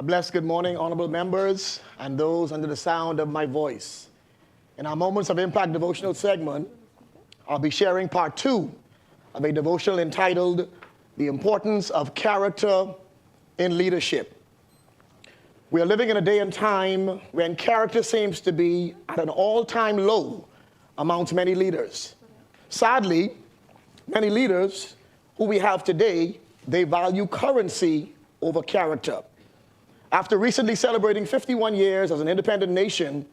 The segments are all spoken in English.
A blessed good morning, honorable members, and those under the sound of my voice. In our Moments of Impact devotional segment, I'll be sharing part 2 of a devotional entitled, The Importance of Character in Leadership. We are living in a day and time when character seems to be at an all-time low amongst many leaders. Sadly, many leaders who we have today, they value currency over character. After recently celebrating 51 years as an independent nation,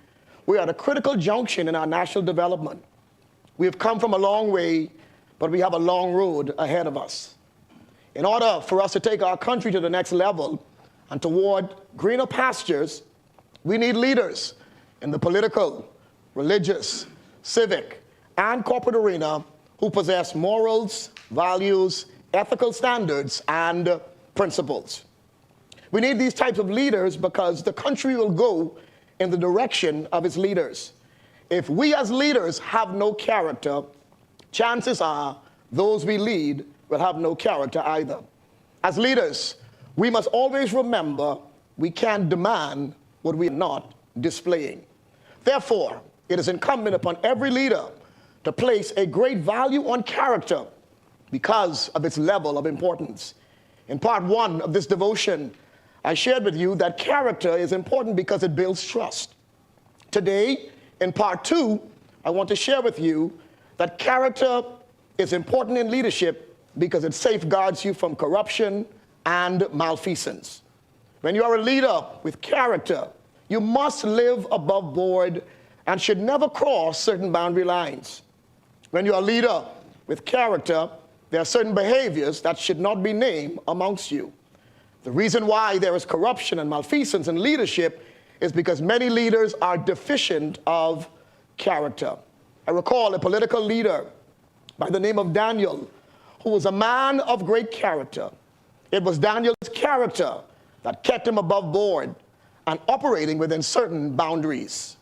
we are at a critical junction in our national development. We have come from a long way, but we have a long road ahead of us. In order for us to take our country to the next level and toward greener pastures, we need leaders in the political, religious, civic, and corporate arena who possess morals, values, ethical standards, and principles. We need these types of leaders because the country will go in the direction of its leaders. If we as leaders have no character, chances are those we lead will have no character either. As leaders, we must always remember we can't demand what we are not displaying. Therefore, it is incumbent upon every leader to place a great value on character because of its level of importance. In part 1 of this devotion, I shared with you that character is important because it builds trust. Today, in part 2, I want to share with you that character is important in leadership because it safeguards you from corruption and malfeasance. When you are a leader with character, you must live above board and should never cross certain boundary lines. When you are a leader with character, there are certain behaviors that should not be named amongst you. The reason why there is corruption and malfeasance in leadership is because many leaders are deficient of character. I recall a political leader by the name of Daniel, who was a man of great character. It was Daniel's character that kept him above board and operating within certain boundaries.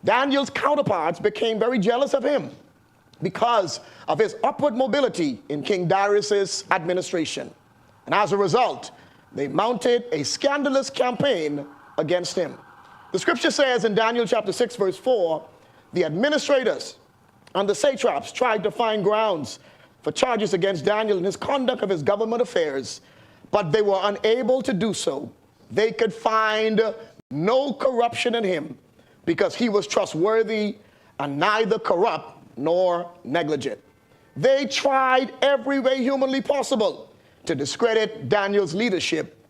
Daniel's counterparts became very jealous of him because of his upward mobility in King Darius's administration. And as a result, they mounted a scandalous campaign against him. The scripture says in Daniel chapter 6, verse 4, the administrators and the satraps tried to find grounds for charges against Daniel in his conduct of his government affairs, but they were unable to do so. They could find no corruption in him because he was trustworthy and neither corrupt nor negligent. They tried every way humanly possible to discredit Daniel's leadership,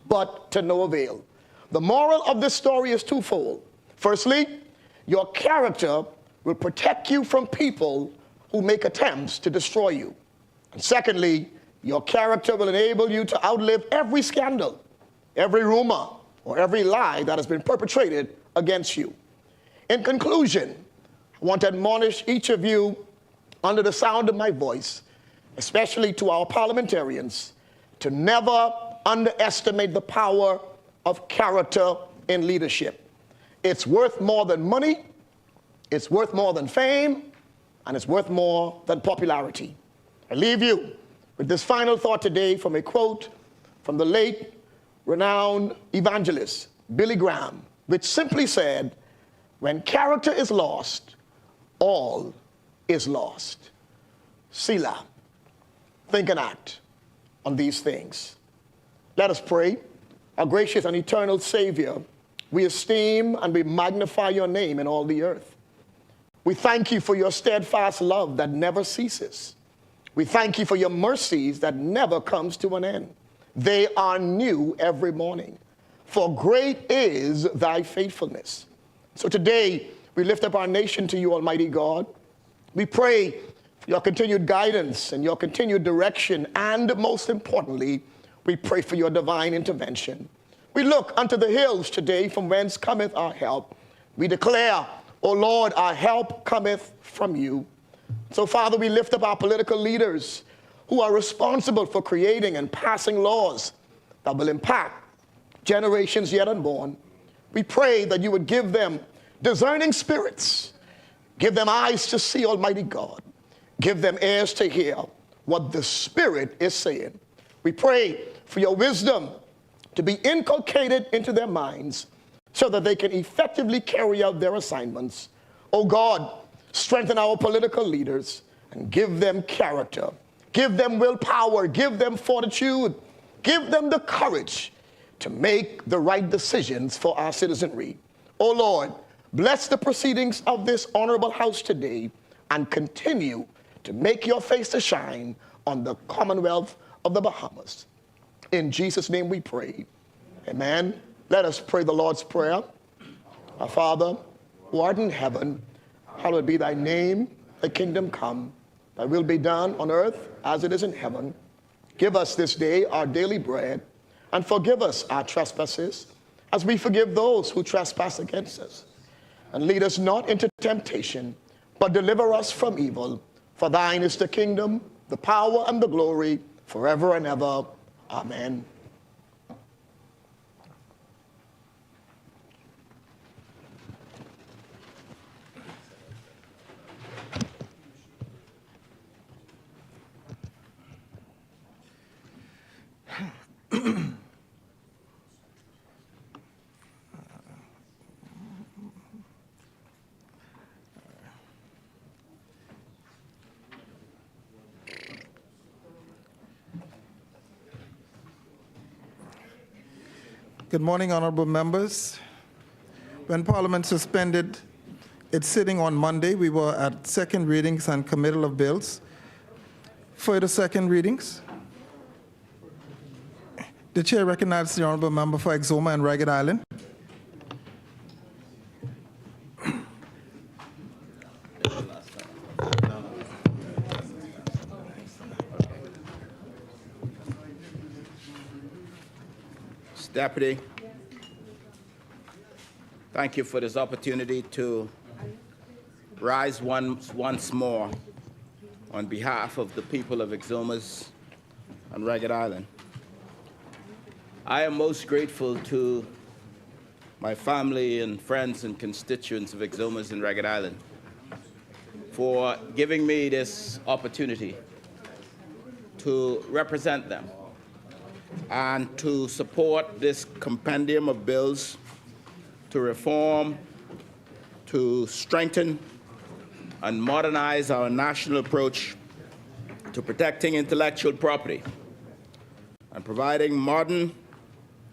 but to no avail. The moral of this story is twofold. Firstly, your character will protect you from people who make attempts to destroy you. And secondly, your character will enable you to outlive every scandal, every rumor, or every lie that has been perpetrated against you. In conclusion, I want to admonish each of you under the sound of my voice, especially to our parliamentarians, to never underestimate the power of character in leadership. It's worth more than money, it's worth more than fame, and it's worth more than popularity. I leave you with this final thought today from a quote from the late renowned evangelist Billy Graham, which simply said, "When character is lost, all is lost." Selah. Think and act on these things. Let us pray. Our gracious and eternal Savior, we esteem and we magnify your name in all the earth. We thank you for your steadfast love that never ceases. We thank you for your mercies that never comes to an end. They are new every morning. For great is thy faithfulness. So today, we lift up our nation to you, Almighty God. We pray for your continued guidance and your continued direction, and most importantly, we pray for your divine intervention. We look unto the hills today from whence cometh our help. We declare, O Lord, our help cometh from you. So, Father, we lift up our political leaders who are responsible for creating and passing laws that will impact generations yet unborn. We pray that you would give them discerning spirits, give them eyes to see, Almighty God. Give them ears to hear what the Spirit is saying. We pray for your wisdom to be inculcated into their minds so that they can effectively carry out their assignments. Oh God, strengthen our political leaders and give them character, give them willpower, give them fortitude, give them the courage to make the right decisions for our citizenry. Oh Lord, bless the proceedings of this honorable house today and continue to make your face to shine on the Commonwealth of the Bahamas. In Jesus' name we pray. Amen. Let us pray the Lord's Prayer. Our Father, who art in heaven, hallowed be thy name, thy kingdom come, thy will be done on earth as it is in heaven. Give us this day our daily bread, and forgive us our trespasses, as we forgive those who trespass against us. And lead us not into temptation, but deliver us from evil. For thine is the kingdom, the power, and the glory, forever and ever. Amen. Good morning, honorable members. When Parliament suspended its sitting on Monday, we were at second readings and committal of bills. Further second readings. The chair recognizes the honorable member for Exuma and Ragged Island. Deputy, thank you for this opportunity to rise once more on behalf of the people of Exumas and Ragged Island. I am most grateful to my family and friends and constituents of Exumas and Ragged Island for giving me this opportunity to represent them and to support this compendium of bills to reform, to strengthen, and modernize our national approach to protecting intellectual property and providing modern,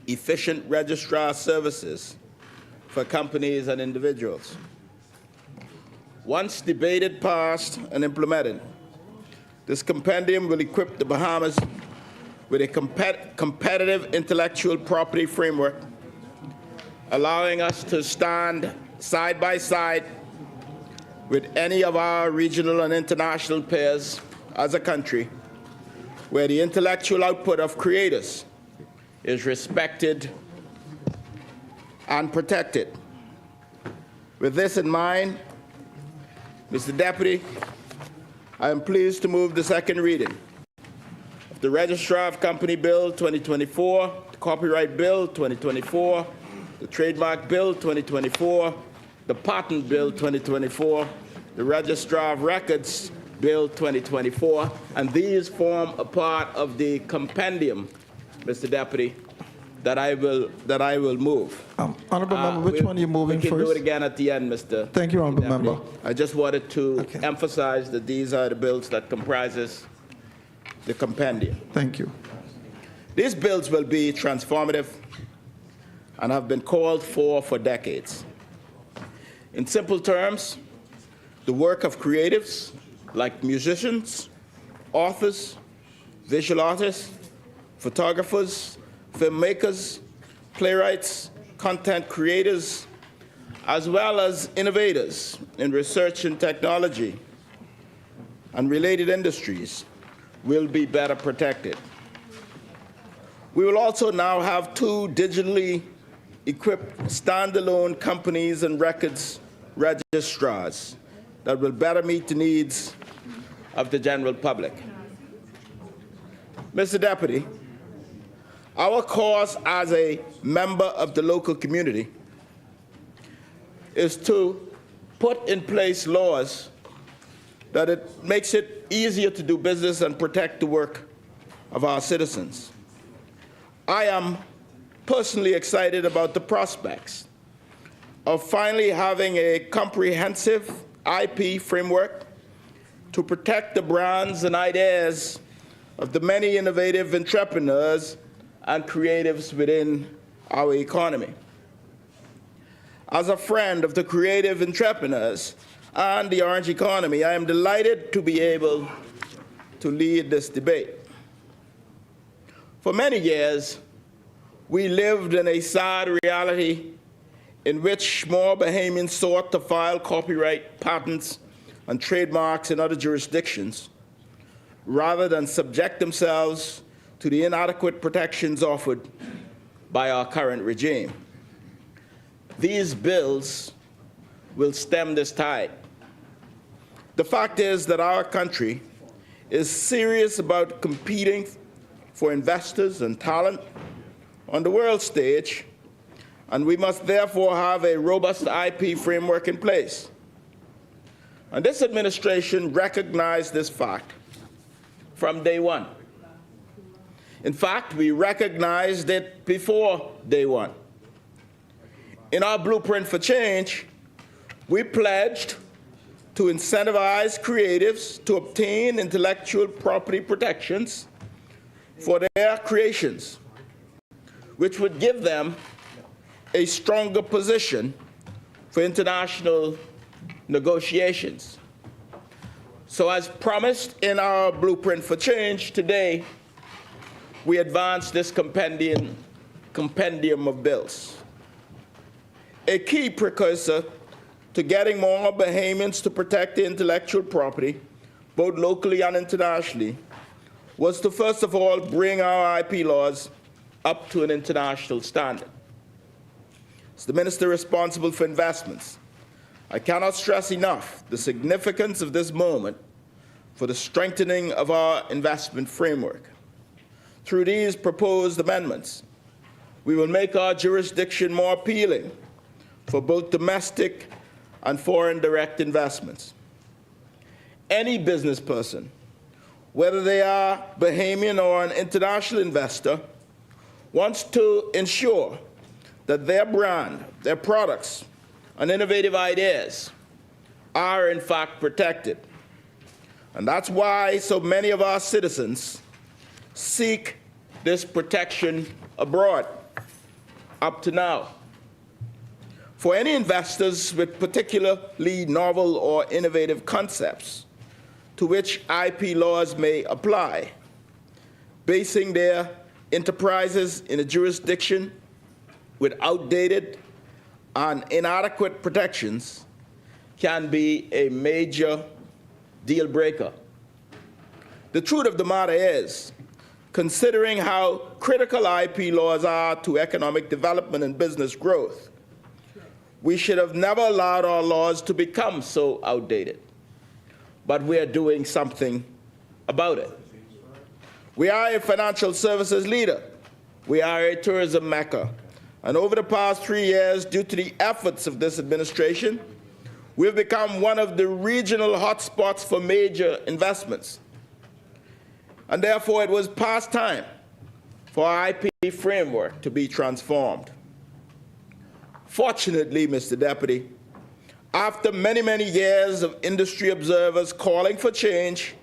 efficient registrar services for companies and individuals. Once debated, passed, and implemented, this compendium will equip the Bahamas with a competitive intellectual property framework, allowing us to stand side by side with any of our regional and international peers as a country, where the intellectual output of creators is respected and protected. With this in mind, Mr. Deputy, I am pleased to move the second reading of the Registrar of Company Bill 2024, the Copyright Bill 2024, the Trademark Bill 2024, the Patent Bill 2024, the Registrar of Records Bill 2024, and these form a part of the compendium, Mr. Deputy, that I will move. Honorable member, which one are you moving first? We can do it again at the end, Mr. Thank you, honorable Deputy. member. I just wanted to emphasize that these are the bills that comprises the compendium. Thank you. These bills will be transformative and have been called for decades. In simple terms, the work of creatives like musicians, authors, visual artists, photographers, filmmakers, playwrights, content creators, as well as innovators in research and technology and related industries will be better protected. We will also now have two digitally equipped standalone companies and records registrars that will better meet the needs of the general public. Mr. Deputy, our cause as a member of the local community is to put in place laws that it makes it easier to do business and protect the work of our citizens. I am personally excited about the prospects of finally having a comprehensive IP framework to protect the brands and ideas of the many innovative entrepreneurs and creatives within our economy. As a friend of the creative entrepreneurs and the orange economy, I am delighted to be able to lead this debate. For many years, we lived in a sad reality in which small Bahamians sought to file copyright, patents, and trademarks in other jurisdictions, rather than subject themselves to the inadequate protections offered by our current regime. These bills will stem this tide. The fact is that our country is serious about competing for investors and talent on the world stage, and we must therefore have a robust IP framework in place. And this administration recognized this fact from day one. In fact, we recognized it before day one. In our blueprint for change, we pledged to incentivize creatives to obtain intellectual property protections for their creations, which would give them a stronger position for international negotiations. So as promised in our blueprint for change, today we advance this compendium of bills. A key precursor to getting more Bahamians to protect their intellectual property, both locally and internationally, was to first of all bring our IP laws up to an international standard. As the minister responsible for investments, I cannot stress enough the significance of this moment for the strengthening of our investment framework. Through these proposed amendments, we will make our jurisdiction more appealing for both domestic and foreign direct investments. Any business person, whether they are Bahamian or an international investor, wants to ensure that their brand, their products, and innovative ideas are in fact protected. And that's why so many of our citizens seek this protection abroad up to now. For any investors with particularly novel or innovative concepts to which IP laws may apply, basing their enterprises in a jurisdiction with outdated and inadequate protections can be a major deal breaker. The truth of the matter is, considering how critical IP laws are to economic development and business growth, we should have never allowed our laws to become so outdated. But we are doing something about it. We are a financial services leader. We are a tourism mecca. And over the past 3 years, due to the efforts of this administration, we've become one of the regional hotspots for major investments. And therefore, it was past time for our IP framework to be transformed. Fortunately, Mr. Deputy, after many, many years of industry observers calling for change,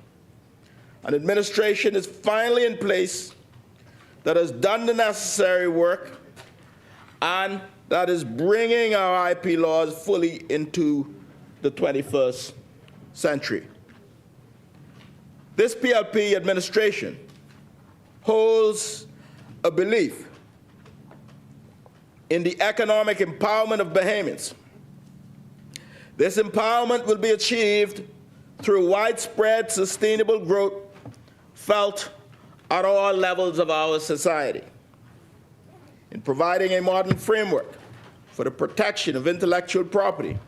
an administration is finally in place that has done the necessary work and that is bringing our IP laws fully into the 21st century. This PLP administration holds a belief in the economic empowerment of Bahamians. This empowerment will be achieved through widespread sustainable growth felt at all levels of our society. In providing a modern framework for the protection of intellectual property,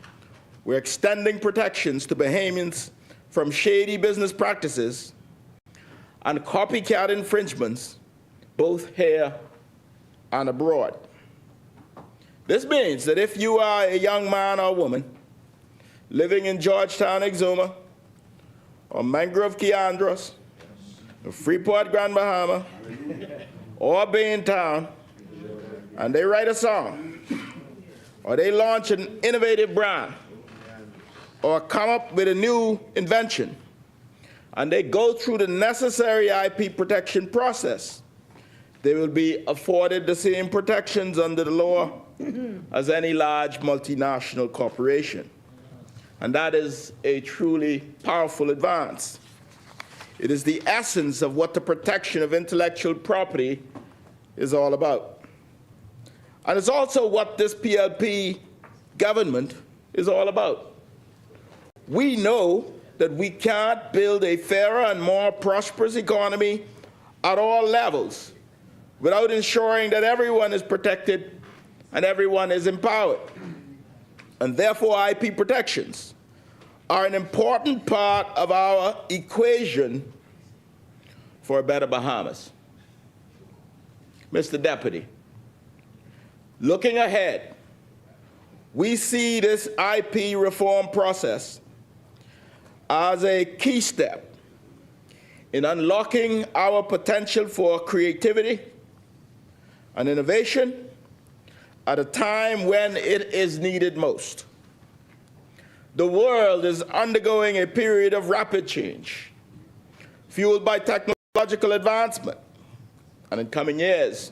we're extending protections to Bahamians from shady business practices and copycat infringements, both here and abroad. This means that if you are a young man or woman living in Georgetown, Exuma, or Mangrove Key Andros, or Freeport, Grand Bahama, or Baintown, and they write a song, or they launch an innovative brand, or come up with a new invention, and they go through the necessary IP protection process, they will be afforded the same protections under the law as any large multinational corporation. And that is a truly powerful advance. It is the essence of what the protection of intellectual property is all about. And it's also what this PLP government is all about. We know that we can't build a fairer and more prosperous economy at all levels without ensuring that everyone is protected and everyone is empowered. And therefore, IP protections are an important part of our equation for a better Bahamas. Mr. Deputy, looking ahead, we see this IP reform process as a key step in unlocking our potential for creativity and innovation at a time when it is needed most. The world is undergoing a period of rapid change, fueled by technological advancement. And in coming years,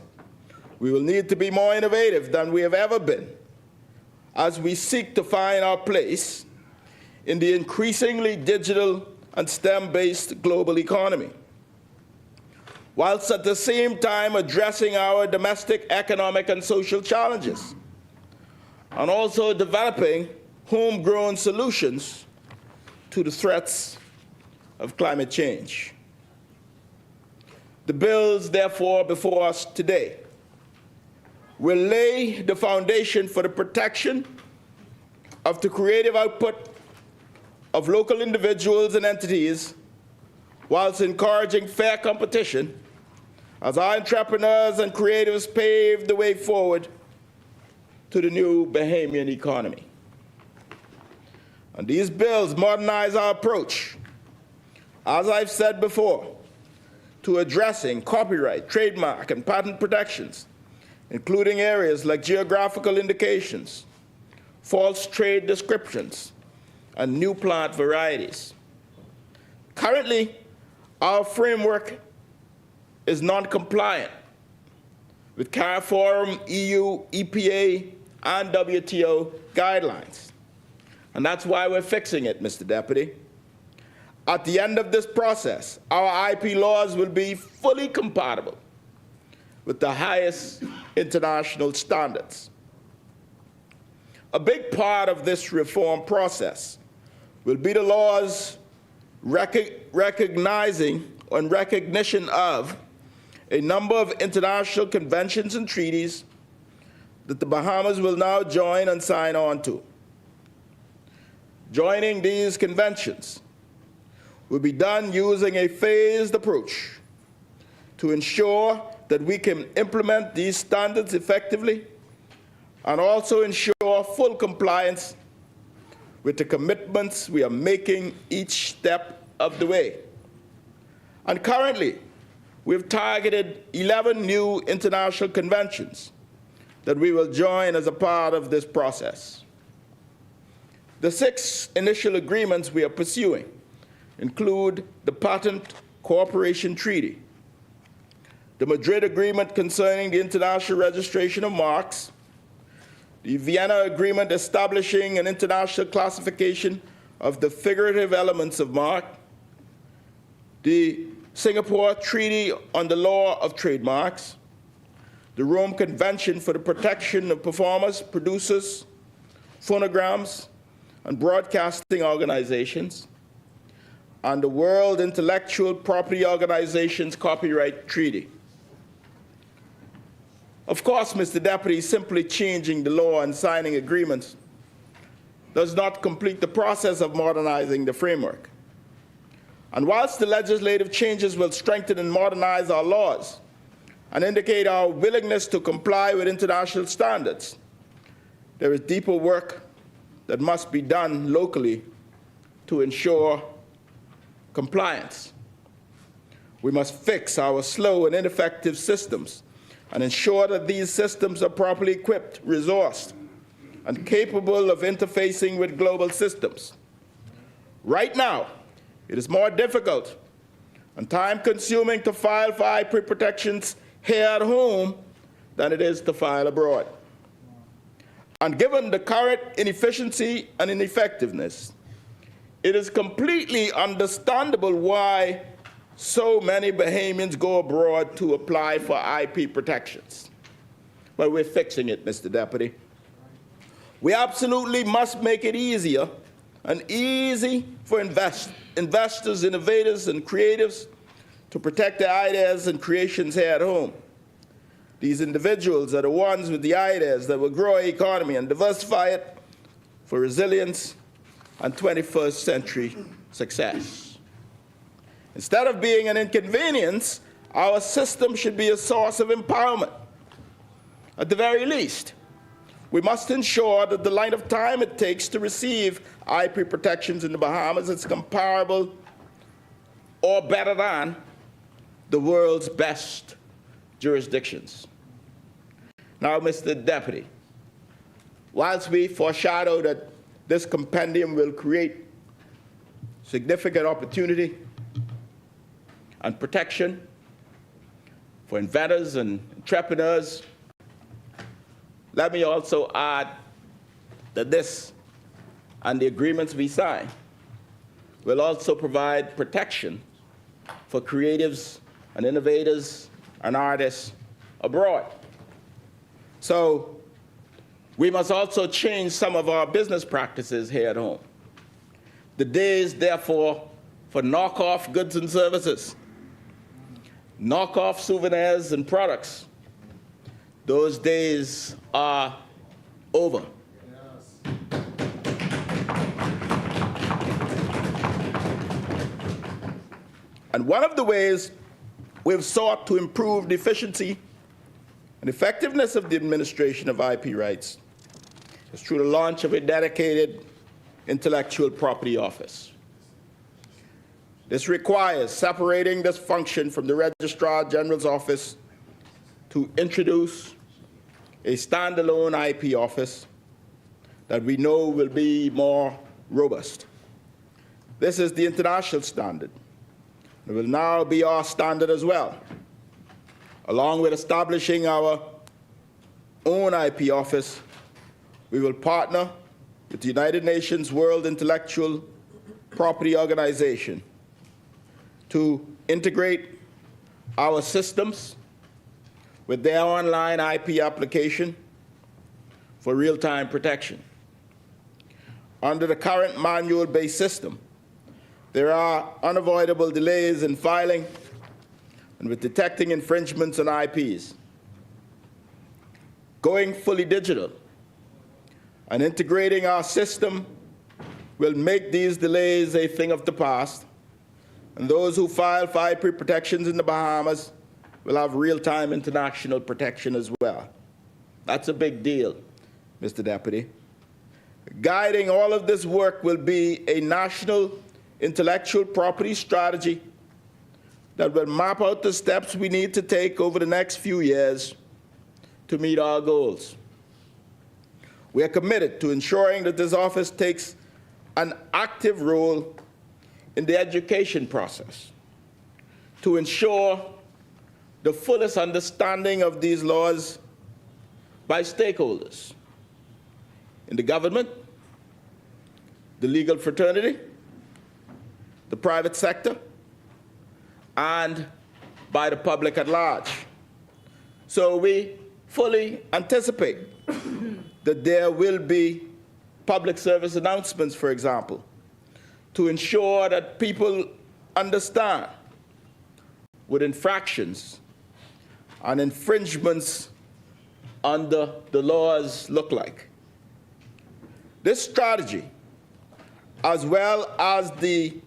we will need to be more innovative than we have ever been as we seek to find our place in the increasingly digital and STEM-based global economy, whilst at the same time addressing our domestic economic and social challenges, and also developing homegrown solutions to the threats of climate change. The bills, therefore, before us today will lay the foundation for the protection of the creative output of local individuals and entities, whilst encouraging fair competition as our entrepreneurs and creatives pave the way forward to the new Bahamian economy. And these bills modernize our approach, as I've said before, to addressing copyright, trademark, and patent protections, including areas like geographical indications, false trade descriptions, and new plant varieties. Currently, our framework is non-compliant with CARIFORUM, EU, EPA, and WTO guidelines. And that's why we're fixing it, Mr. Deputy. At the end of this process, our IP laws will be fully compatible with the highest international standards. A big part of this reform process will be the laws recognizing and recognition of a number of international conventions and treaties that the Bahamas will now join and sign on to. Joining these conventions will be done using a phased approach to ensure that we can implement these standards effectively and also ensure full compliance with the commitments we are making each step of the way. And currently, we've targeted 11 new international conventions that we will join as a part of this process. The 6 initial agreements we are pursuing include the Patent Cooperation Treaty, the Madrid Agreement concerning the international registration of marks, the Vienna Agreement establishing an international classification of the figurative elements of mark, the Singapore Treaty on the Law of Trademarks, the Rome Convention for the Protection of Performers, Producers, Phonograms, and Broadcasting Organizations, and the World Intellectual Property Organization's Copyright Treaty. Of course, Mr. Deputy, simply changing the law and signing agreements does not complete the process of modernizing the framework. And whilst the legislative changes will strengthen and modernize our laws and indicate our willingness to comply with international standards, there is deeper work that must be done locally to ensure compliance. We must fix our slow and ineffective systems and ensure that these systems are properly equipped, resourced, and capable of interfacing with global systems. Right now, it is more difficult and time-consuming to file for IP protections here at home than it is to file abroad. And given the current inefficiency and ineffectiveness, it is completely understandable why so many Bahamians go abroad to apply for IP protections. But we're fixing it, Mr. Deputy. We absolutely must make it easier and easy for investors, innovators, and creatives to protect their ideas and creations here at home. These individuals are the ones with the ideas that will grow our economy and diversify it for resilience and 21st century success. Instead of being an inconvenience, our system should be a source of empowerment. At the very least, we must ensure that the length of time it takes to receive IP protections in the Bahamas is comparable or better than the world's best jurisdictions. Now, Mr. Deputy, whilst we foreshadow that this compendium will create significant opportunity and protection for inventors and entrepreneurs, let me also add that this and the agreements we sign will also provide protection for creatives and innovators and artists abroad. So we must also change some of our business practices here at home. The days, therefore, for knockoff goods and services, knockoff souvenirs and products, those days are over. And one of the ways we've sought to improve the efficiency and effectiveness of the administration of IP rights is through the launch of a dedicated intellectual property office. This requires separating this function from the Registrar General's office to introduce a standalone IP office that we know will be more robust. This is the international standard. It will now be our standard as well. Along with establishing our own IP office, we will partner with the United Nations World Intellectual Property Organization to integrate our systems with their online IP application for real-time protection. Under the current manual-based system, there are unavoidable delays in filing and with detecting infringements on IPs. Going fully digital and integrating our system will make these delays a thing of the past, and those who file for IP protections in the Bahamas will have real-time international protection as well. That's a big deal, Mr. Deputy. Guiding all of this work will be a national intellectual property strategy that will map out the steps we need to take over the next few years to meet our goals. We are committed to ensuring that this office takes an active role in the education process to ensure the fullest understanding of these laws by stakeholders in the government, the legal fraternity, the private sector, and by the public at large. So we fully anticipate that there will be public service announcements, for example, to ensure that people understand what infractions and infringements under the laws look like. This strategy, as well as the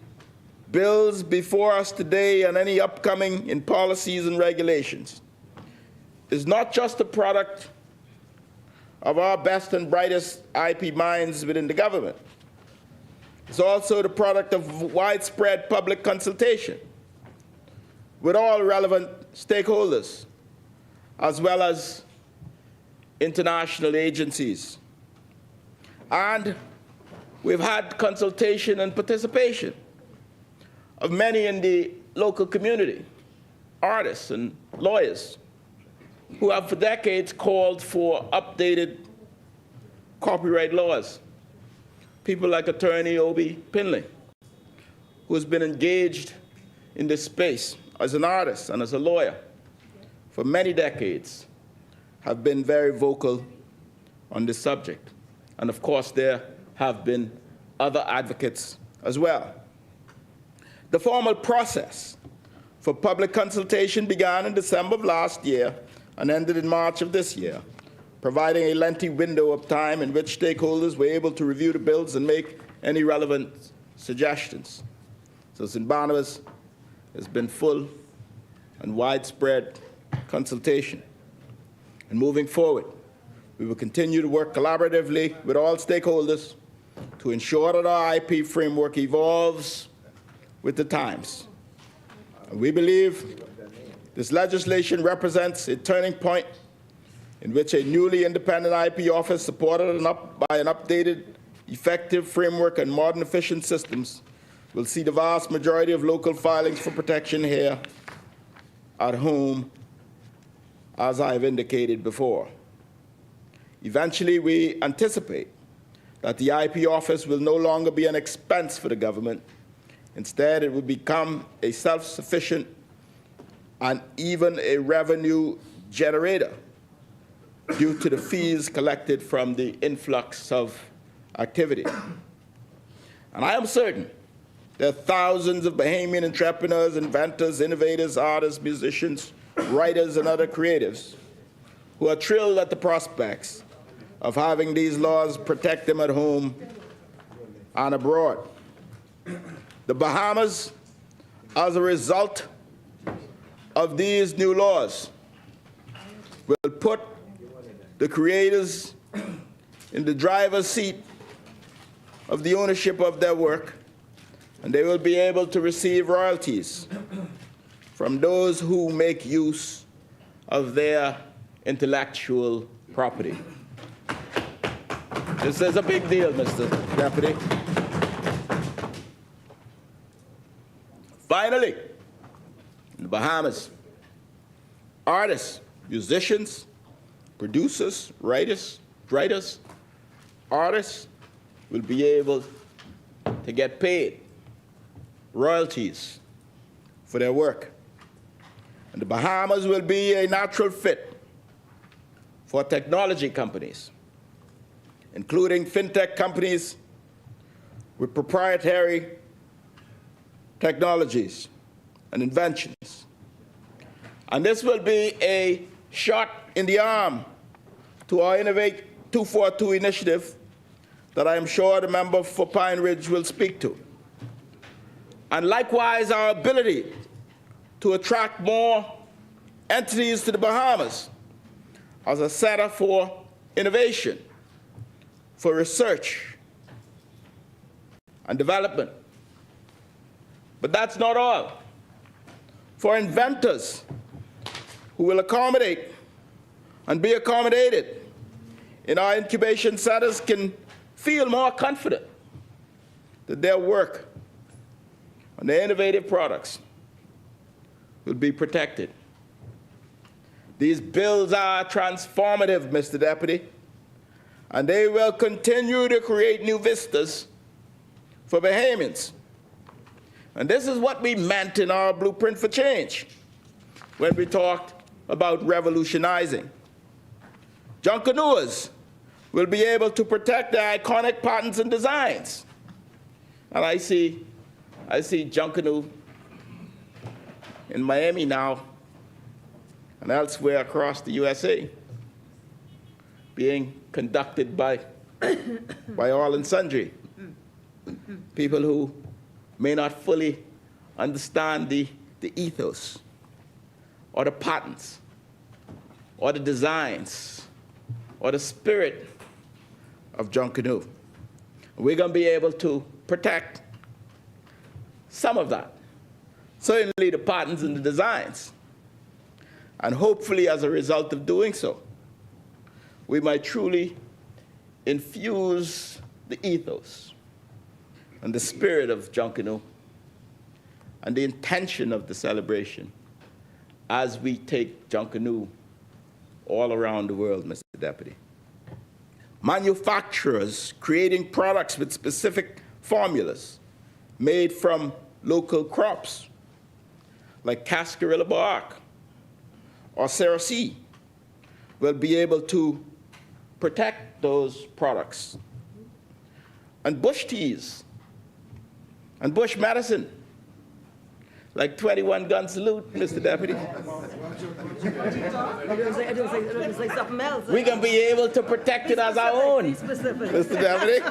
bills before us today and any upcoming in policies and regulations, is not just a product of our best and brightest IP minds within the government. It's also the product of widespread public consultation with all relevant stakeholders as well as international agencies. And we've had consultation and participation of many in the local community, artists and lawyers, who have for decades called for updated copyright laws. People like Attorney Obi Pinley, who has been engaged in this space as an artist and as a lawyer for many decades, have been very vocal on this subject. And of course, there have been other advocates as well. The formal process for public consultation began in December of last year and ended in March of this year, providing a lengthy window of time in which stakeholders were able to review the bills and make any relevant suggestions. So in Bahamas, there's been full and widespread consultation. And moving forward, we will continue to work collaboratively with all stakeholders to ensure that our IP framework evolves with the times. And we believe this legislation represents a turning point in which a newly independent IP office supported by an updated, effective framework and modern, efficient systems will see the vast majority of local filings for protection here at home, as I have indicated before. Eventually, we anticipate that the IP office will no longer be an expense for the government. Instead, it will become a self-sufficient and even a revenue generator due to the fees collected from the influx of activity. And I am certain there are thousands of Bahamian entrepreneurs, inventors, innovators, artists, musicians, writers, and other creatives who are thrilled at the prospects of having these laws protect them at home and abroad. The Bahamas, as a result of these new laws, will put the creators in the driver's seat of the ownership of their work, and they will be able to receive royalties from those who make use of their intellectual property. This is a big deal, Mr. Deputy. Finally, in the Bahamas, artists, musicians, producers, writers, artists will be able to get paid royalties for their work. And the Bahamas will be a natural fit for technology companies, including fintech companies with proprietary technologies and inventions. And this will be a shot in the arm to our Innovate 242 initiative that I am sure the member for Pine Ridge will speak to. And likewise, our ability to attract more entities to the Bahamas as a center for innovation, for research and development. But that's not all. For inventors who will accommodate and be accommodated in our incubation centers can feel more confident that their work and their innovative products will be protected. These bills are transformative, Mr. Deputy, and they will continue to create new vistas for Bahamians. And this is what we meant in our blueprint for change when we talked about revolutionizing. Junkanouers will be able to protect their iconic patterns and designs. And I see Junkanoo in Miami now and elsewhere across the USA being conducted by all and sundry, people who may not fully understand the ethos or the patterns or the designs or the spirit of Junkanoo. We're going to be able to protect some of that, certainly the patterns and the designs. And hopefully, as a result of doing so, we might truly infuse the ethos and the spirit of Junkanoo and the intention of the celebration as we take Junkanoo all around the world, Mr. Deputy. Manufacturers creating products with specific formulas made from local crops, like cascarilla bark or cerasee, will be able to protect those products. And bush teas and bush medicine, like 21 gun salute, Mr. Deputy. I don't say something else. We can be able to protect it as our own, Mr. Deputy.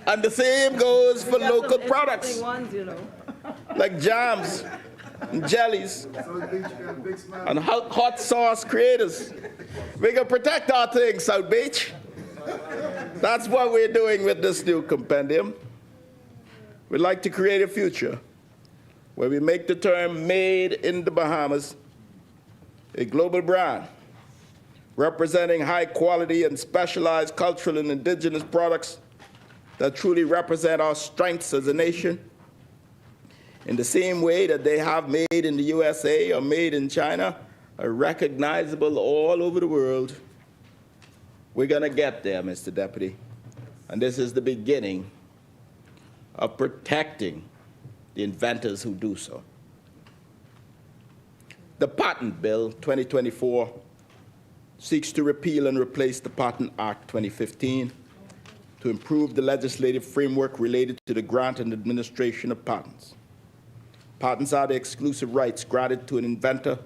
And the same goes for local products, like jams and jellies and hot sauce creators. We can protect our things, South Beach. That's what we're doing with this new compendium. We'd like to create a future where we make the term "made in the Bahamas" a global brand, representing high quality and specialized cultural and indigenous products that truly represent our strengths as a nation, in the same way that they have made in the USA or made in China are recognizable all over the world. We're going to get there, Mr. Deputy, and this is the beginning of protecting the inventors who do so. The Patent Bill 2024 seeks to repeal and replace the Patent Act 2015 to improve the legislative framework related to the grant and administration of patents. Patents are the exclusive rights granted to an inventor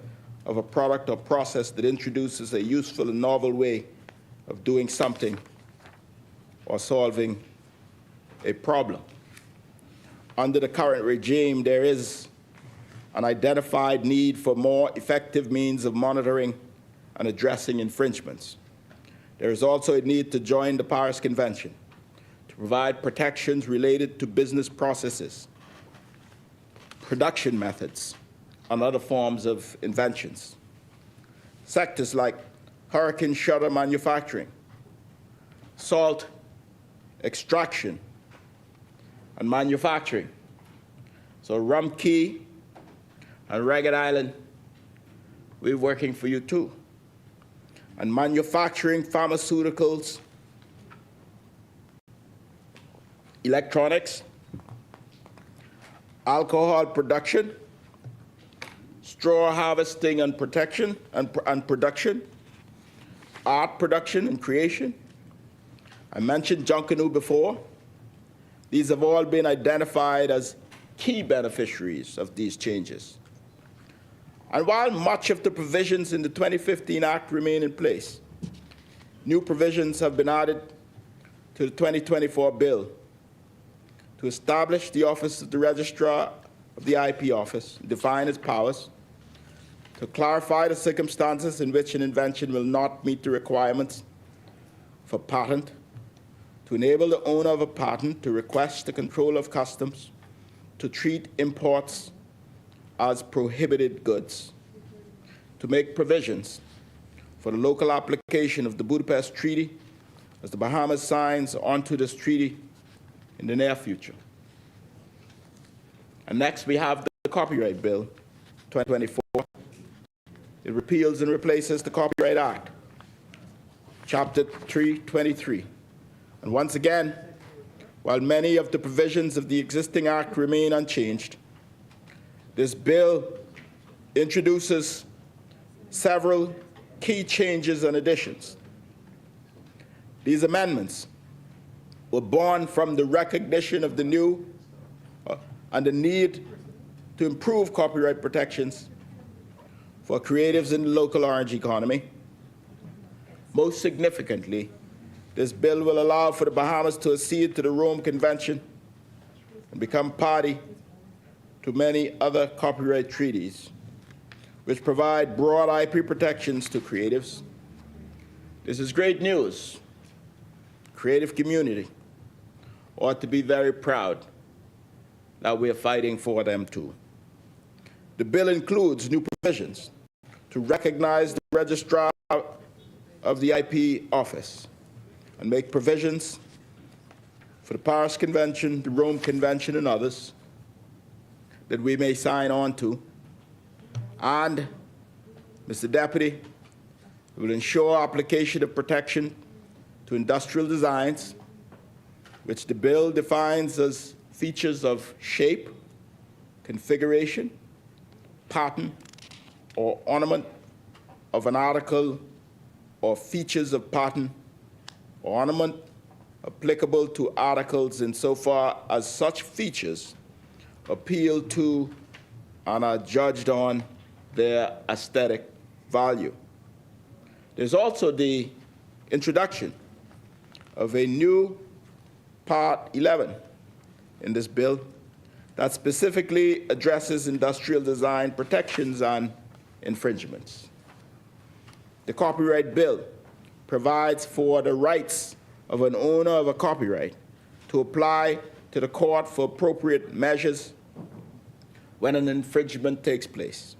of a product or process that introduces a useful and novel way of doing something or solving a problem. Under the current regime, there is an identified need for more effective means of monitoring and addressing infringements. There is also a need to join the Paris Convention to provide protections related to business processes, production methods, and other forms of inventions. Sectors like hurricane shutter manufacturing, salt extraction, and manufacturing. So Rum Key and Ragged Island, we're working for you too. And manufacturing pharmaceuticals, electronics, alcohol production, straw harvesting and protection and production, art production and creation. I mentioned Junkanoo before. These have all been identified as key beneficiaries of these changes. And while much of the provisions in the 2015 Act remain in place, new provisions have been added to the 2024 bill to establish the Office of the Registrar of the IP Office, define its powers, to clarify the circumstances in which an invention will not meet the requirements for patent, to enable the owner of a patent to request the control of customs, to treat imports as prohibited goods, to make provisions for the local application of the Budapest Treaty as the Bahamas signs onto this treaty in the near future. And next we have the Copyright Bill 2024. It repeals and replaces the Copyright Act, Chapter 323. And once again, while many of the provisions of the existing Act remain unchanged, this bill introduces several key changes and additions. These amendments were born from the recognition of the new and the need to improve copyright protections for creatives in the local orange economy. Most significantly, this bill will allow for the Bahamas to accede to the Rome Convention and become party to many other copyright treaties, which provide broad IP protections to creatives. This is great news. Creative community ought to be very proud that we are fighting for them too. The The bill includes new provisions to recognize the registrar of the IP office and make provisions for the Paris Convention, the Rome Convention, and others that we may sign on to. And, Mr. Deputy, it will ensure application of protection to industrial designs, which the bill defines as features of shape, configuration, pattern, or ornament of an article, or features of pattern or ornament applicable to articles insofar as such features appeal to and are judged on their aesthetic value. There's also the introduction of a new Part 11 in this bill that specifically addresses industrial design protections and infringements. The copyright bill provides for the rights of an owner of a copyright to apply to the court for appropriate measures when an infringement takes place.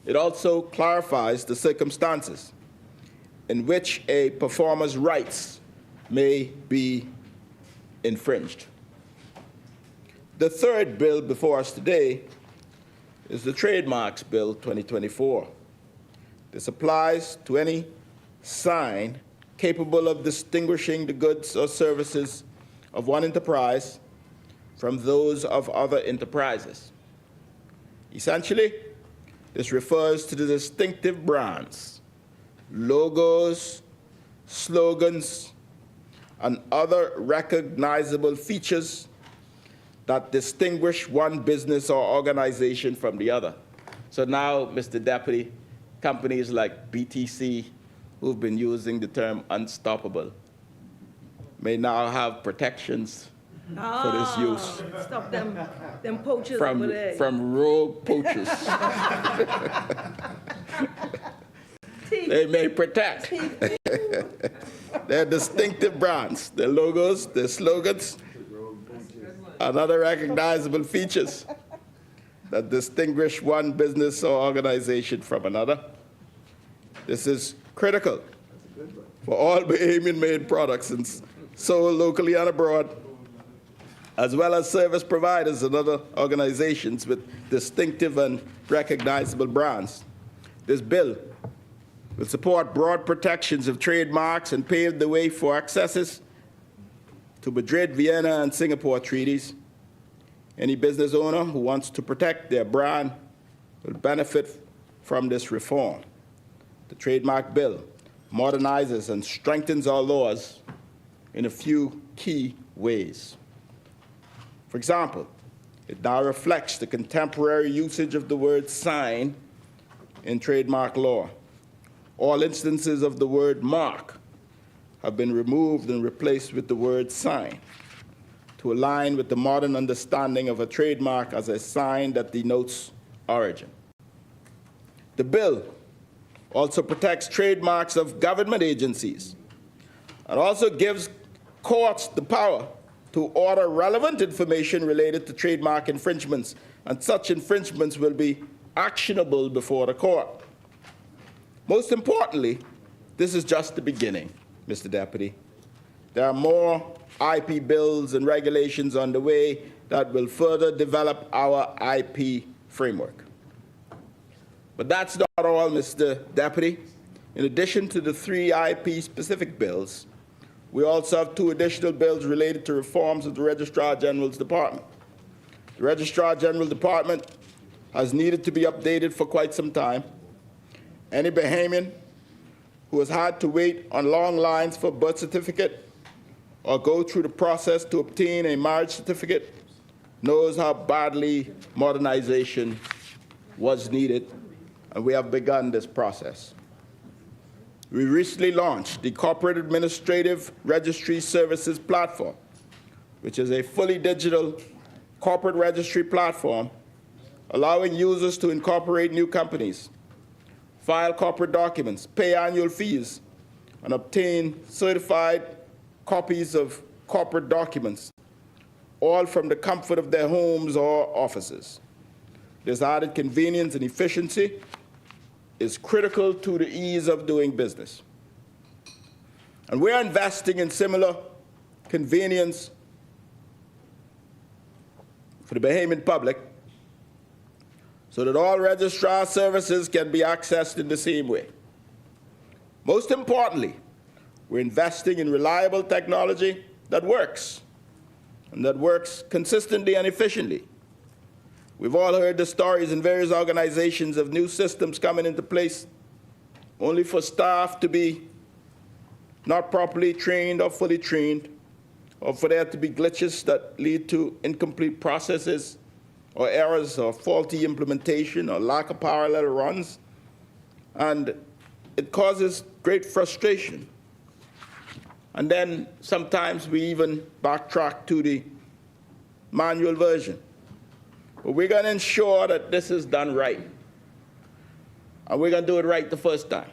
It also clarifies the circumstances in which a performer's rights may be infringed. The third bill before us today is the Trademarks Bill 2024. This applies to any sign capable of distinguishing the goods or services of one enterprise from those of other enterprises. Essentially, this refers to the distinctive brands, logos, slogans, and other recognizable features that distinguish one business or organization from the other. So now, Mr. Deputy, companies like BTC, who've been using the term unstoppable, may now have protections for this use. Stop them poachers over there. From rogue poachers. They may protect their distinctive brands, their logos, their slogans, and other recognizable features that distinguish one business or organization from another. This is critical for all Bahamian-made products and sold locally and abroad, as well as service providers and other organizations with distinctive and recognizable brands. This bill will support broad protections of trademarks and pave the way for accesses to Madrid, Vienna, and Singapore treaties. Any business owner who wants to protect their brand will benefit from this reform. The Trademark Bill modernizes and strengthens our laws in a few key ways. For example, it now reflects the contemporary usage of the word sign in trademark law. All instances of the word mark have been removed and replaced with the word sign to align with the modern understanding of a trademark as a sign that denotes origin. The bill also protects trademarks of government agencies and also gives courts the power to order relevant information related to trademark infringements, and such infringements will be actionable before the court. Most importantly, this is just the beginning, Mr. Deputy. There are more IP bills and regulations on the way that will further develop our IP framework. But that's not all, Mr. Deputy. In addition to the 3 IP-specific bills, we also have 2 additional bills related to reforms of the Registrar General's Department. The Registrar General Department has needed to be updated for quite some time. Any Bahamian who has had to wait on long lines for a birth certificate or go through the process to obtain a marriage certificate knows how badly modernization was needed, and we have begun this process. We recently launched the Corporate Administrative Registry Services Platform, which is a fully digital corporate registry platform allowing users to incorporate new companies, file corporate documents, pay annual fees, and obtain certified copies of corporate documents, all from the comfort of their homes or offices. This added convenience and efficiency is critical to the ease of doing business. And we're investing in similar convenience for the Bahamian public so that all registrar services can be accessed in the same way. Most importantly, we're investing in reliable technology that works, and that works consistently and efficiently. We've all heard the stories in various organizations of new systems coming into place only for staff to be not properly trained or fully trained, or for there to be glitches that lead to incomplete processes or errors or faulty implementation or lack of parallel runs. And it causes great frustration. And then sometimes we even backtrack to the manual version. But we're going to ensure that this is done right. And we're going to do it right the first time.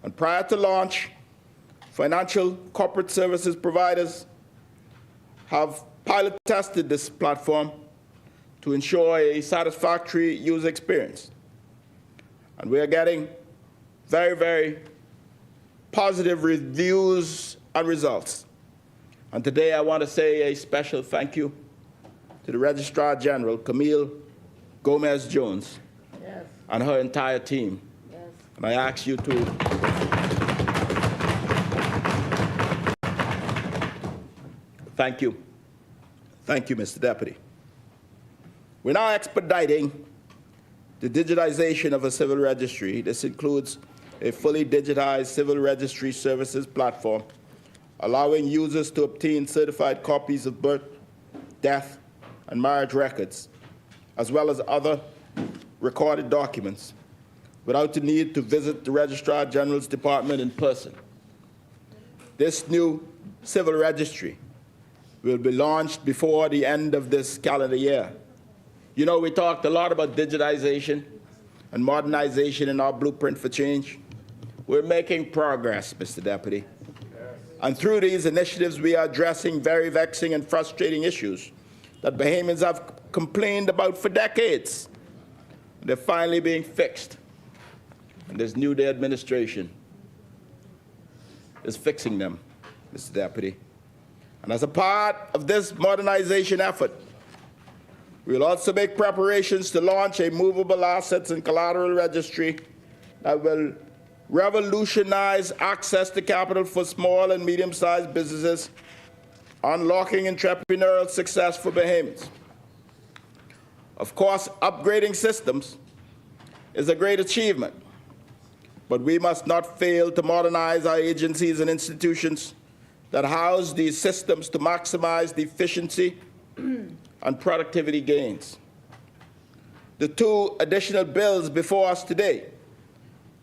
And prior to launch, financial corporate services providers have pilot tested this platform to ensure a satisfactory user experience. And we are getting very, very positive reviews and results. And today I want to say a special thank you to the Registrar General, Camille Gomez-Jones, Yes. and her entire team. Yes. And I ask you to thank you. Thank you, Mr. Deputy. We're now expediting the digitization of a civil registry. This includes a fully digitized civil registry services platform, allowing users to obtain certified copies of birth, death, and marriage records, as well as other recorded documents, without the need to visit the Registrar General's department in person. This new civil registry will be launched before the end of this calendar year. You know, we talked a lot about digitization and modernization in our blueprint for change. We're making progress, Mr. Deputy. And through these initiatives, we are addressing very vexing and frustrating issues that Bahamians have complained about for decades. They're finally being fixed. And this new day administration is fixing them, Mr. Deputy. And as a part of this modernization effort, we will also make preparations to launch a movable assets and collateral registry that will revolutionize access to capital for small and medium-sized businesses, unlocking entrepreneurial success for Bahamians. Of course, upgrading systems is a great achievement, but we must not fail to modernize our agencies and institutions that house these systems to maximize the efficiency and productivity gains. The two additional bills before us today,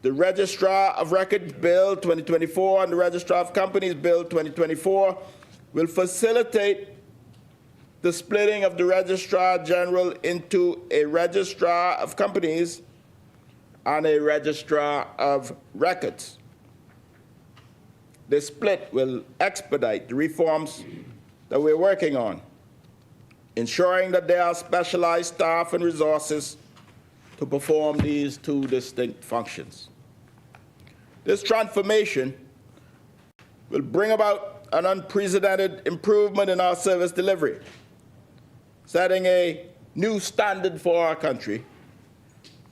the Registrar of Records Bill 2024 and the Registrar of Companies Bill 2024, will facilitate the splitting of the Registrar General into a Registrar of Companies and a Registrar of Records. This split will expedite the reforms that we're working on, ensuring that there are specialized staff and resources to perform these two distinct functions. This transformation will bring about an unprecedented improvement in our service delivery, setting a new standard for our country.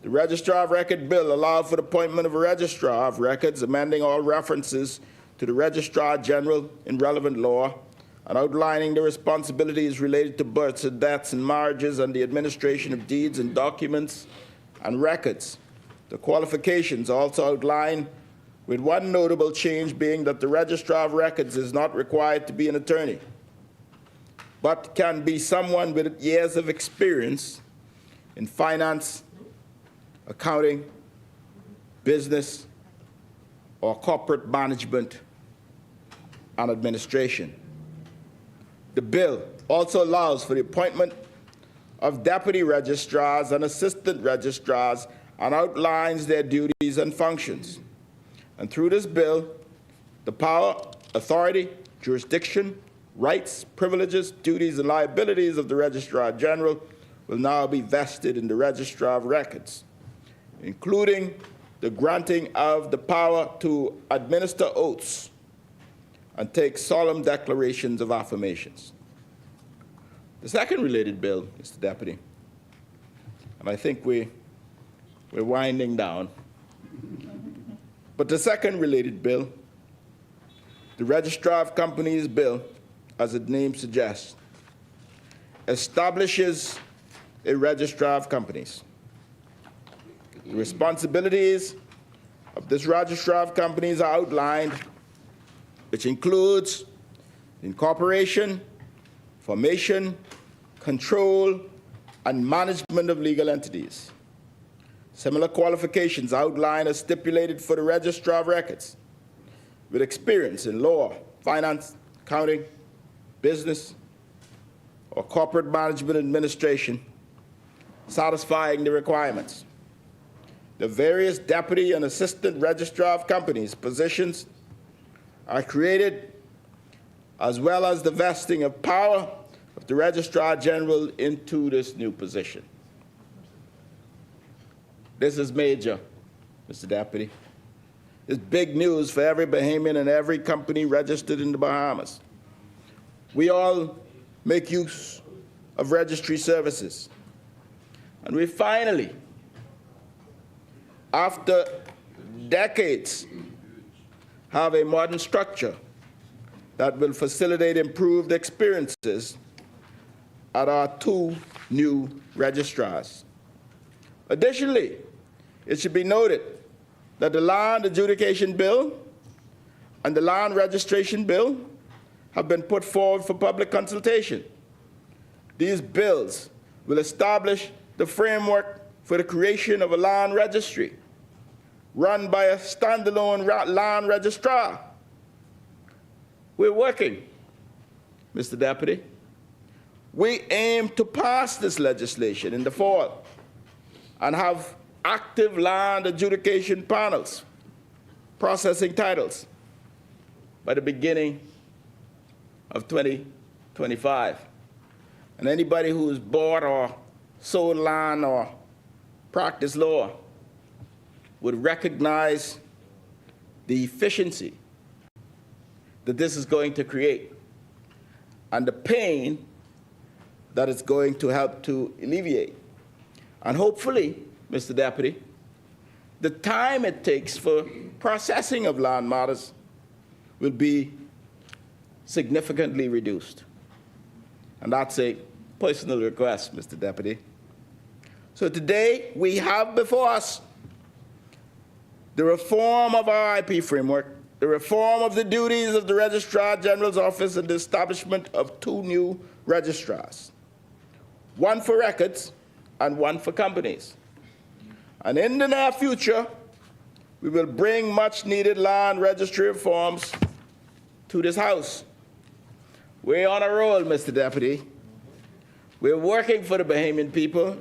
The Registrar of Records Bill allowed for the appointment of a Registrar of Records, amending all references to the Registrar General in relevant law, and outlining the responsibilities related to births and deaths and marriages and the administration of deeds and documents and records. The qualifications also outline, with one notable change being that the Registrar of Records is not required to be an attorney, but can be someone with years of experience in finance, accounting, business, or corporate management and administration. The bill also allows for the appointment of deputy registrars and assistant registrars and outlines their duties and functions. And through this bill, the power, authority, jurisdiction, rights, privileges, duties, and liabilities of the Registrar General will now be vested in the Registrar of Records, including the granting of the power to administer oaths and take solemn declarations of affirmations. The second related bill, Mr. Deputy, and I think we're winding down, but the second related bill, the Registrar of Companies Bill, as its name suggests, establishes a Registrar of Companies. The responsibilities of this Registrar of Companies are outlined, which includes incorporation, formation, control, and management of legal entities. Similar qualifications outlined as stipulated for the Registrar of Records, with experience in law, finance, accounting, business, or corporate management administration, satisfying the requirements. The various deputy and assistant registrar of companies positions are created, as well as the vesting of power of the Registrar General into this new position. This is major, Mr. Deputy. It's big news for every Bahamian and every company registered in the Bahamas. We all make use of registry services. And we finally, after decades, have a modern structure that will facilitate improved experiences at our two new registrars. Additionally, it should be noted that the Land Adjudication Bill and the Land Registration Bill have been put forward for public consultation. These bills will establish the framework for the creation of a land registry run by a standalone land registrar. We're working, Mr. Deputy. We aim to pass this legislation in the fall and have active land adjudication panels processing titles by the beginning of 2025. And anybody who has bought or sold land or practiced law would recognize the efficiency that this is going to create and the pain that it's going to help to alleviate. And hopefully, Mr. Deputy, the time it takes for processing of land matters will be significantly reduced. And that's a personal request, Mr. Deputy. So today, we have before us the reform of our IP framework, the reform of the duties of the Registrar General's Office, and the establishment of two new registrars, one for records and one for companies. And in the near future, we will bring much-needed land registry reforms to this House. We're on a roll, Mr. Deputy. We're working for the Bahamian people.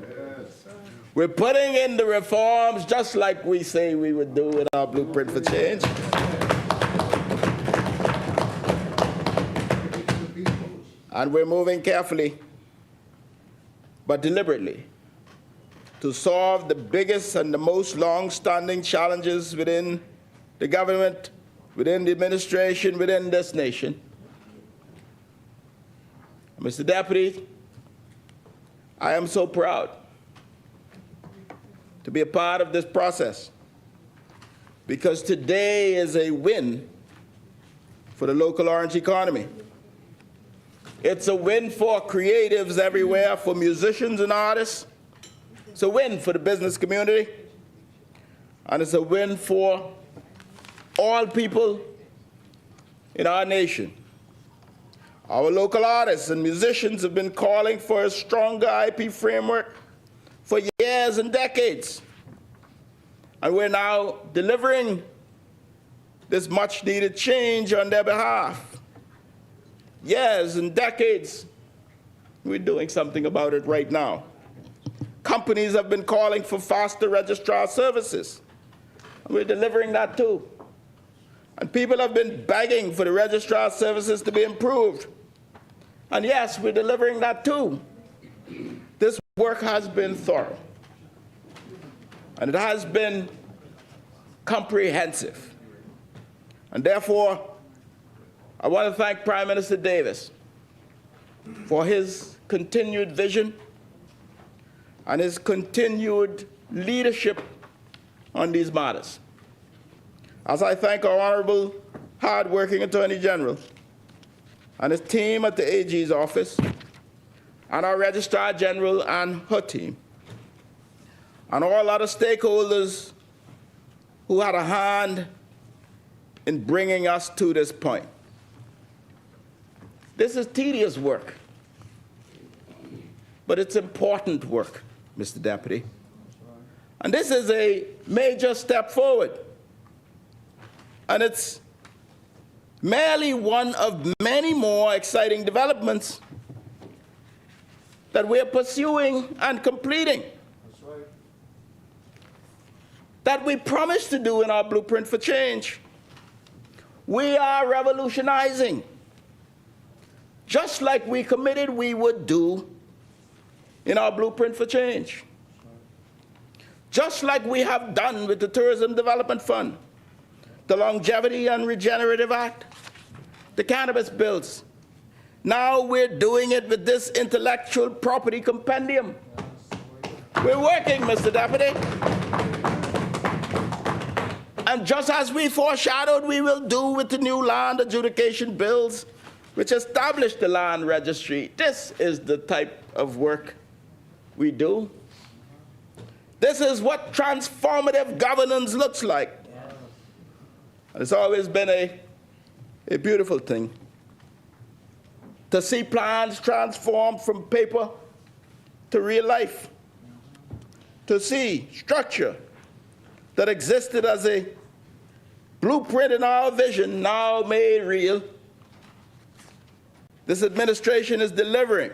We're putting in the reforms just like we say we would do in our blueprint for change. And we're moving carefully, but deliberately, to solve the biggest and the most long-standing challenges within the government, within the administration, within this nation. Mr. Deputy, I am so proud to be a part of this process, because today is a win for the local orange economy. It's a win for creatives everywhere, for musicians and artists. It's a win for the business community. And it's a win for all people in our nation. Our local artists and musicians have been calling for a stronger IP framework for years and decades. And we're now delivering this much-needed change on their behalf. Years and decades, we're doing something about it right now. Companies have been calling for faster registrar services, and we're delivering that too. And people have been begging for the registrar services to be improved. And yes, we're delivering that too. This work has been thorough, and it has been comprehensive. And therefore, I want to thank Prime Minister Davis for his continued vision and his continued leadership on these matters. As I thank our honorable, hard-working Attorney General and his team at the AG's office, and our Registrar General and her team, and all other stakeholders who had a hand in bringing us to this point. This is tedious work, but it's important work, Mr. Deputy. And this is a major step forward. And it's merely one of many more exciting developments that we're pursuing and completing. That's right. That we promised to do in our blueprint for change. We are revolutionizing, just like we committed we would do in our blueprint for change. Just like we have done with the Tourism Development Fund, the Longevity and Regenerative Act, the cannabis bills. Now we're doing it with this intellectual property compendium. We're working, Mr. Deputy. And just as we foreshadowed we will do with the new land adjudication bills, which establish the land registry, this is the type of work we do. This is what transformative governance looks like. And it's always been a beautiful thing to see plans transformed from paper to real life, to see structure that existed as a blueprint in our vision now made real. This administration is delivering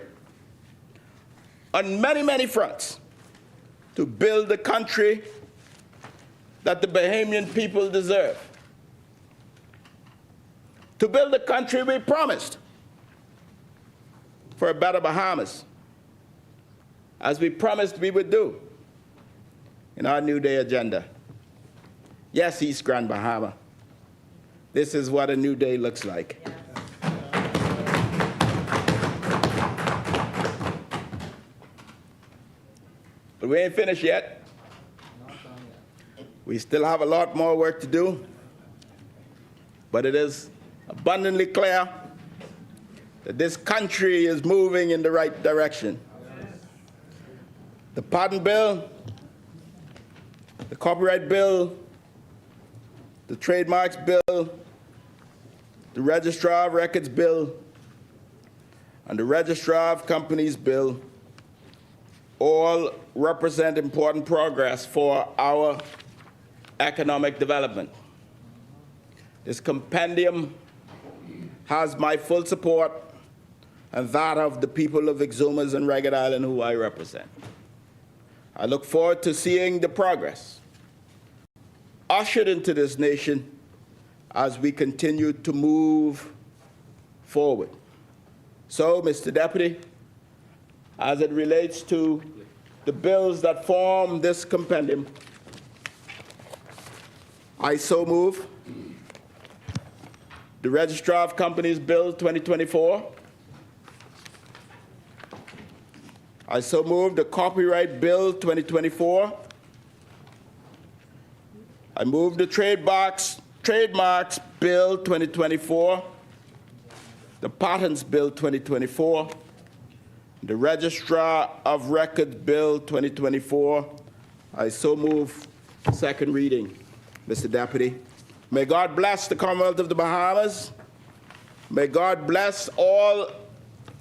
on many, many fronts to build the country that the Bahamian people deserve, to build the country we promised for a better Bahamas, as we promised we would do in our New Day agenda. Yes, East Grand Bahama, this is what a new day looks like. But we ain't finished yet. We still have a lot more work to do, but it is abundantly clear that this country is moving in the right direction. The Patent Bill, the Copyright Bill, the Trademarks Bill, the Registrar of Records Bill, and the Registrar of Companies Bill all represent important progress for our economic development. This compendium has my full support and that of the people of Exumas and Ragged Island who I represent. I look forward to seeing the progress ushered into this nation as we continue to move forward. So, Mr. Deputy, as it relates to the bills that form this compendium, I so move the Registrar of Companies Bill 2024. I so move the Copyright Bill 2024. I move the Trademarks Bill 2024, the Patents Bill 2024, the Registrar of Records Bill 2024. I so move second reading, Mr. Deputy. May God bless the Commonwealth of the Bahamas. May God bless all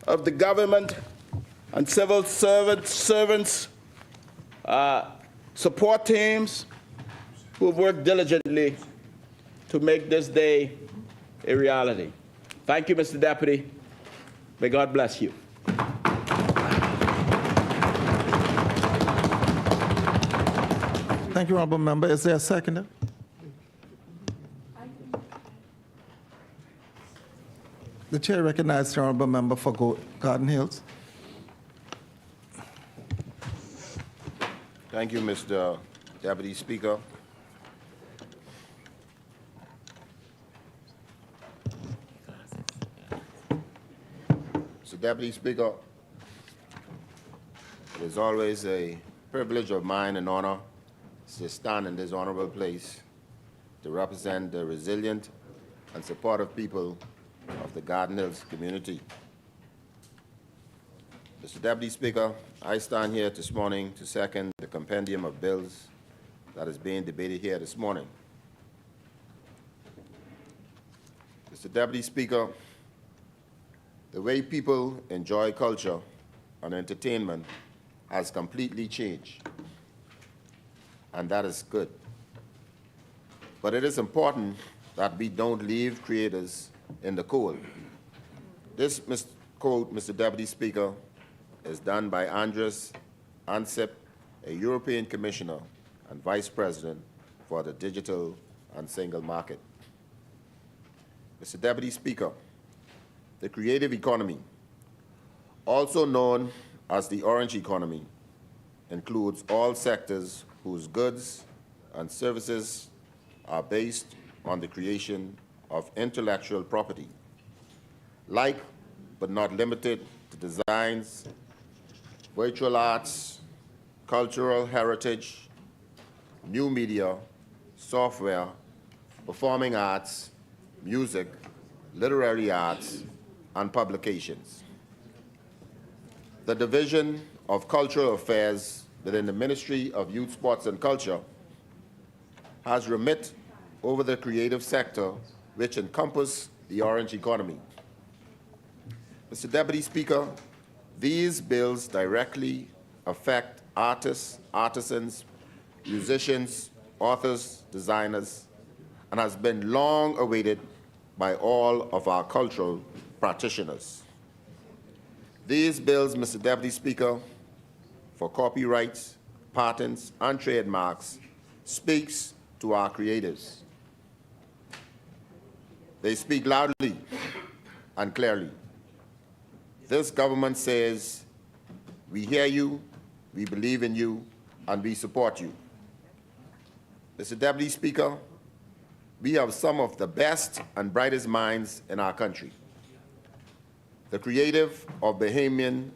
of the government and civil servants, support teams who have worked diligently to make this day a reality. Thank you, Mr. Deputy. May God bless you. Thank you, honorable member. Is there a seconder? The chair recognizes the honorable member for Garden Hills. Thank you, Mr. Deputy Speaker. Mr. Deputy Speaker, it is always a privilege of mine and honor to stand in this honorable place to represent the resilient and supportive people of the Garden Hills community. Mr. Deputy Speaker, I stand here this morning to second the compendium of bills that is being debated here this morning. Mr. Deputy Speaker, the way people enjoy culture and entertainment has completely changed, and that is good. But it is important that we don't leave creators in the cold. This quote, Mr. Deputy Speaker, is done by Andres Ansip, a European Commissioner and Vice President for the Digital and Single Market. Mr. Deputy Speaker, the creative economy, also known as the orange economy, includes all sectors whose goods and services are based on the creation of intellectual property, like but not limited to designs, virtual arts, cultural heritage, new media, software, performing arts, music, literary arts, and publications. The Division of Cultural Affairs within the Ministry of Youth, Sports, and Culture has remit over the creative sector, which encompasses the orange economy. Mr. Deputy Speaker, these bills directly affect artists, artisans, musicians, authors, designers, and has been long awaited by all of our cultural practitioners. These bills, Mr. Deputy Speaker, for copyrights, patents, and trademarks, speaks to our creators. They speak loudly and clearly. This government says, we hear you, we believe in you, and we support you. Mr. Deputy Speaker, we have some of the best and brightest minds in our country. The creative of Bahamian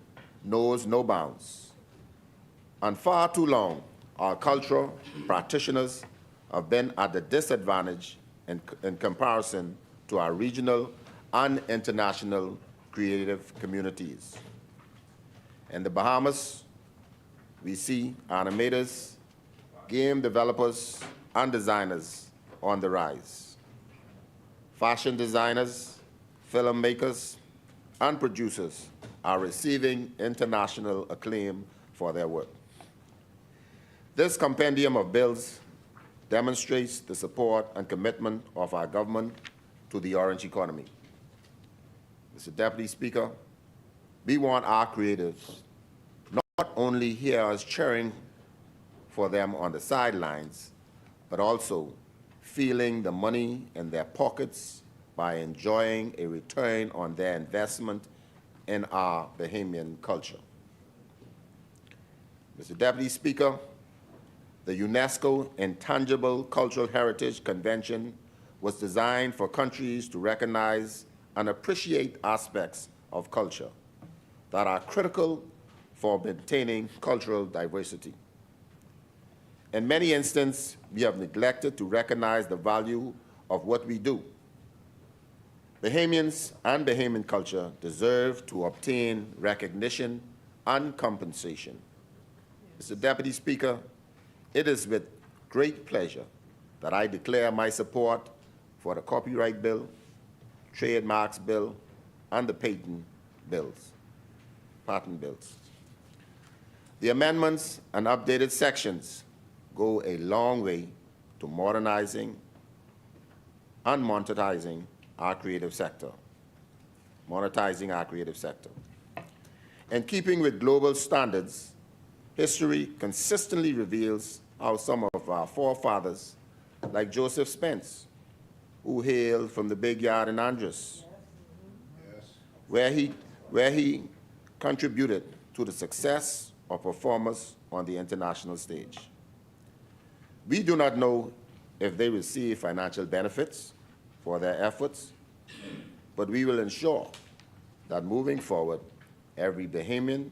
knows no bounds. And far too long, our cultural practitioners have been at a disadvantage in comparison to our regional and international creative communities. In the Bahamas, we see animators, game developers, and designers on the rise. Fashion designers, filmmakers, and producers are receiving international acclaim for their work. This compendium of bills demonstrates the support and commitment of our government to the orange economy. Mr. Deputy Speaker, we want our creatives not only hear us cheering for them on the sidelines, but also feeling the money in their pockets by enjoying a return on their investment in our Bahamian culture. Mr. Deputy Speaker, the UNESCO Intangible Cultural Heritage Convention was designed for countries to recognize and appreciate aspects of culture that are critical for maintaining cultural diversity. In many instances, we have neglected to recognize the value of what we do. Bahamians and Bahamian culture deserve to obtain recognition and compensation. Mr. Deputy Speaker, it is with great pleasure that I declare my support for the copyright bill, trademarks bill, and the patent bills. The amendments and updated sections go a long way to modernizing and monetizing our creative sector. In keeping with global standards, history consistently reveals how some of our forefathers, like Joseph Spence, who hailed from the big yard in Andros, where he contributed to the success of performers on the international stage. We do not know if they receive financial benefits for their efforts, but we will ensure that moving forward, every Bahamian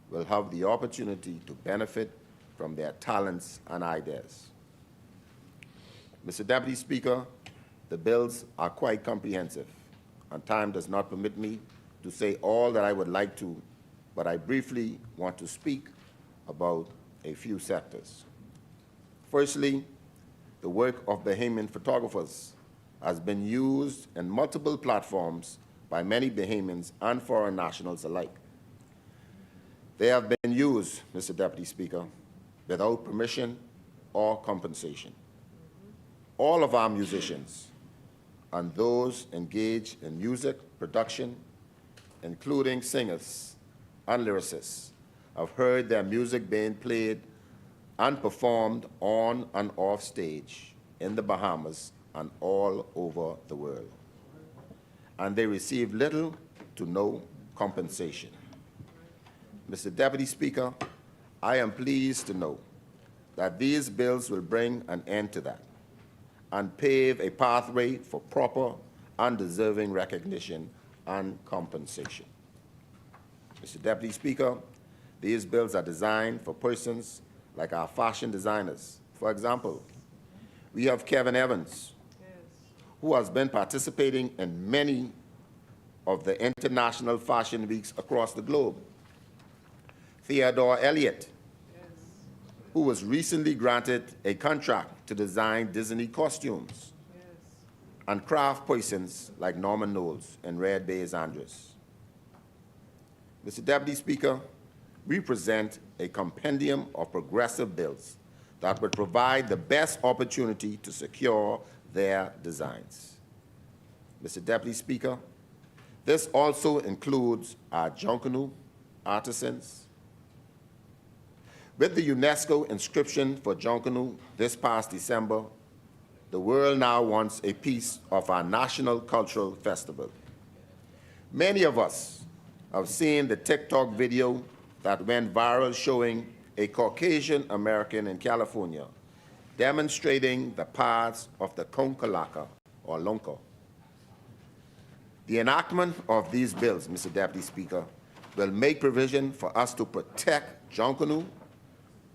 will have the opportunity to benefit from their talents and ideas. Mr. Deputy Speaker, the bills are quite comprehensive, and time does not permit me to say all that I would like to, but I briefly want to speak about a few sectors. Firstly, the work of Bahamian photographers has been used in multiple platforms by many Bahamians and foreign nationals alike. They have been used, Mr. Deputy Speaker, without permission or compensation. All of our musicians and those engaged in music production, including singers and lyricists, have heard their music being played and performed on and off stage in the Bahamas and all over the world. And they receive little to no compensation. Mr. Deputy Speaker, I am pleased to know that these bills will bring an end to that and pave a pathway for proper and deserving recognition and compensation. Mr. Deputy Speaker, these bills are designed for persons like our fashion designers. For example, we have Kevin Evans, who has been participating in many of the international fashion weeks across the globe. Theodore Elliott, who was recently granted a contract to design Disney costumes, and craft persons like Norman Knowles and Red Bay's Andres. Mr. Deputy Speaker, we present a compendium of progressive bills that would provide the best opportunity to secure their designs. Mr. Deputy Speaker, this also includes our Junkanoo artisans. With the UNESCO inscription for Junkanoo this past December, the world now wants a piece of our national cultural festival. Many of us have seen the TikTok video that went viral showing a Caucasian American in California demonstrating the paths of the Konkalaka, or Lonko. The enactment of these bills, Mr. Deputy Speaker, will make provision for us to protect Junkanoo,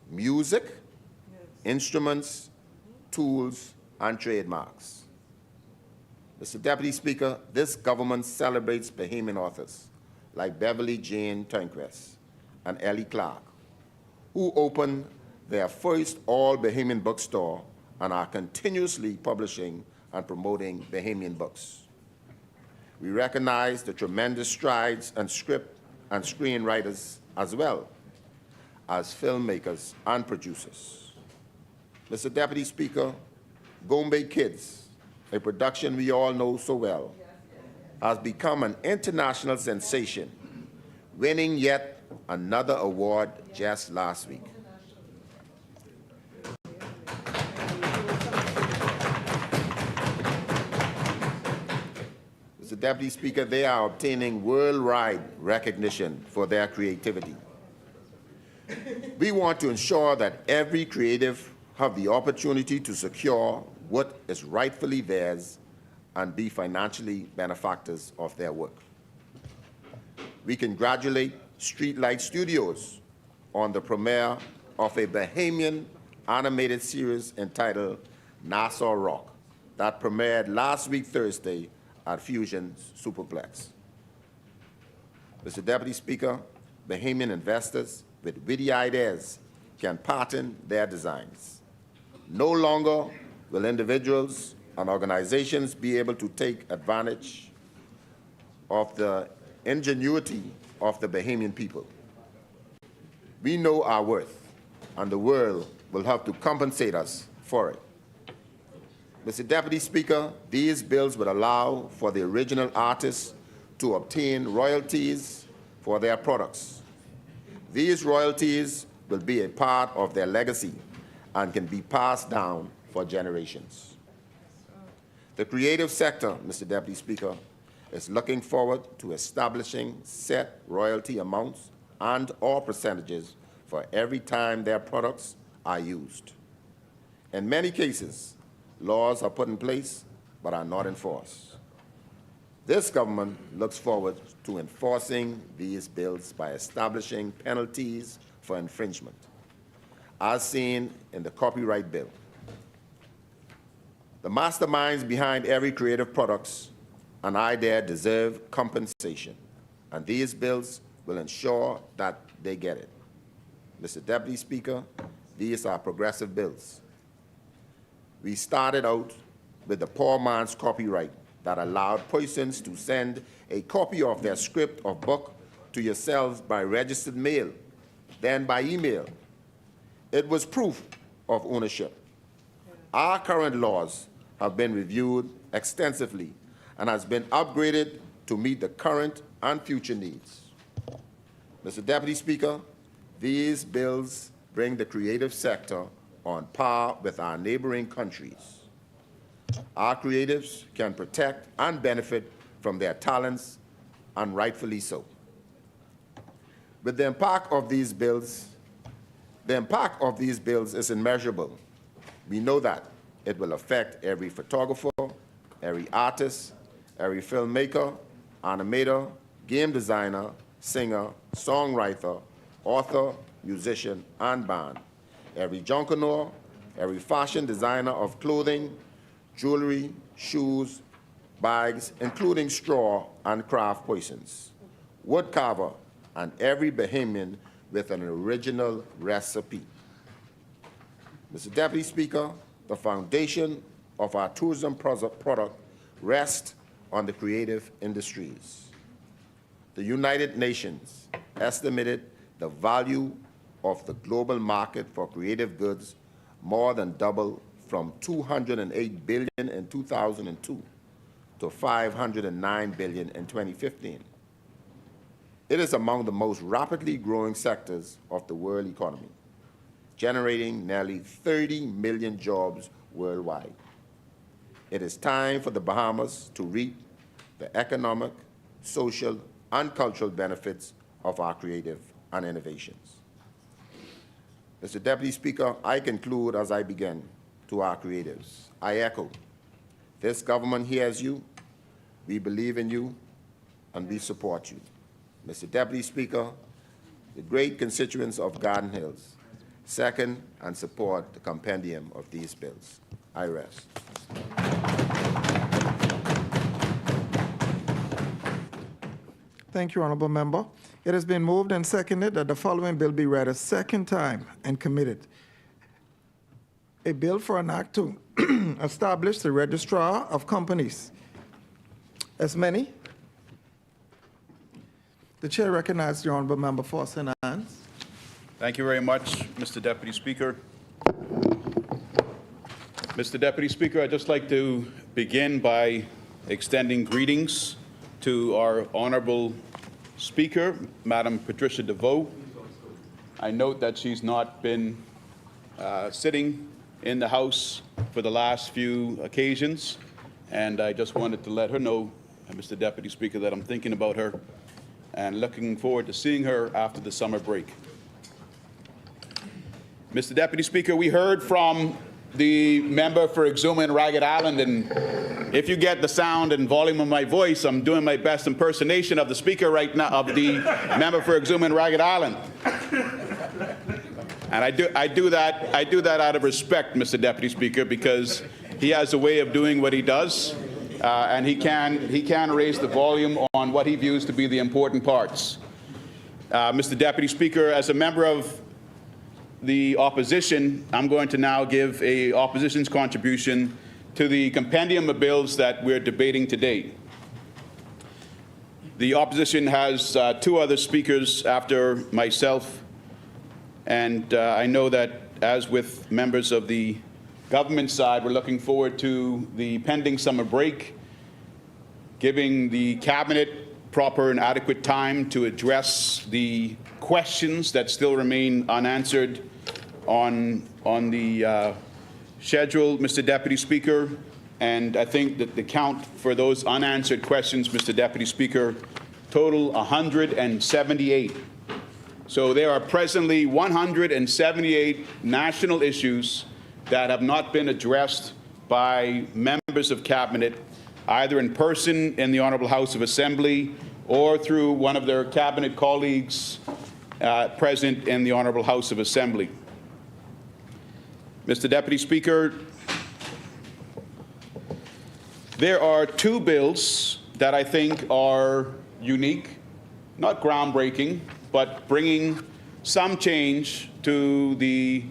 music, instruments, tools, and trademarks. Mr. Deputy Speaker, this government celebrates Bahamian authors like Beverly Jane Turnquest and Ellie Clark, who opened their first all-Bahamian bookstore and are continuously publishing and promoting Bahamian books. We recognize the tremendous strides and script and screenwriters as well as filmmakers and producers. Mr. Deputy Speaker, Gombe Kids, a production we all know so well, has become an international sensation, winning yet another award just last week. Mr. Deputy Speaker, they are obtaining worldwide recognition for their creativity. We want to ensure that every creative have the opportunity to secure what is rightfully theirs and be financially benefactors of their work. We congratulate Streetlight Studios on the premiere of a Bahamian animated series entitled Nassau Rock that premiered last week Thursday at Fusion Superplex. Mr. Deputy Speaker, Bahamian investors with witty ideas can patent their designs. No longer will individuals and organizations be able to take advantage of the ingenuity of the Bahamian people. We know our worth, and the world will have to compensate us for it. Mr. Deputy Speaker, these bills would allow for the original artists to obtain royalties for their products. These royalties will be a part of their legacy and can be passed down for generations. The creative sector, Mr. Deputy Speaker, is looking forward to establishing set royalty amounts and/or percentages for every time their products are used. In many cases, laws are put in place but are not enforced. This government looks forward to enforcing these bills by establishing penalties for infringement, as seen in the copyright bill. The masterminds behind every creative products and idea deserve compensation, and these bills will ensure that they get it. Mr. Deputy Speaker, these are progressive bills. We started out with the poor man's copyright that allowed persons to send a copy of their script or book to yourselves by registered mail, then by email. It was proof of ownership. Our current laws have been reviewed extensively and has been upgraded to meet the current and future needs. Mr. Deputy Speaker, these bills bring the creative sector on par with our neighboring countries. Our creatives can protect and benefit from their talents, and rightfully so. With the impact of these bills is immeasurable. We know that it will affect every photographer, every artist, every filmmaker, animator, game designer, singer, songwriter, author, musician, and band, every junkanor, every fashion designer of clothing, jewelry, shoes, bags, including straw and craft persons, wood carver, and every Bahamian with an original recipe. Mr. Deputy Speaker, the foundation of our tourism product rests on the creative industries. The United Nations estimated the value of the global market for creative goods more than doubled from $208 billion in 2002 to $509 billion in 2015. It is among the most rapidly growing sectors of the world economy, generating nearly 30 million jobs worldwide. It is time for the Bahamas to reap the economic, social, and cultural benefits of our creative and innovations. Mr. Deputy Speaker, I conclude as I begin. To our creatives, I echo, this government hears you, we believe in you, and we support you. Mr. Deputy Speaker, the great constituents of Garden Hills second and support the compendium of these bills. I rest. Thank you, Honourable Member. It has been moved and seconded that the following bill be read a second time and committed. A bill for an act to establish the Registrar of Companies. As many? The Chair recognizes the Honourable Member for St. Anne's. Thank you very much, Mr. Deputy Speaker. Mr. Deputy Speaker, I'd just like to begin by extending greetings to our Honourable Speaker, Madam Patricia DeVoe. I note that she's not been sitting in the House for the last few occasions, and I just wanted to let her know, Mr. Deputy Speaker, that I'm thinking about her and looking forward to seeing her after the summer break. Mr. Deputy Speaker, we heard from the member for Exuma and Ragged Island, and if you get the sound and volume of my voice, I'm doing my best impersonation of the speaker right now, of the member for Exuma and Ragged Island. And I do that out of respect, Mr. Deputy Speaker, because he has a way of doing what he does, and he can raise the volume on what he views to be the important parts. Mr. Deputy Speaker, as a member of the opposition, I'm going to now give a opposition's contribution to the compendium of bills that we're debating today. The opposition has two other speakers after myself, and I know that, as with members of the government side, we're looking forward to the pending summer break, giving the cabinet proper and adequate time to address the questions that still remain unanswered on the schedule, Mr. Deputy Speaker. And I think that the count for those unanswered questions, Mr. Deputy Speaker, total 178. So there are presently 178 national issues that have not been addressed by members of Cabinet, either in person in the Honourable House of Assembly or through one of their Cabinet colleagues present in the Honourable House of Assembly. Mr. Deputy Speaker, there are two bills that I think are unique, not groundbreaking, but bringing some change to the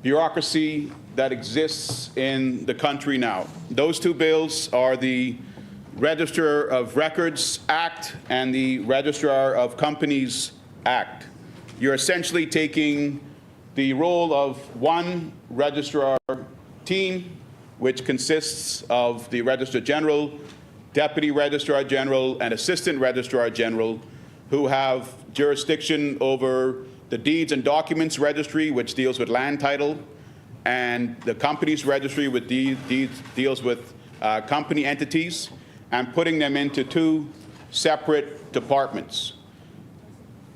bureaucracy that exists in the country now. Those two bills are the Register of Records Act and the Registrar of Companies Act. You're essentially taking the role of one registrar team, which consists of the Registrar General, Deputy Registrar General, and Assistant Registrar General, who have jurisdiction over the Deeds and Documents Registry, which deals with land title, and the Companies Registry, which deals with company entities, and putting them into two separate departments.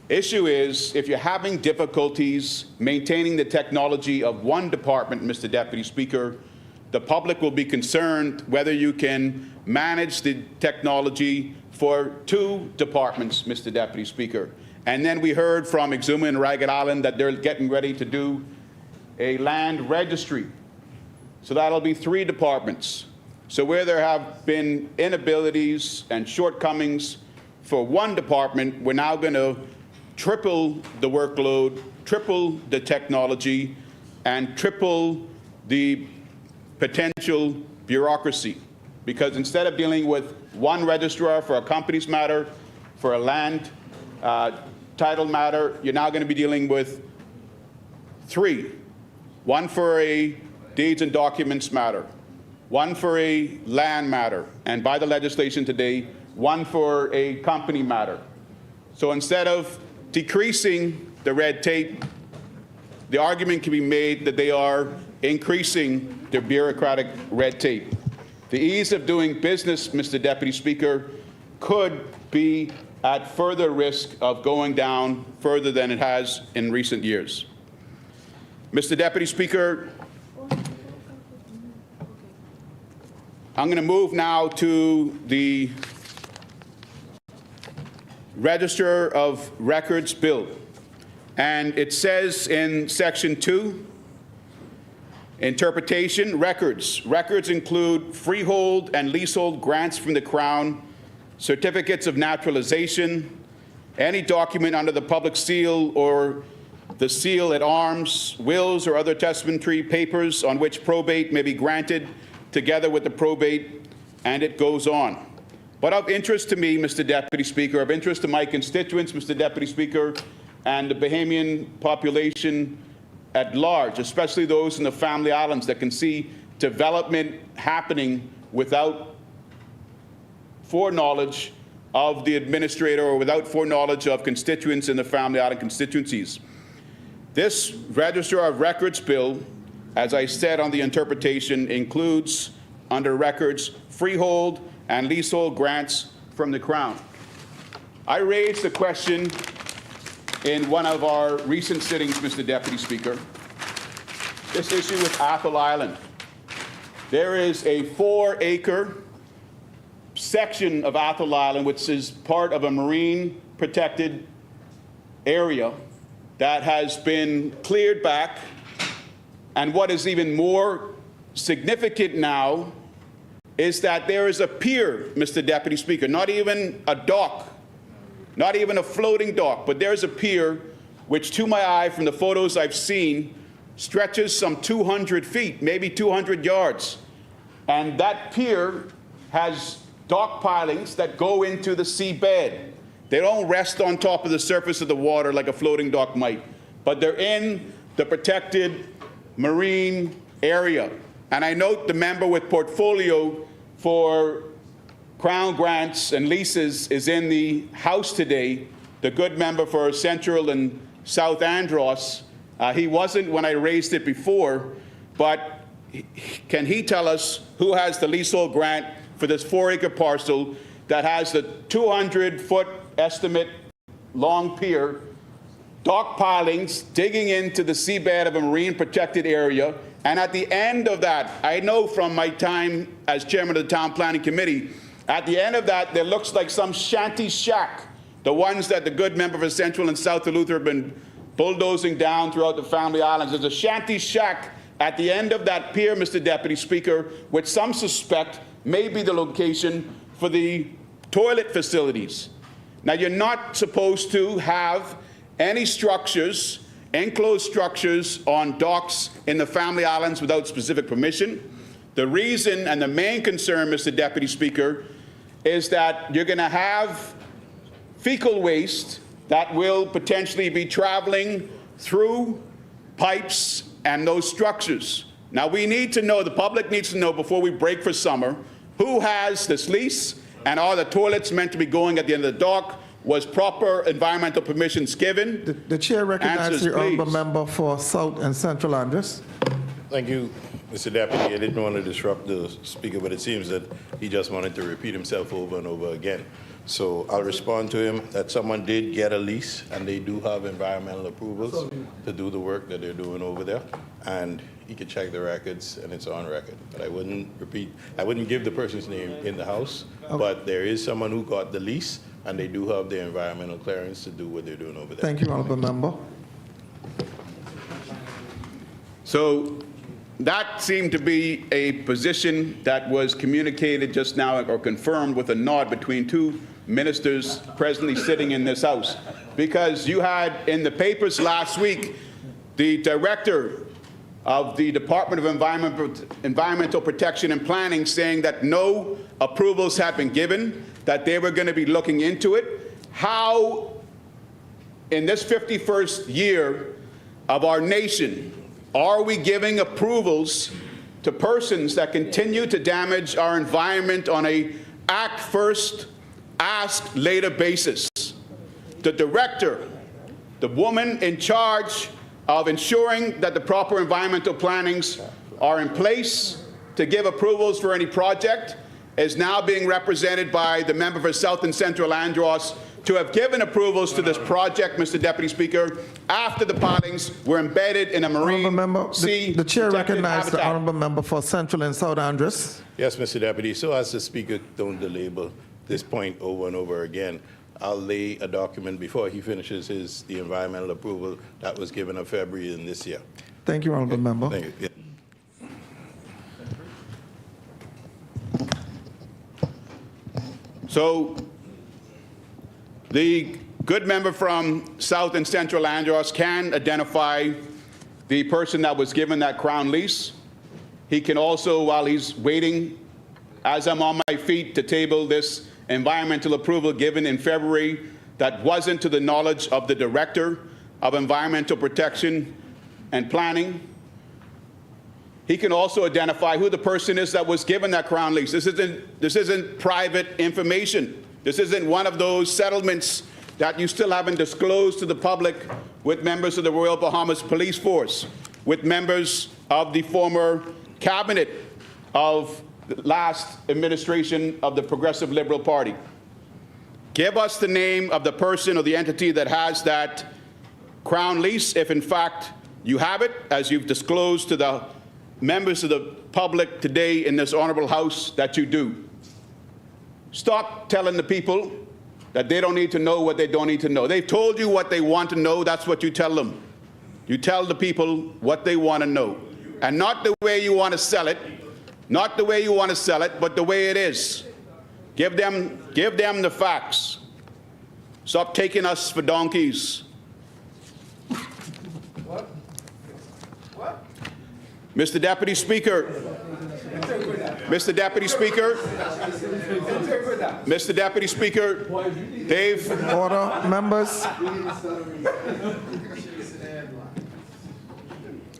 Issue is, if you're having difficulties maintaining the technology of one department, Mr. Deputy Speaker, the public will be concerned whether you can manage the technology for two departments, Mr. Deputy Speaker. And then we heard from Exuma and Ragged Island that they're getting ready to do a land registry. So that'll be three departments. So where there have been inabilities and shortcomings for one department, we're now going to triple the workload, triple the technology, and triple the potential bureaucracy. Because instead of dealing with one registrar for a company's matter, for a land title matter, you're now going to be dealing with three. One for a deeds and documents matter, one for a land matter, and by the legislation today, one for a company matter. So instead of decreasing the red tape, the argument can be made that they are increasing the bureaucratic red tape. The ease of doing business, Mr. Deputy Speaker, could be at further risk of going down further than it has in recent years. Mr. Deputy Speaker, I'm going to move now to the Register of Records Bill. And it says in Section 2, interpretation, records. Records include freehold and leasehold grants from the Crown, certificates of naturalization, any document under the public seal or the seal at arms, wills or other testamentary papers on which probate may be granted together with the probate, and it goes on. But of interest to me, Mr. Deputy Speaker, of interest to my constituents, Mr. Deputy Speaker, and the Bahamian population at large, especially those in the Family Islands that can see development happening without foreknowledge of the administrator or without foreknowledge of constituents in the Family Island constituencies. This Register of Records Bill, as I said on the interpretation, includes under records freehold and leasehold grants from the Crown. I raised the question in one of our recent sittings, Mr. Deputy Speaker, this issue with Athol Island. There is a 4-acre section of Athol Island which is part of a marine protected area that has been cleared back, and what is even more significant now is that there is a pier, Mr. Deputy Speaker, not even a dock, not even a floating dock, but there's a pier which, to my eye, from the photos I've seen, stretches some 200 feet, maybe 200 yards. And that pier has dock pilings that go into the seabed. They don't rest on top of the surface of the water like a floating dock might, but they're in the protected marine area. And I note the member with portfolio for Crown grants and leases is in the House today, the good member for Central and South Andros. He wasn't when I raised it before, but can he tell us who has the leasehold grant for this 4-acre parcel that has the 200-foot estimate long pier dock pilings digging into the seabed of a marine protected area. And at the end of that, I know from my time as chairman of the Town Planning Committee, at the end of that, there looks like some shanty shack, the ones that the good member for Central and South Duluth have been bulldozing down throughout the Family Islands. There's a shanty shack at the end of that pier, Mr. Deputy Speaker, which some suspect may be the location for the toilet facilities. Now, you're not supposed to have any structures, enclosed structures on docks in the Family Islands without specific permission. The reason and the main concern, Mr. Deputy Speaker, is that you're going to have fecal waste that will potentially be traveling through pipes and those structures. Now, we need to know, the public needs to know before we break for summer, who has this lease, and are the toilets meant to be going at the end of the dock? Was proper environmental permissions given? The chair recognizes Answers, the honourable please. member for South and Central Andres. Thank you, Mr. Deputy. I didn't want to disrupt the speaker, but it seems that he just wanted to repeat himself over and over again. So I'll respond to him that someone did get a lease, and they do have environmental approvals to do the work that they're doing over there. And he could check the records, and it's on record. But I wouldn't give the person's name in the House, but there is someone who got the lease, and they do have the environmental clearance to do what they're doing over there. Thank you, honourable member. So that seemed to be a position that was communicated just now or confirmed with a nod between two ministers presently sitting in this House. Because you had in the papers last week the director of the Department of Environmental Protection and Planning saying that no approvals had been given, that they were going to be looking into it. How, in this 51st year of our nation, are we giving approvals to persons that continue to damage our environment on a act first, ask later basis? The director, the woman in charge of ensuring that the proper environmental plannings are in place to give approvals for any project, is now being represented by the member for South and Central Andros to have given approvals to this project, Mr. Deputy Speaker, after the pilings were embedded in a marine Honourable member, sea the chair protected recognizes the habitat. honourable member for Central and South Andres. Yes, Mr. Deputy. So as the speaker don't belabor this point over and over again, I'll lay a document before he finishes the environmental approval that was given in February in this year. Thank you, honourable member. Thank you. Yeah. So the good member from South and Central Andros can identify the person that was given that crown lease. He can also, while he's waiting, as I'm on my feet to table this environmental approval given in February that wasn't to the knowledge of the Director of Environmental Protection and Planning, he can also identify who the person is that was given that crown lease. This isn't private information. This isn't one of those settlements that you still haven't disclosed to the public with members of the Royal Bahamas Police Force, with members of the former cabinet of the last administration of the Progressive Liberal Party. Give us the name of the person or the entity that has that crown lease, if in fact you have it, as you've disclosed to the members of the public today in this honorable House that you do. Stop telling the people that they don't need to know what they don't need to know. They've told you what they want to know. That's what you tell them. You tell the people what they want to know, and not the way you want to sell it, not the way you want to sell it, but the way it is. Give them the facts. Stop taking us for donkeys. Mr. Deputy Speaker, Mr. Deputy Speaker, Mr. Deputy Speaker, Dave. Order, members.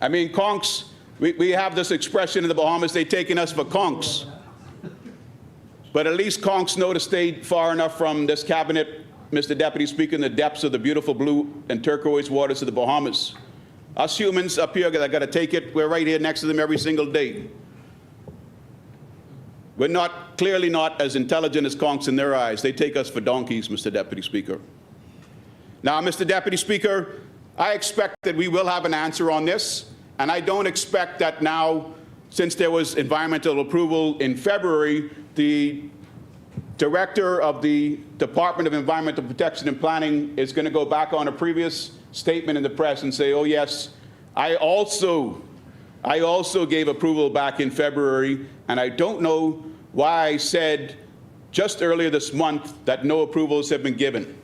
I mean, conks, we have this expression in the Bahamas, they've taken us for conks. But at least conks know to stay far enough from this cabinet, Mr. Deputy Speaker, in the depths of the beautiful blue and turquoise waters of the Bahamas. Us humans up here that got to take it, we're right here next to them every single day. We're clearly not as intelligent as conks in their eyes. They take us for donkeys, Mr. Deputy Speaker. Now, Mr. Deputy Speaker, I expect that we will have an answer on this, and I don't expect that now, since there was environmental approval in February, the director of the Department of Environmental Protection and Planning is going to go back on a previous statement in the press and say, oh yes, I also gave approval back in February, and I don't know why I said just earlier this month that no approvals have been given.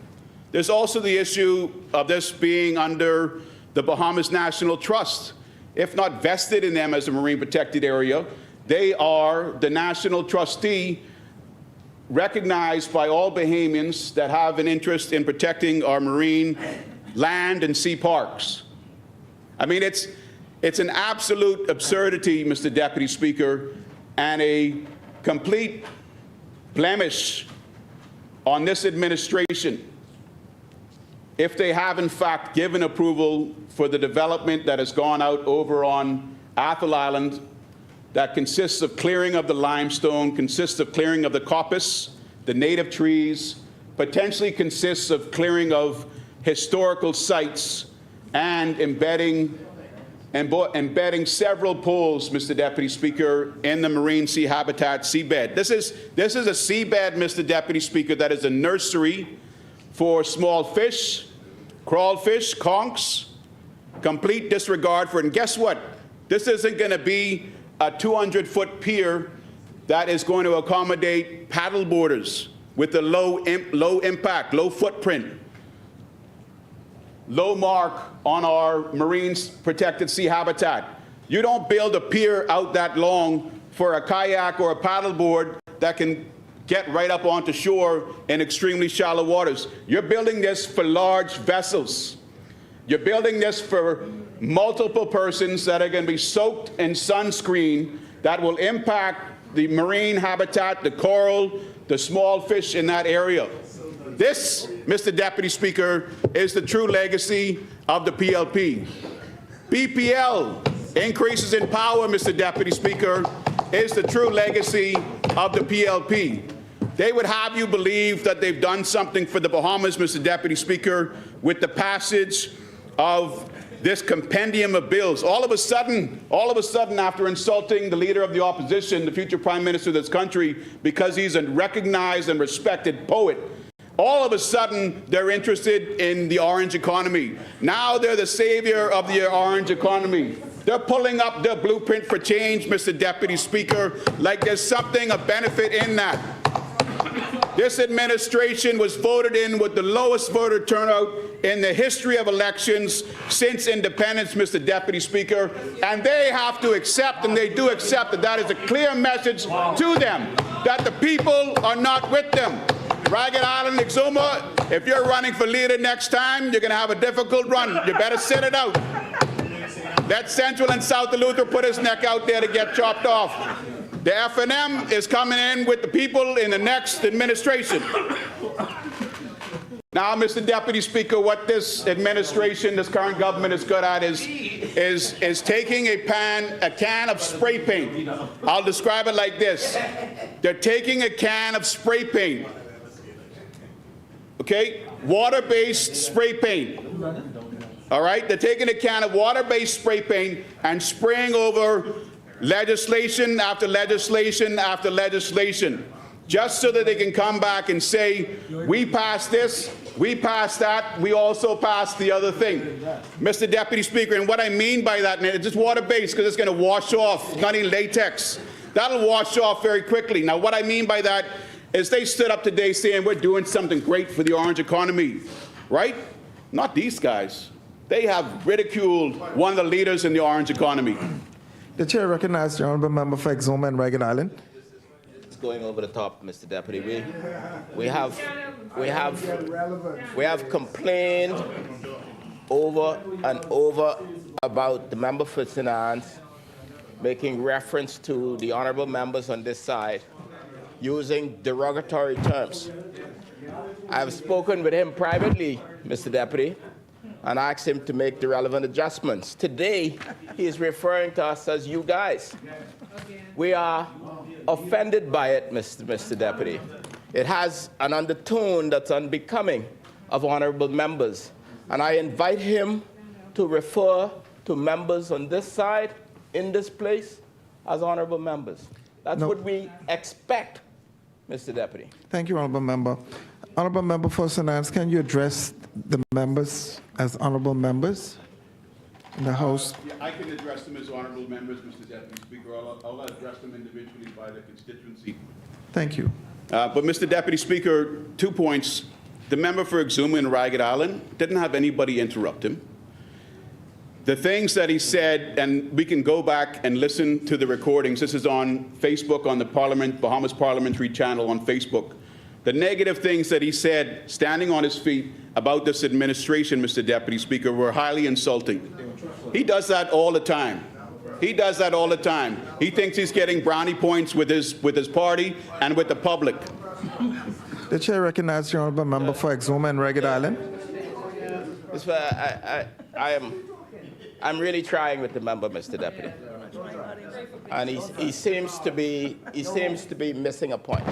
There's also the issue of this being under the Bahamas National Trust. If not vested in them as a marine protected area, they are the national trustee recognized by all Bahamians that have an interest in protecting our marine, land, and sea parks. I mean, it's an absolute absurdity, Mr. Deputy Speaker, and a complete blemish on this administration if they have in fact given approval for the development that has gone out over on Athol Island that consists of clearing of the limestone, consists of clearing of the coppice, the native trees, potentially consists of clearing of historical sites and embedding several pools, Mr. Deputy Speaker, in the marine sea habitat seabed. This is a seabed, Mr. Deputy Speaker, that is a nursery for small fish, crawlfish, conchs, complete disregard for it. And guess what? This isn't going to be a 200-foot pier that is going to accommodate paddle boarders with a low impact, low footprint, low mark on our marine protected sea habitat. You don't build a pier out that long for a kayak or a paddleboard that can get right up onto shore in extremely shallow waters. You're building this for large vessels. You're building this for multiple persons that are going to be soaked in sunscreen that will impact the marine habitat, the coral, the small fish in that area. This, Mr. Deputy Speaker, is the true legacy of the PLP. BPL, increases in power, Mr. Deputy Speaker, is the true legacy of the PLP. They would have you believe that they've done something for the Bahamas, Mr. Deputy Speaker, with the passage of this compendium of bills. All of a sudden, after insulting the leader of the opposition, the future prime minister of this country, because he's a recognized and respected poet, all of a sudden, they're interested in the orange economy. Now they're the savior of the orange economy. They're pulling up their blueprint for change, Mr. Deputy Speaker, like there's something of benefit in that. This administration was voted in with the lowest voter turnout in the history of elections since independence, Mr. Deputy Speaker, and they have to accept, and they do accept, that that is a clear message to them, that the people are not with them. Ragged Island, Exuma, if you're running for leader next time, you're going to have a difficult run. You better sit it out. Let Central and South Luther put his neck out there to get chopped off. The FNM is coming in with the people in the next administration. Now, Mr. Deputy Speaker, what this administration, this current government is good at is taking a can of spray paint. I'll describe it like this. They're taking a can of spray paint. Okay? Water-based spray paint. All right? They're taking a can of water-based spray paint and spraying over legislation after legislation after legislation, just so that they can come back and say, we passed this, we passed that, we also passed the other thing. Mr. Deputy Speaker, and what I mean by that, and it's just water-based because it's going to wash off, not in latex. That'll wash off very quickly. Now, what I mean by that is they stood up today saying we're doing something great for the orange economy, right? Not these guys. They have ridiculed one of the leaders in the orange economy. The chair recognizes the honourable member for Exuma and Ragged Island. It's going over the top, Mr. Deputy. We have complained over and over about the member for St. Anne's making reference to the honourable members on this side using derogatory terms. I've spoken with him privately, Mr. Deputy, and asked him to make the relevant adjustments. Today, he is referring to us as you guys. We are offended by it, Mr. Deputy. It has an undertone that's unbecoming of honorable members. And I invite him to refer to members on this side, in this place, as honorable members. That's No. what we expect, Mr. Deputy. Thank you, Honorable Member. Honorable Member for St. Anne's, can you address the members as honorable members in the House? Yeah, I can address them as honorable members, Mr. Deputy Speaker. I'll address them individually by the constituency. Thank you. But Mr. Deputy Speaker, 2 points. The member for Exuma and Ragged Island didn't have anybody interrupt him. The things that he said, and we can go back and listen to the recordings. This is on Facebook, on the Bahamas Parliamentary channel on Facebook. The negative things that he said, standing on his feet, about this administration, Mr. Deputy Speaker, were highly insulting. He does that all the time. He does that all the time. He thinks he's getting brownie points with his party and with the public. The chair recognizes the honorable member for Exuma and Ragged Island. I'm really trying with the member, Mr. Deputy, and he seems to be missing a point.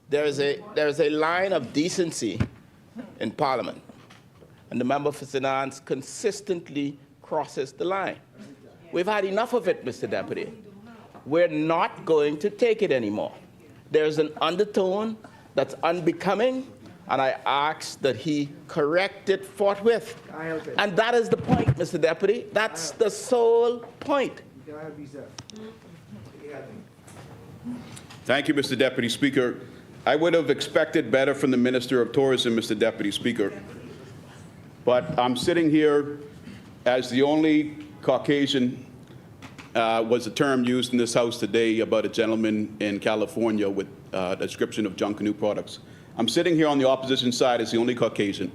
There is a line of decency in Parliament, and the member for St. Anne's consistently crosses the line. We've had enough of it, Mr. Deputy. We're not going to take it anymore. There's an undertone that's unbecoming, and I ask that he correct it forthwith. And that is the point, Mr. Deputy. That's the sole point. Thank you, Mr. Deputy Speaker. I would have expected better from the Minister of Tourism, Mr. Deputy Speaker. But I'm sitting here as the only Caucasian, was a term used in this House today about a gentleman in California with a description of Junkanoo products. I'm sitting here on the opposition side as the only Caucasian.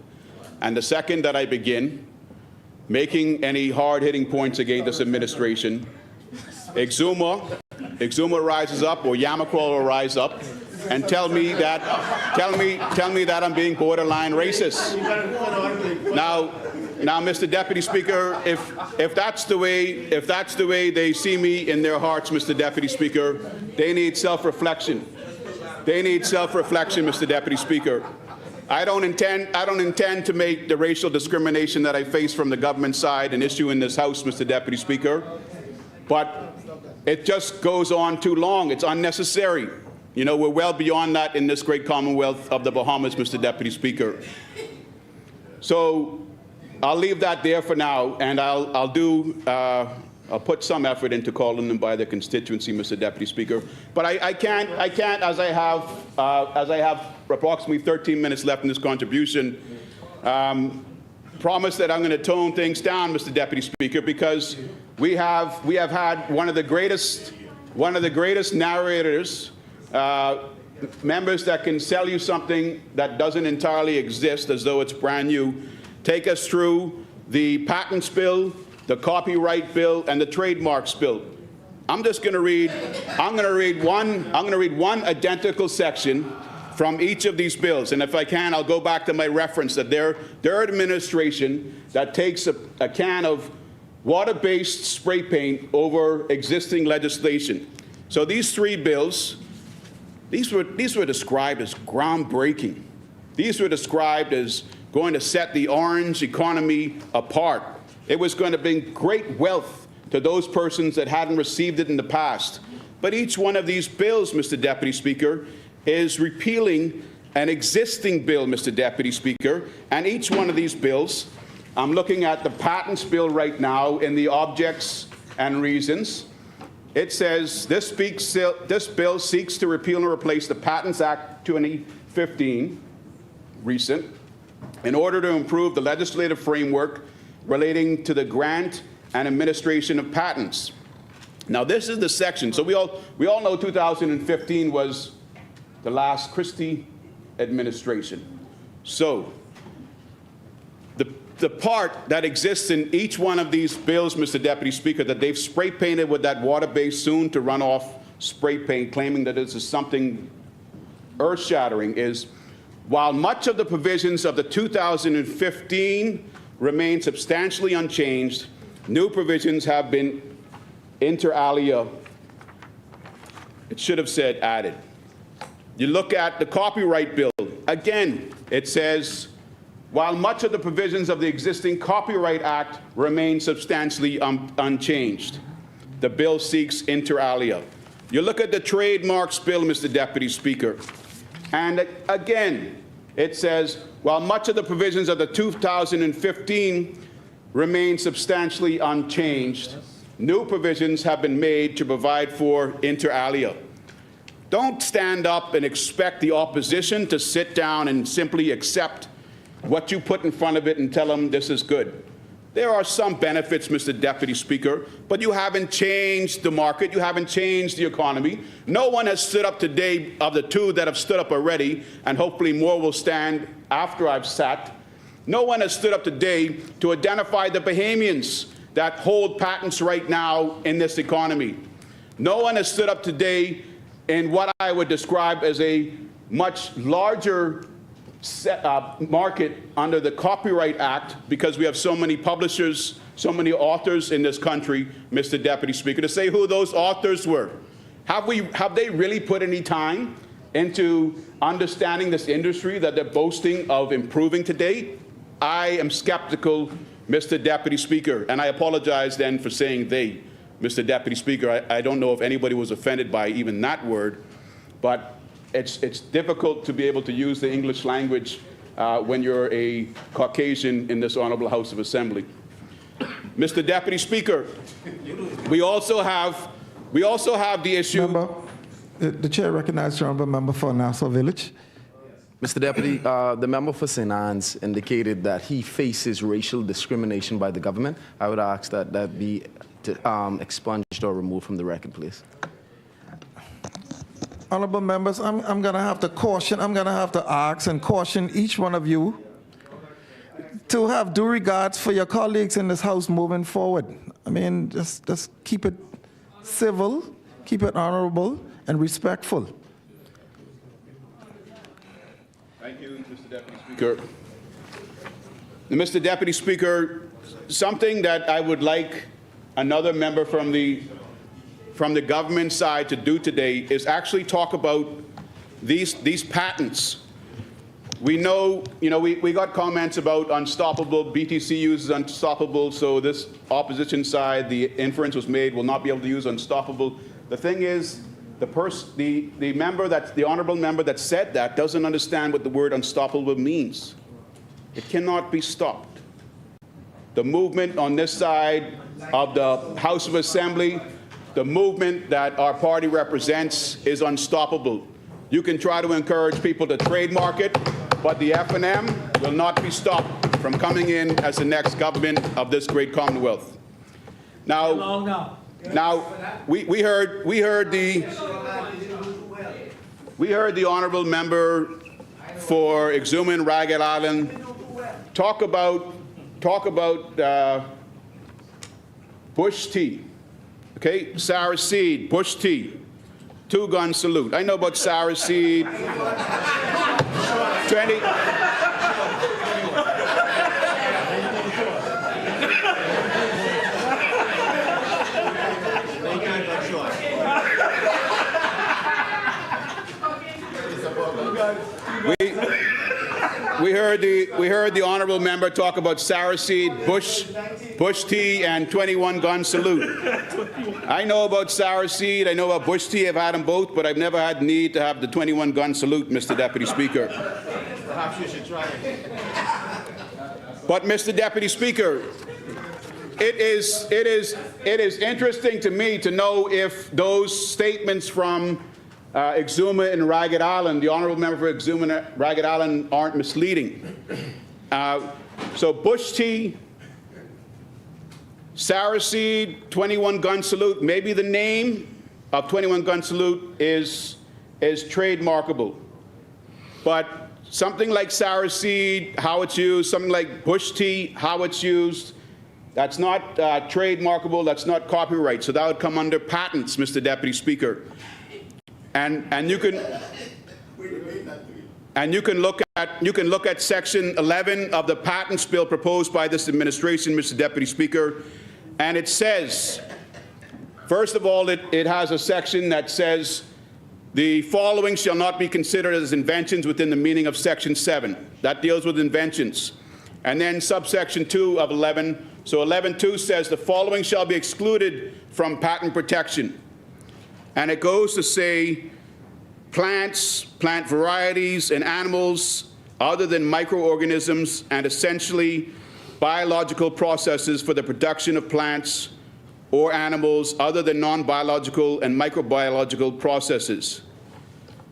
And the second that I begin making any hard-hitting points against this administration, Exuma rises up, or Yamaqual will rise up and tell me that I'm being borderline racist. Now, Mr. Deputy Speaker, if that's the way they see me in their hearts, Mr. Deputy Speaker, they need self-reflection. They need self-reflection, Mr. Deputy Speaker. I don't intend to make the racial discrimination that I face from the government side an issue in this House, Mr. Deputy Speaker, but it just goes on too long. It's unnecessary. You know, we're well beyond that in this great Commonwealth of the Bahamas, Mr. Deputy Speaker. So I'll leave that there for now, and I'll put some effort into calling them by their constituency, Mr. Deputy Speaker. But I can't, as I have approximately 13 minutes left in this contribution, promise that I'm going to tone things down, Mr. Deputy Speaker, because we have had one of the greatest narrators, members that can sell you something that doesn't entirely exist as though it's brand new, take us through the patents bill, the copyright bill, and the trademarks bill. I'm going to read one identical section from each of these bills, and if I can, I'll go back to my reference that their administration that takes a can of water-based spray paint over existing legislation. So these three bills, these were described as groundbreaking. These were described as going to set the orange economy apart. It was going to bring great wealth to those persons that hadn't received it in the past. But each one of these bills, Mr. Deputy Speaker, is repealing an existing bill, Mr. Deputy Speaker. And each one of these bills, I'm looking at the patents bill right now in the objects and reasons. It says this bill seeks to repeal and replace the Patents Act 2015, recent, in order to improve the legislative framework relating to the grant and administration of patents. Now, this is the section. So we all know 2015 was the last Christie administration. So the part that exists in each one of these bills, Mr. Deputy Speaker, that they've spray painted with that water-based soon to run off spray paint, claiming that this is something earth-shattering, is while much of the provisions of the 2015 remain substantially unchanged, new provisions have been inter alia, it should have said added. You look at the copyright bill, again, it says while much of the provisions of the existing Copyright Act remain substantially unchanged. The bill seeks inter alia. You look at the Trademarks bill, Mr. Deputy Speaker, and again, it says, while much of the provisions of the 2015 remain substantially unchanged, new provisions have been made to provide for inter alia. Don't stand up and expect the opposition to sit down and simply accept what you put in front of it and tell them this is good. There are some benefits, Mr. Deputy Speaker, but you haven't changed the market, you haven't changed the economy. No one has stood up today, of the two that have stood up already, and hopefully more will stand after I've sat. No one has stood up today to identify the Bahamians that hold patents right now in this economy. No one has stood up today in what I would describe as a much larger market under the Copyright Act, because we have so many publishers, so many authors in this country, Mr. Deputy Speaker, to say who those authors were. Have they really put any time into understanding this industry that they're boasting of improving today? I am skeptical, Mr. Deputy Speaker, and I apologize then for saying they. Mr. Deputy Speaker, I don't know if anybody was offended by even that word, but it's difficult to be able to use the English language when you're a Caucasian in this honorable House of Assembly. Mr. Deputy Speaker, we also have the issue. Member, the chair recognizes the honorable member for Nassau Village. Mr. Deputy, the member for St. Anne's indicated that he faces racial discrimination by the government. I would ask that that be expunged or removed from the record, please. Honorable members, I'm going to have to ask and caution each one of you to have due regards for your colleagues in this House moving forward. I mean, just keep it civil, keep it honorable, and respectful. Thank you, Mr. Deputy Speaker. Mr. Deputy Speaker, something that I would like another member from the government side to do today is actually talk about these patents. We know, we got comments about unstoppable, BTC uses unstoppable, so this opposition side, the inference was made, will not be able to use unstoppable. The thing is, the honorable member that said that doesn't understand what the word unstoppable means. It cannot be stopped. The movement on this side of the House of Assembly, the movement that our party represents, is unstoppable. You can try to encourage people to trademark it, but the F&M will not be stopped from coming in as the next government of this great Commonwealth. Now we heard the honorable member for Exuma and Ragged Island talk about Bush Tea. Okay, Sarah Seed, Bush Tea, two-gun salute. I know about Sarah Seed. 20. We heard the honorable member talk about Sarah Seed, Bush Tea, and 21-gun salute. I know about Sarah Seed, I know about Bush Tea, I've had them both, but I've never had the need to have the 21-gun salute, Mr. Deputy Speaker. Perhaps you should try it. But, Mr. Deputy Speaker, it is interesting to me to know if those statements from Exuma and Ragged Island, the honorable member for Exuma and Ragged Island, aren't misleading. So Bush Tea, Sarah Seed, 21-gun salute, maybe the name of 21-gun salute is trademarkable. But something like Sarah Seed, how it's used, something like Bush Tea, how it's used, that's not trademarkable, that's not copyright. So that would come under patents, Mr. Deputy Speaker. And you can look at Section 11 of the Patents Bill proposed by this administration, Mr. Deputy Speaker, and it says, first of all, it has a section that says The following shall not be considered as inventions within the meaning of Section 7. That deals with inventions. And then subsection 2 of 11. So 11.2 says the following shall be excluded from patent protection. And it goes to say plants, plant varieties, and animals other than microorganisms and essentially biological processes for the production of plants or animals other than non-biological and microbiological processes.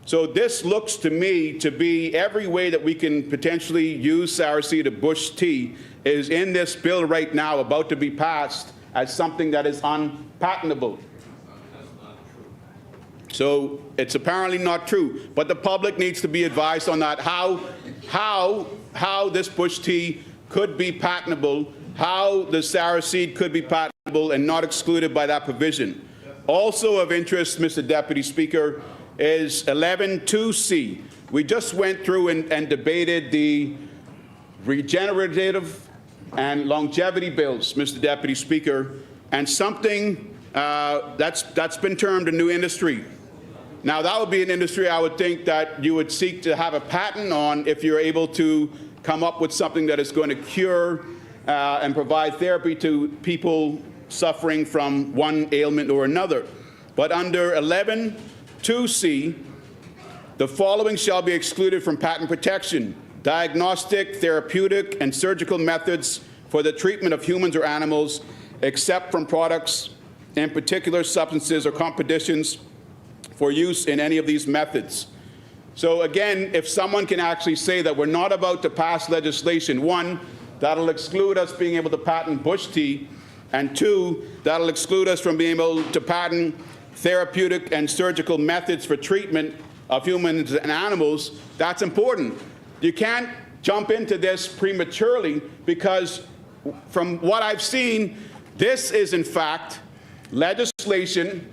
So this looks to me to be every way that we can potentially use sour seed or bush tea is in this bill right now about to be passed as something that is unpatentable. So it's apparently not true, but the public needs to be advised on that, how this bush tea could be patentable, how the sour seed could be patentable and not excluded by that provision. Also of interest, Mr. Deputy Speaker, is 11.2c. We just went through and debated the regenerative and longevity bills, Mr. Deputy Speaker, and something that's been termed a new industry. Now, that would be an industry I would think that you would seek to have a patent on if you're able to come up with something that is going to cure and provide therapy to people suffering from one ailment or another. But under 11.2c, the following shall be excluded from patent protection: diagnostic, therapeutic, and surgical methods for the treatment of humans or animals, except from products in particular substances or compositions for use in any of these methods. So again, if someone can actually say that we're not about to pass legislation, one, that'll exclude us being able to patent bush tea, and two, that'll exclude us from being able to patent therapeutic and surgical methods for treatment of humans and animals, that's important. You can't jump into this prematurely because from what I've seen, this is in fact legislation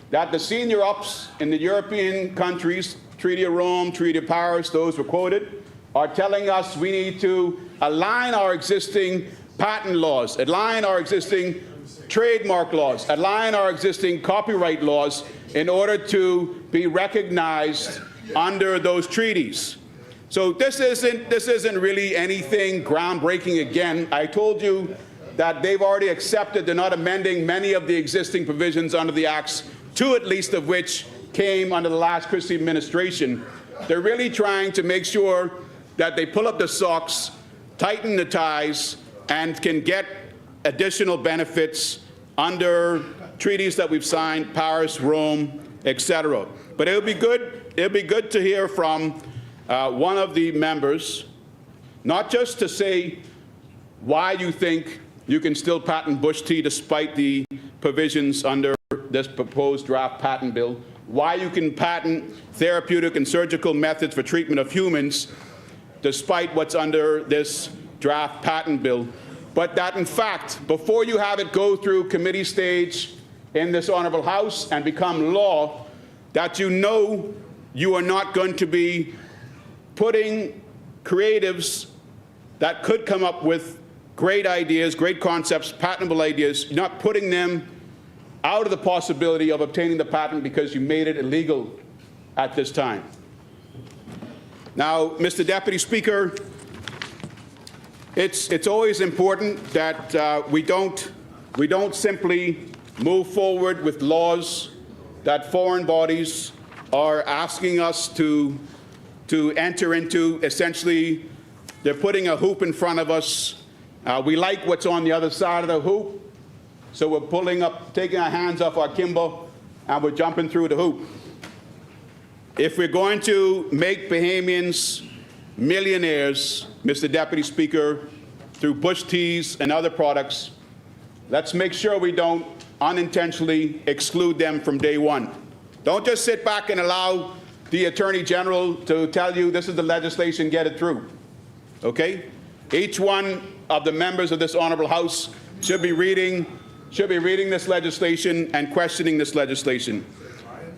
that the senior ups in the European countries, Treaty of Rome, Treaty of Paris, those were quoted, are telling us we need to align our existing patent laws, align our existing trademark laws, align our existing copyright laws in order to be recognized under those treaties. So this isn't really anything groundbreaking again. I told you that they've already accepted they're not amending many of the existing provisions under the acts, two at least of which came under the last Christie administration. They're really trying to make sure that they pull up the socks, tighten the ties, and can get additional benefits under treaties that we've signed, Paris, Rome, etc. But it'll be good to hear from one of the members, not just to say why you think you can still patent bush tea despite the provisions under this proposed draft patent bill, why you can patent therapeutic and surgical methods for treatment of humans despite what's under this draft patent bill, but that in fact, before you have it go through committee stage in this honorable House and become law, that you know you are not going to be putting creatives that could come up with great ideas, great concepts, patentable ideas, you're not putting them out of the possibility of obtaining the patent because you made it illegal at this time. Now, Mr. Deputy Speaker, it's always important that we don't simply move forward with laws that foreign bodies are asking us to enter into. Essentially, they're putting a hoop in front of us. We like what's on the other side of the hoop, so we're taking our hands off our kimbo, and we're jumping through the hoop. If we're going to make Bahamians millionaires, Mr. Deputy Speaker, through bush teas and other products, let's make sure we don't unintentionally exclude them from day one. Don't just sit back and allow the Attorney General to tell you this is the legislation, get it through. Okay? Each one of the members of this honorable House should be reading this legislation and questioning this legislation.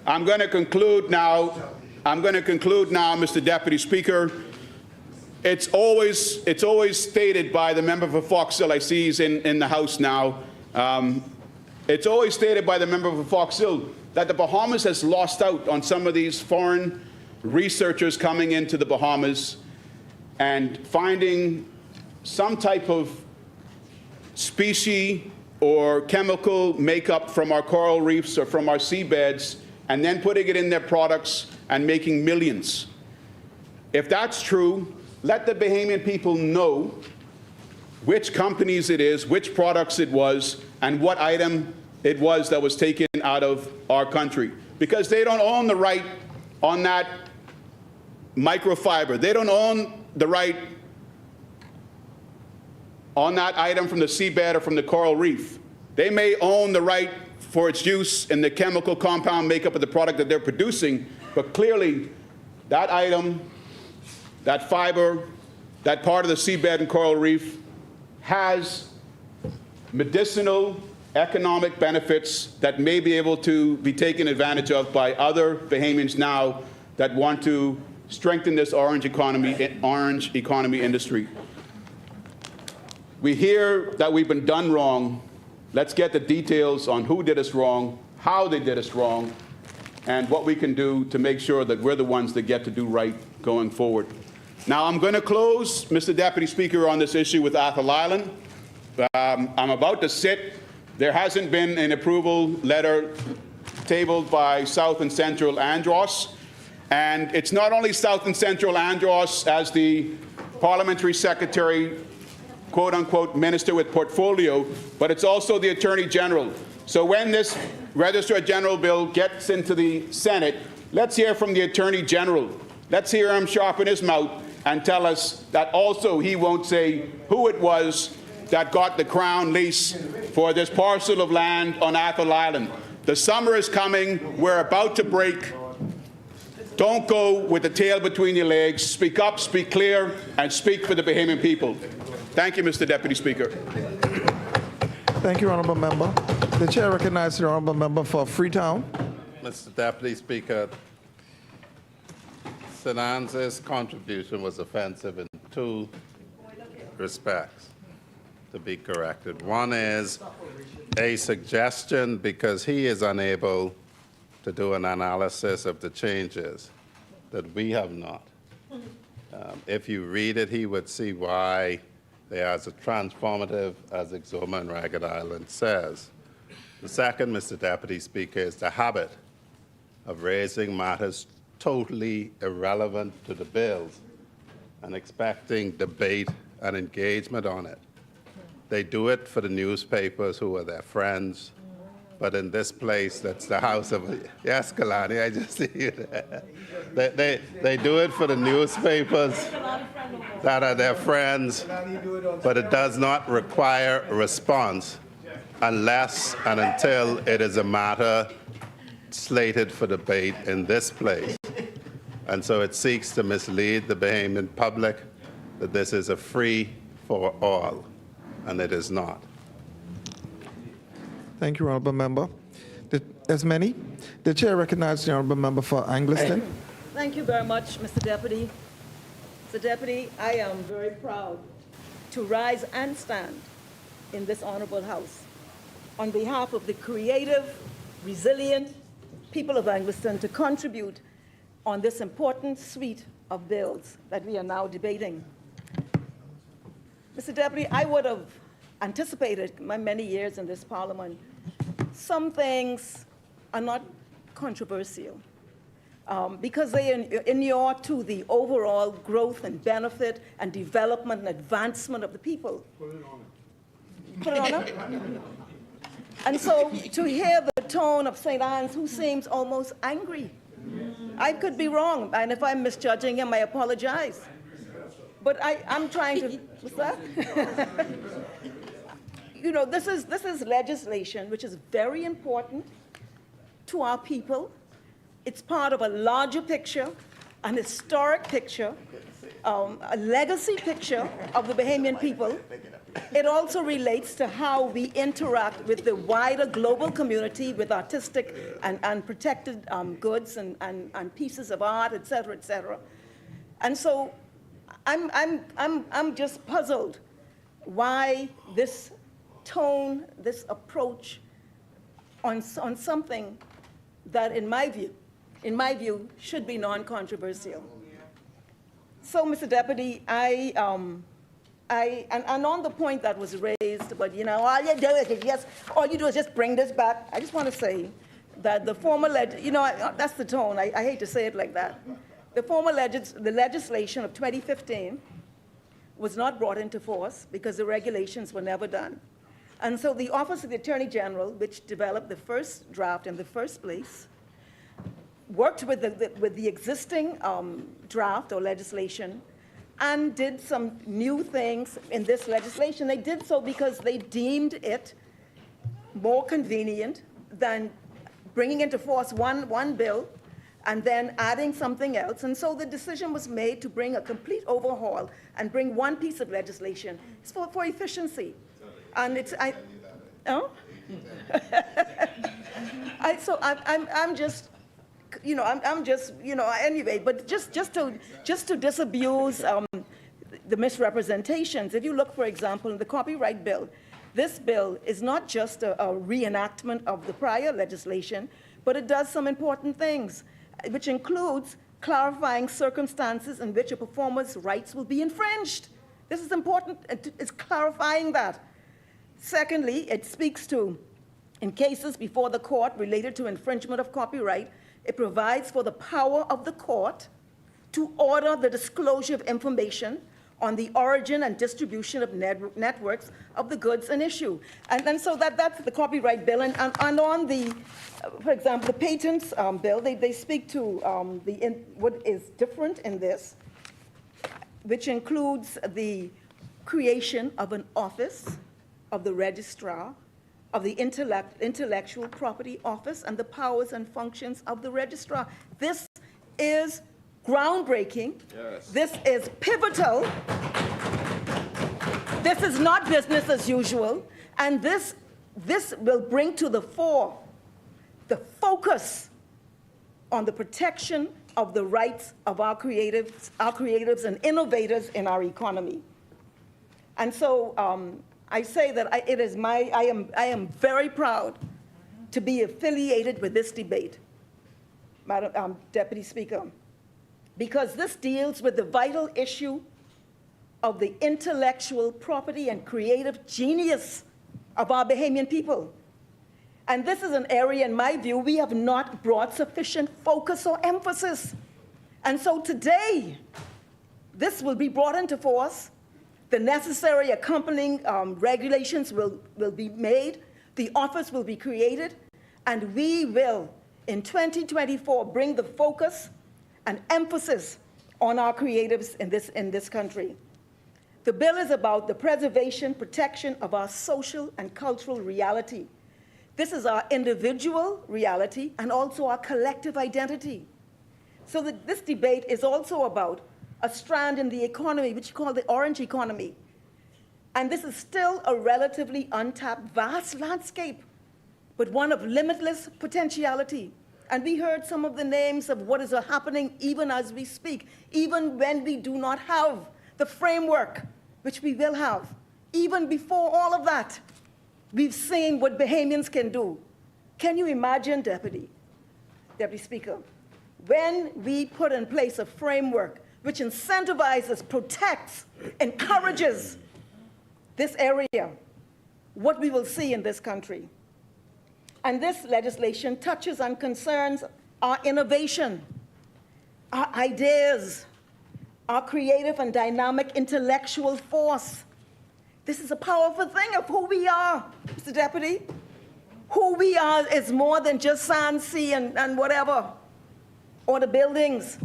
I'm going to conclude now, Mr. Deputy Speaker. It's always stated by the member for Fox Hill, I see he's in the House now. It's always stated by the member for Fox Hill that the Bahamas has lost out on some of these foreign researchers coming into the Bahamas and finding some type of species or chemical makeup from our coral reefs or from our seabeds, and then putting it in their products and making millions. If that's true, let the Bahamian people know which companies it is, which products it was, and what item it was that was taken out of our country. Because they don't own the right on that microfiber. They don't own the right on that item from the seabed or from the coral reef. They may own the right for its use in the chemical compound makeup of the product that they're producing, but clearly that item, that fiber, that part of the seabed and coral reef has medicinal, economic benefits that may be able to be taken advantage of by other Bahamians now that want to strengthen this orange economy industry. We hear that we've been done wrong. Let's get the details on who did us wrong, how they did us wrong, and what we can do to make sure that we're the ones that get to do right going forward. Now, I'm going to close, Mr. Deputy Speaker, on this issue with Athol Island. I'm about to sit. There hasn't been an approval letter tabled by South and Central Andros. And it's not only South and Central Andros as the Parliamentary Secretary, quote unquote, minister with portfolio, but it's also the Attorney General. So when this Registrar General bill gets into the Senate, let's hear from the Attorney General. Let's hear him sharpen his mouth and tell us that also he won't say who it was that got the crown lease for this parcel of land on Athol Island. The summer is coming. We're about to break. Don't go with the tail between your legs. Speak up, speak clear, and speak for the Bahamian people. Thank you, Mr. Deputy Speaker. Thank you, Honourable Member. The Chair recognizes the Honourable Member for Freetown. Mr. Deputy Speaker, St. Anne's contribution was offensive in two respects, to be corrected. One is a suggestion because he is unable to do an analysis of the changes that we have not. If you read it, he would see why they are as transformative as Exuma and Ragged Island says. The second, Mr. Deputy Speaker, is the habit of raising matters totally irrelevant to the bills and expecting debate and engagement on it. They do it for the newspapers who are their friends, but in this place, that's the house of, yes, Kalani, I just see you there. They do it for the newspapers that are their friends, but it does not require a response unless and until it is a matter slated for debate in this place. And so it seeks to mislead the Bahamian public that this is a free for all, and it is not. Thank you, Honourable Member. As many, the Chair recognizes the Honourable Member for Angliston. Thank you very much, Mr. Deputy. Mr. Deputy, I am very proud to rise and stand in this honorable House on behalf of the creative, resilient people of Angliston to contribute on this important suite of bills that we are now debating. Mr. Deputy, I would have anticipated my many years in this Parliament, some things are not controversial because they inure to the overall growth and benefit and development and advancement of the people. Put it on it? And so to hear the tone of St. Anne's, who seems almost angry, I could be wrong, and if I'm misjudging him, I apologize. But I'm trying to, what's that? You know, this is legislation which is very important to our people. It's part of a larger picture, an historic picture, a legacy picture of the Bahamian people. It also relates to how we interact with the wider global community with artistic and protected goods and pieces of art, et cetera, et cetera. And so I'm just puzzled why this tone, this approach on something that, in my view, should be non-controversial. So, Mr. Deputy, and on the point that was raised, but all you do is just bring this back. I just want to say that the former that's the tone. I hate to say it like that. The legislation of 2015 was not brought into force because the regulations were never done. And so the Office of the Attorney General, which developed the first draft in the first place, worked with the existing draft or legislation and did some new things in this legislation. They did so because they deemed it more convenient than bringing into force one bill and then adding something else. And so the decision was made to bring a complete overhaul and bring one piece of legislation. It's for efficiency. And it's, oh? So I'm just, anyway, but just to disabuse the misrepresentations, if you look, for example, in the copyright bill, this bill is not just a reenactment of the prior legislation, but it does some important things, which includes clarifying circumstances in which a performer's rights will be infringed. This is important. It's clarifying that. Secondly, it speaks to, in cases before the court related to infringement of copyright, it provides for the power of the court to order the disclosure of information on the origin and distribution of networks of the goods in issue. And so that's the copyright bill. And on the, for example, the patents bill, they speak to what is different in this, which includes the creation of an office of the registrar, of the intellectual property office, and the powers and functions of the registrar. This is groundbreaking. Yes. This is pivotal. This is not business as usual. And this will bring to the fore the focus on the protection of the rights of our creatives and innovators in our economy. And so I say that I am very proud to be affiliated with this debate, Madam Deputy Speaker, because this deals with the vital issue of the intellectual property and creative genius of our Bahamian people. And this is an area, in my view, we have not brought sufficient focus or emphasis. And so today, this will be brought into force. The necessary accompanying regulations will be made. The office will be created. And we will, in 2024, bring the focus and emphasis on our creatives in this country. The bill is about the preservation, protection of our social and cultural reality. This is our individual reality and also our collective identity. So this debate is also about a strand in the economy, which you call the orange economy. And this is still a relatively untapped, vast landscape, but one of limitless potentiality. And we heard some of the names of what is happening even as we speak, even when we do not have the framework, which we will have. Even before all of that, we've seen what Bahamians can do. Can you imagine, Deputy Speaker, when we put in place a framework which incentivizes, protects, encourages this area, what we will see in this country? And this legislation touches and concerns our innovation, our ideas, our creative and dynamic intellectual force. This is a powerful thing of who we are, Mr. Deputy. Who we are is more than just sand, sea, and whatever, or the buildings.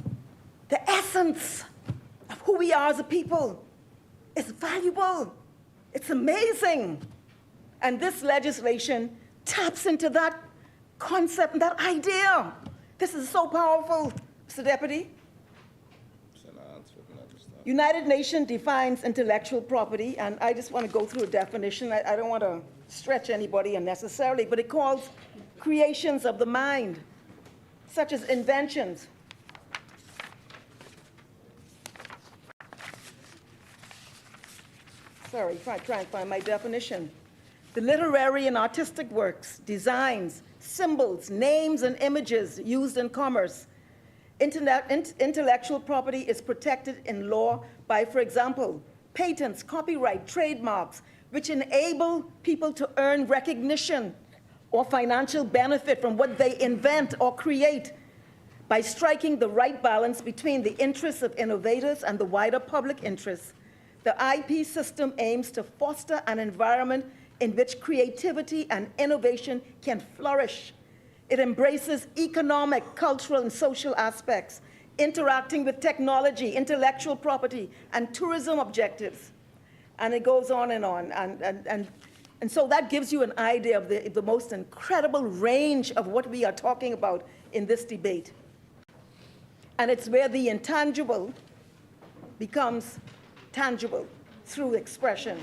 The essence of who we are as a people is valuable. It's amazing. And this legislation taps into that concept and that idea. This is so powerful, Mr. Deputy. United Nations defines intellectual property, and I just want to go through a definition. I don't want to stretch anybody unnecessarily, but it calls creations of the mind, such as inventions, try and find my definition. The literary and artistic works, designs, symbols, names, and images used in commerce. Intellectual property is protected in law by, for example, patents, copyright, trademarks, which enable people to earn recognition or financial benefit from what they invent or create by striking the right balance between the interests of innovators and the wider public interests. The IP system aims to foster an environment in which creativity and innovation can flourish. It embraces economic, cultural, and social aspects, interacting with technology, intellectual property, and tourism objectives. And it goes on and on. And so that gives you an idea of the most incredible range of what we are talking about in this debate. And it's where the intangible becomes tangible through expression.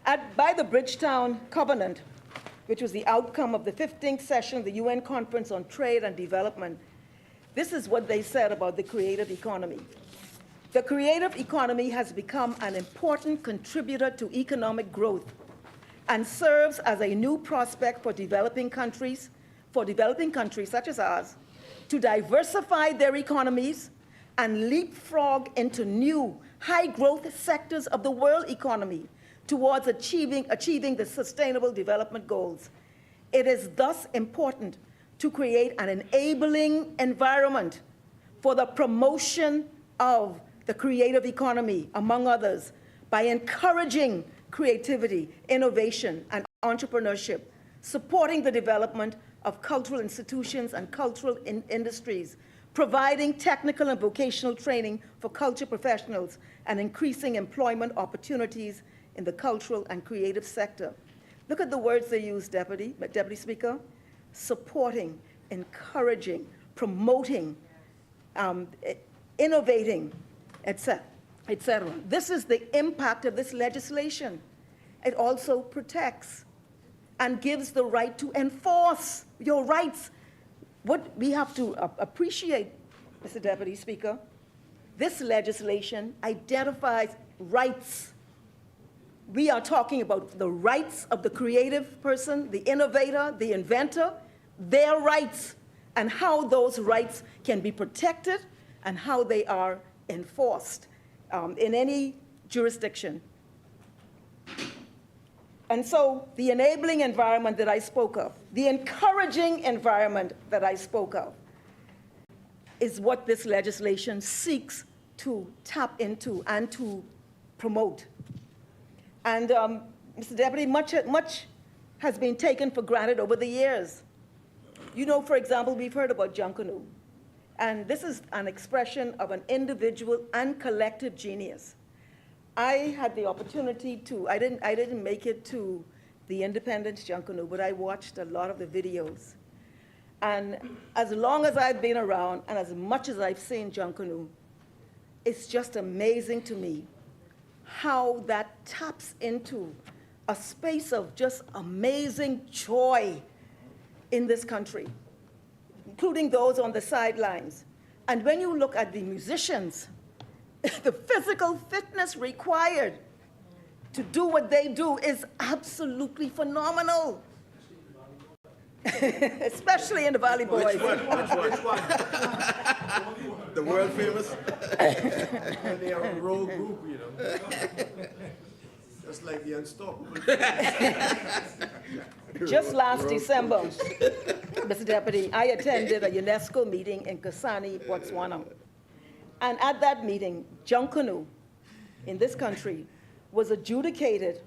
By the Bridgetown Covenant, which was the outcome of the 15th session of the UN Conference on Trade and Development, this is what they said about the creative economy. The creative economy has become an important contributor to economic growth and serves as a new prospect for developing countries such as ours to diversify their economies and leapfrog into new high-growth sectors of the world economy towards achieving the Sustainable Development Goals. It is thus important to create an enabling environment for the promotion of the creative economy, among others, by encouraging creativity, innovation, and entrepreneurship, supporting the development of cultural institutions and cultural industries, providing technical and vocational training for culture professionals, and increasing employment opportunities in the cultural and creative sector. Look at the words they use, Deputy Speaker. Supporting, encouraging, promoting, innovating, etc., etc. This is the impact of this legislation. It also protects and gives the right to enforce your rights. What we have to appreciate, Mr. Deputy Speaker, this legislation identifies rights. We are talking about the rights of the creative person, the innovator, the inventor, their rights, and how those rights can be protected and how they are enforced in any jurisdiction. And so the enabling environment that I spoke of, the encouraging environment that I spoke of, is what this legislation seeks to tap into and to promote. And Mr. Deputy, much has been taken for granted over the years. You know, for example, we've heard about Junkanoo. And this is an expression of an individual and collective genius. I had the opportunity to, I didn't make it to the Independence Junkanoo, but I watched a lot of the videos. And as long as I've been around and as much as I've seen Junkanoo, it's just amazing to me how that taps into a space of just amazing joy in this country, including those on the sidelines. And when you look at the musicians, the physical fitness required to do what they do is absolutely phenomenal. Especially in the Valley Boys. Which one? The world famous? And they are a rogue group, you know. Just like the Unstoppable. Just last December, Mr. Deputy, I attended a UNESCO meeting in Kasane, Botswana. And at that meeting, Junkanoo in this country was adjudicated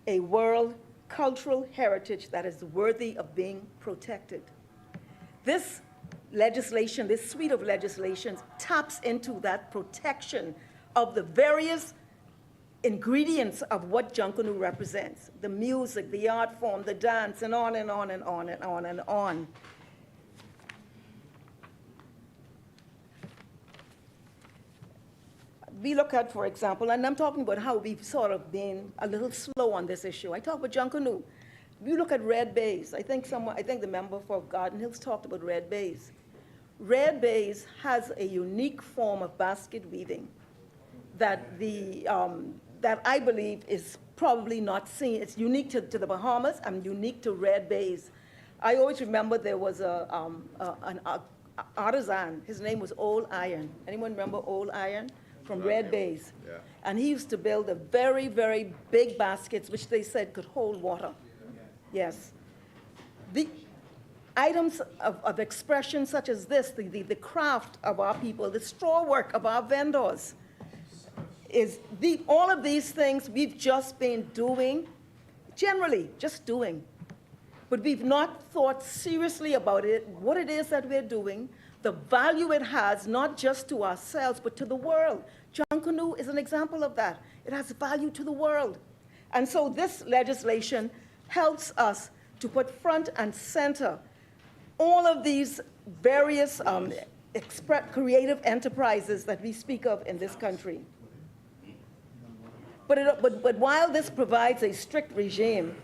a world cultural heritage that is worthy of being protected. This legislation, this suite of legislations, taps into that protection of the various ingredients of what Junkanoo represents: the music, the art form, the dance, and on and on and on and on and on. We look at, for example, and I'm talking about how we've sort of been a little slow on this issue. I talk about Junkanoo. We look at red baize. I think the member for Garden Hills talked about red baize. Red baize has a unique form of basket weaving that that I believe is probably not seen. It's unique to the Bahamas and unique to red baize. I always remember there was an artisan. His name was Old Iron. Anyone remember Old Iron from Red Bays? Yeah. And he used to build a very, very big baskets, which they said could hold water. Yes. The items of expression such as this, the craft of our people, the straw work of our vendors, all of these things we've just been doing, generally just doing. But we've not thought seriously about it, what it is that we're doing, the value it has, not just to ourselves, but to the world. Junkanoo is an example of that. It has value to the world. And so this legislation helps us to put front and center all of these various creative enterprises that we speak of in this country. But while this provides a strict regime,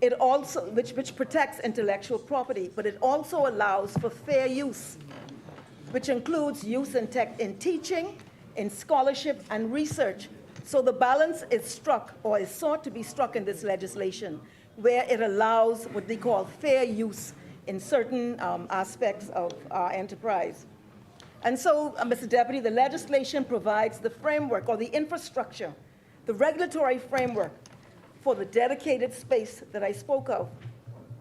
it also, which protects intellectual property, but it also allows for fair use, which includes use in teaching, in scholarship, and research. So the balance is struck, or is sought to be struck in this legislation, where it allows what they call fair use in certain aspects of our enterprise. And so, Mr. Deputy, the legislation provides the framework or the infrastructure, the regulatory framework for the dedicated space that I spoke of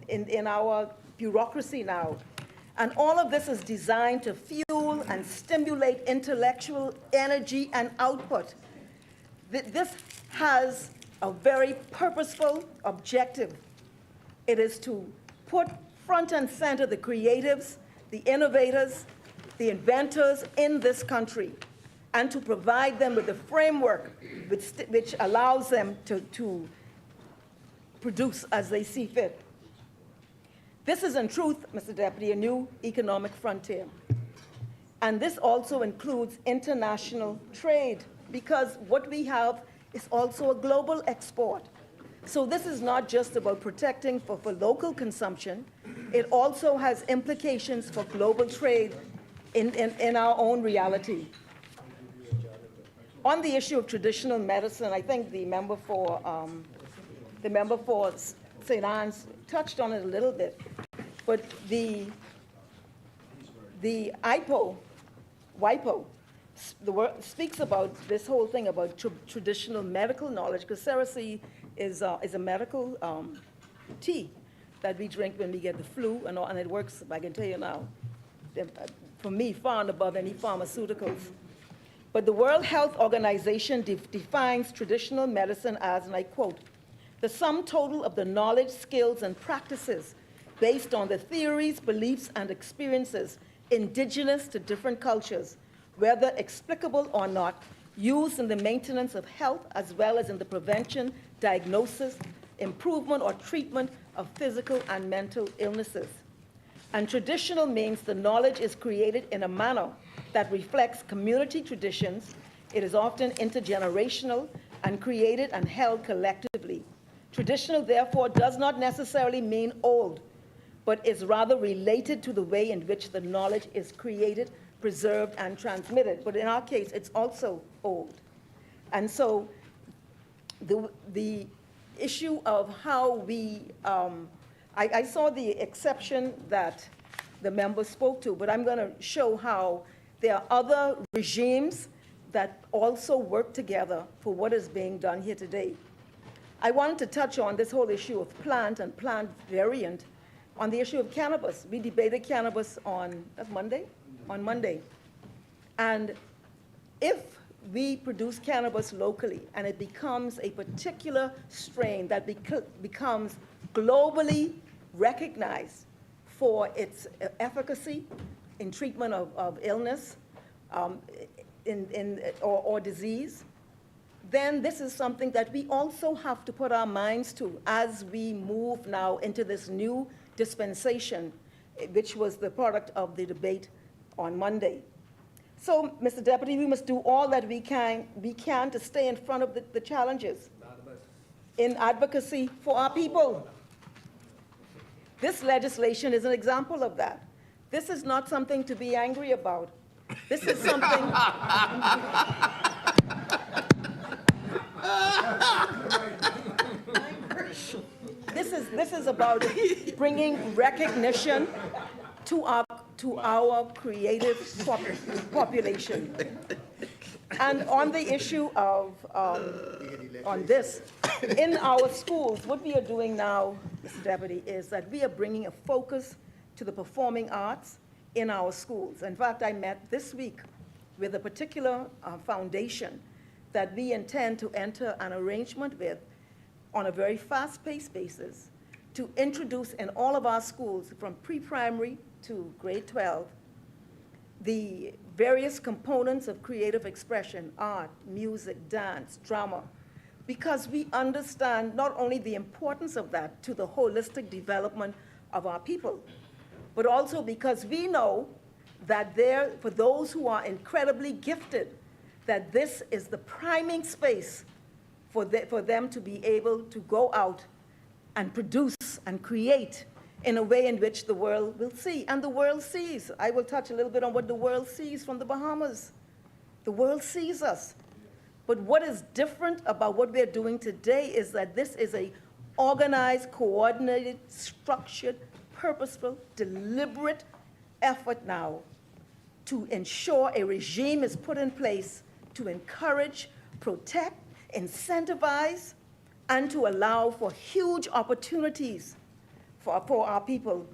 in our bureaucracy now. And all of this is designed to fuel and stimulate intellectual energy and output. This has a very purposeful objective. It is to put front and center the creatives, the innovators, the inventors in this country, and to provide them with the framework which allows them to produce as they see fit. This is in truth, Mr. Deputy, a new economic frontier. And this also includes international trade, because what we have is also a global export. So this is not just about protecting for local consumption, it also has implications for global trade in our own reality. On the issue of traditional medicine, I think the member for St. Anne's touched on it a little bit, but the WIPO, speaks about this whole thing about traditional medical knowledge, because Cerasee is a medical tea that we drink when we get the flu, and it works, I can tell you now, for me, far and above any pharmaceuticals. But the World Health Organization defines traditional medicine as, and I quote, the sum total of the knowledge, skills, and practices based on the theories, beliefs, and experiences indigenous to different cultures, whether explicable or not, used in the maintenance of health as well as in the prevention, diagnosis, improvement, or treatment of physical and mental illnesses. And traditional means the knowledge is created in a manner that reflects community traditions. It is often intergenerational and created and held collectively. Traditional, therefore, does not necessarily mean old, but is rather related to the way in which the knowledge is created, preserved, and transmitted. But in our case, it's also old. And so the issue of how we, I saw the exception that the member spoke to, but I'm going to show how there are other regimes that also work together for what is being done here today. I wanted to touch on this whole issue of plant and plant variant on the issue of cannabis. We debated cannabis on Monday. And if we produce cannabis locally and it becomes a particular strain that becomes globally recognized for its efficacy in treatment of illness or disease, then this is something that we also have to put our minds to as we move now into this new dispensation, which was the product of the debate on Monday. So, Mr. Deputy, we must do all that we can to stay in front of the challenges in advocacy for our people. This legislation is an example of that. This is not something to be angry about. This is something... this is about bringing recognition to our creative population. And on the issue of, on this, in our schools, what we are doing now, Mr. Deputy, is that we are bringing a focus to the performing arts in our schools. In fact, I met this week with a particular foundation that we intend to enter an arrangement with on a very fast-paced basis to introduce in all of our schools from pre-primary to grade 12 the various components of creative expression, art, music, dance, drama, because we understand not only the importance of that to the holistic development of our people, but also because we know that for those who are incredibly gifted, that this is the priming space for them to be able to go out and produce and create in a way in which the world will see. And the world sees. I will touch a little bit on what the world sees from the Bahamas. The world sees us. But what is different about what we're doing today is that this is a organized, coordinated, structured, purposeful, deliberate effort now to ensure a regime is put in place to encourage, protect, incentivize, and to allow for huge opportunities for our people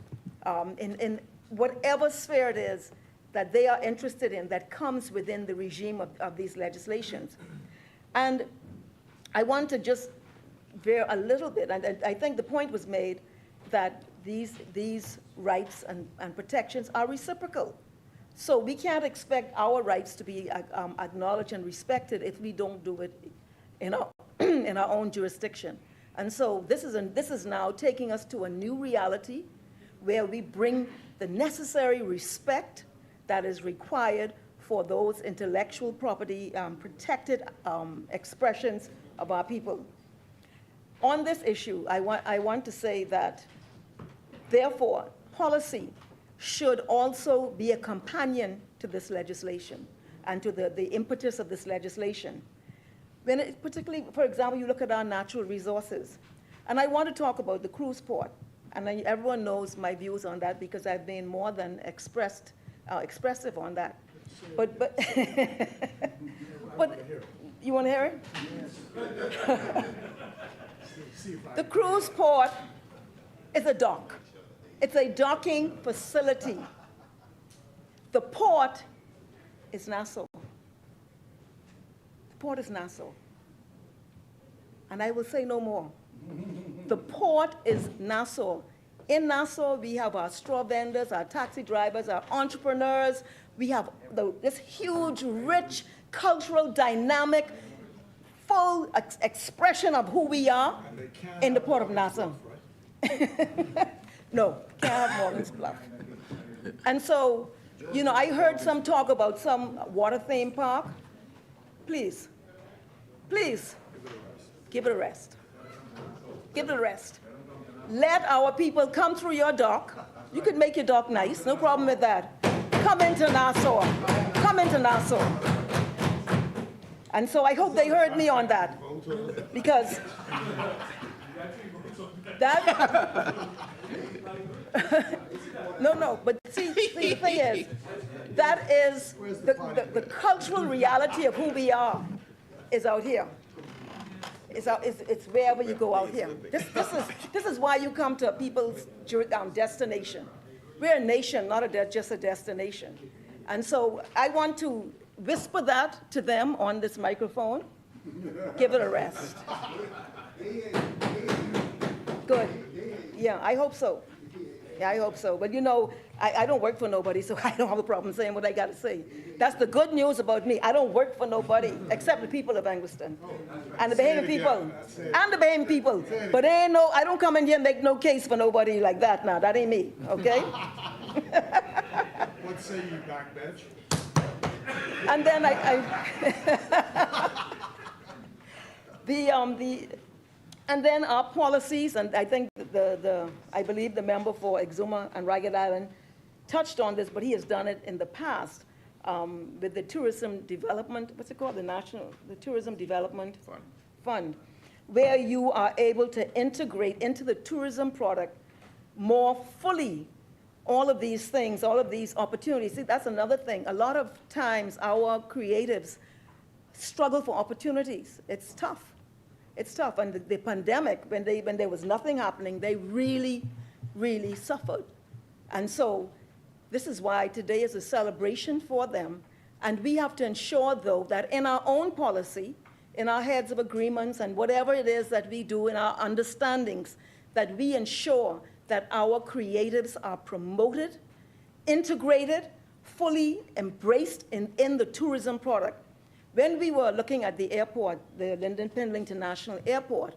in whatever sphere it is that they are interested in that comes within the regime of these legislations. And I want to just veer a little bit, and I think the point was made that these rights and protections are reciprocal. So we can't expect our rights to be acknowledged and respected if we don't do it in our own jurisdiction. And so this is now taking us to a new reality where we bring the necessary respect that is required for those intellectual property protected expressions of our people. On this issue, I want to say that, therefore, policy should also be a companion to this legislation and to the impetus of this legislation. Particularly, for example, you look at our natural resources. And I want to talk about the cruise port. And everyone knows my views on that because I've been more than expressive on that. But you want to hear it? The cruise port is a dock. It's a docking facility. The port is Nassau. The port is Nassau. And I will say no more. The port is Nassau. In Nassau, we have our straw vendors, our taxi drivers, our entrepreneurs. We have this huge, rich, cultural, dynamic, full expression of who we are in the port of Nassau. No, can't have Morgan's Bluff. And so, you know, I heard some talk about some water theme park. Please, please, give it a rest. Give it a rest. Let our people come through your dock. You could make your dock nice, no problem with that. Come into Nassau. Come into Nassau. And so I hope they heard me on that, because that, no, but see, the thing is, that is the cultural reality of who we are is out here. It's wherever you go out here. This is why you come to a people's destination. We're a nation, not just a destination. And so I want to whisper that to them on this microphone. Give it a rest. Good. Yeah, I hope so. Yeah, I hope so. But you know, I don't work for nobody, so I don't have a problem saying what I got to say. That's the good news about me. I don't work for nobody except the people of Angleton and the Bahamian people. And the Bahamian people. But I don't come in here and make no case for nobody like that now. That ain't me, okay? What say you, backbench? And then and then our policies, and I think I believe the member for Exuma and Ragged Island touched on this, but he has done it in the past with the tourism development, what's it called? The Tourism Development Fund. where you are able to integrate into the tourism product more fully all of these things, all of these opportunities. See, that's another thing. A lot of times our creatives struggle for opportunities. It's tough. It's tough. And the pandemic, when there was nothing happening, they really, really suffered. And so this is why today is a celebration for them. And we have to ensure, though, that in our own policy, in our heads of agreements and whatever it is that we do in our understandings, that we ensure that our creatives are promoted, integrated, fully embraced in the tourism product. When we were looking at the airport, the Lyndon Pendleton International Airport,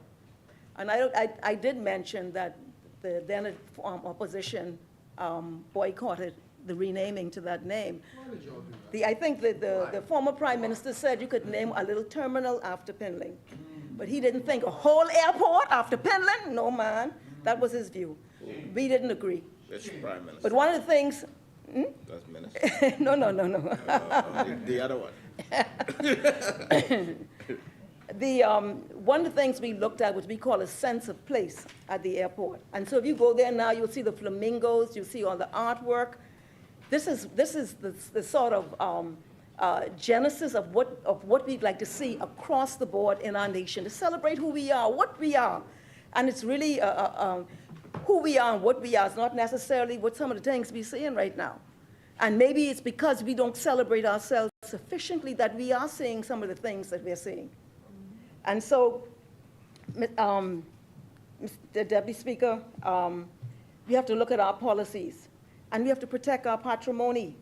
and I did mention that the then opposition boycotted the renaming to that name. I think that the former prime minister said you could name a little terminal after Pendleton, but he didn't think a whole airport after Pendleton. No, man, that was his view. We didn't agree. That's prime minister. But one of the things, That's minister. no. The other one. One of the things we looked at was we call a sense of place at the airport. And so if you go there now, you'll see the flamingos, you'll see all the artwork. This is the sort of genesis of what we'd like to see across the board in our nation, to celebrate who we are, what we are. And it's really who we are and what we are is not necessarily what some of the things we're seeing right now. And maybe it's because we don't celebrate ourselves sufficiently that we are seeing some of the things that we're seeing. And so, Mr. Deputy Speaker, we have to look at our policies, and we have to protect our patrimony.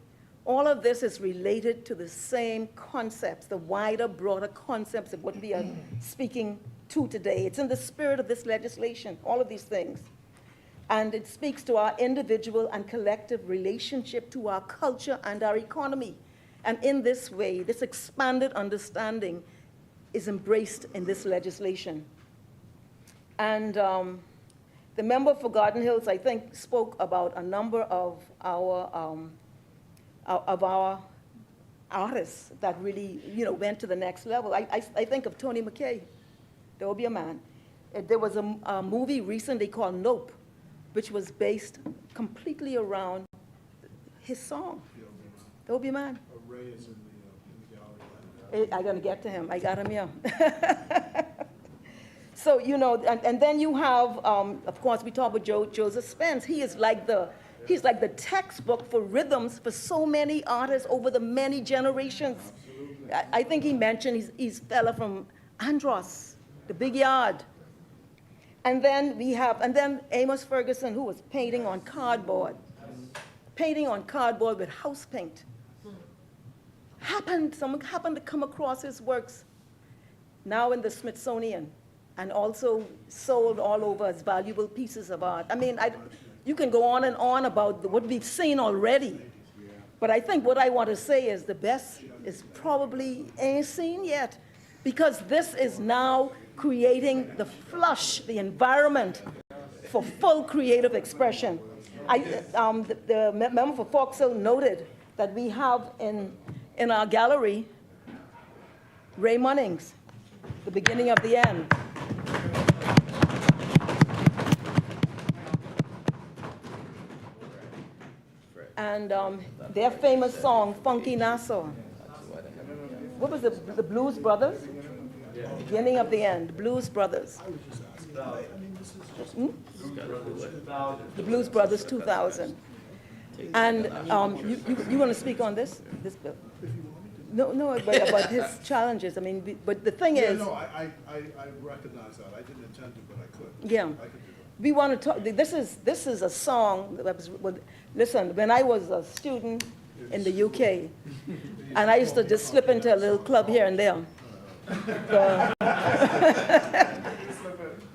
All of this is related to the same concepts, the wider, broader concepts of what we are speaking to today. It's in the spirit of this legislation, all of these things. And it speaks to our individual and collective relationship to our culture and our economy. And in this way, this expanded understanding is embraced in this legislation. And the member for Garden Hills, I think, spoke about a number of our artists that really, went to the next level. I think of Tony McKay. There will be a man. There was a movie recently called Nope, which was based completely around his song. There will be a man. Ray is in the gallery. I'm going to get to him. I got him here. So, and then you have, of course, we talk about Joseph Spence. He's like the textbook for rhythms for so many artists over the many generations. I think he mentioned he's fella from Andros, the Big Yard. And then Amos Ferguson, who was painting on cardboard with house paint. Someone happened to come across his works, now in the Smithsonian, and also sold all over as valuable pieces of art. I mean, you can go on and on about what we've seen already, but I think what I want to say is the best is probably ain't seen yet, because this is now creating the environment for full creative expression. The member for Foxhill noted that we have in our gallery Ray Munnings, The Beginning of the End. And their famous song, Funky Nassau. What was the Blues Brothers? Beginning of the End, Blues Brothers. The Blues Brothers 2000. And you want to speak on this bill? No, about his challenges. I mean, but the thing is. No, I recognize that. I didn't intend to, but I could. Yeah. We want to talk. This is a song that was. Listen, when I was a student in the UK, and I used to just slip into a little club here and there.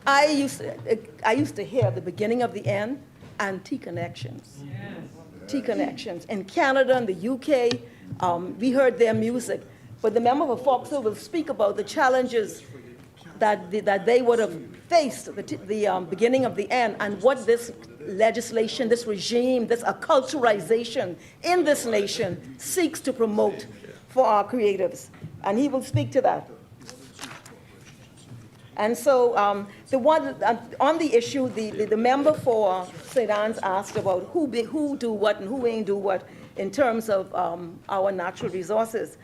I used to hear The Beginning of the End and T-Connections. T-Connections. In Canada and the UK, we heard their music. But the member for Foxhill will speak about the challenges that they would have faced, the beginning of the end, and what this legislation, this regime, this acculturization in this nation seeks to promote for our creatives. And he will speak to that. And so on the issue, the member for St. Anne's asked about who do what and who ain't do what in terms of our natural resources.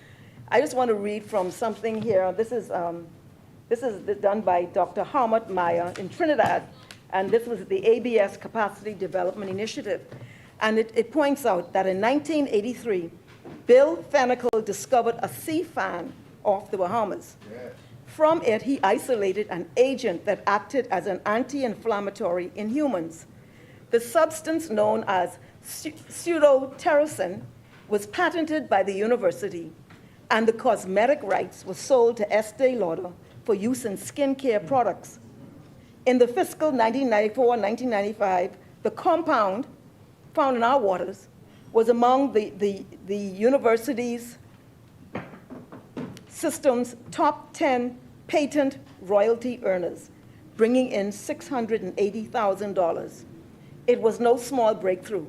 I just want to read from something here. This is done by Dr. Harmut Meyer in Trinidad, and this was the ABS Capacity Development Initiative. And it points out that in 1983, Bill Fennicle discovered a sea fan off the Bahamas. Yeah. From it, he isolated an agent that acted as an anti-inflammatory in humans. The substance known as pseudoterracin was patented by the university, and the cosmetic rights were sold to Estee Lauder for use in skincare products. In the fiscal 1994-1995, the compound found in our waters was among the university's system's top 10 patent royalty earners, bringing in $680,000. It was no small breakthrough.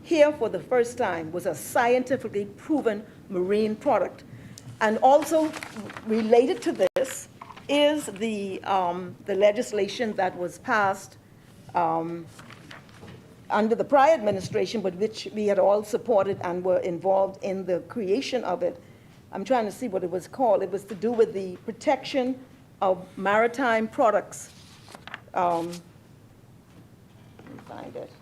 Here, for the first time, was a scientifically proven marine product. And also related to this is the legislation that was passed under the prior administration, but which we had all supported and were involved in the creation of it. I'm trying to see what it was called. It was to do with the protection of maritime products. Let me find it.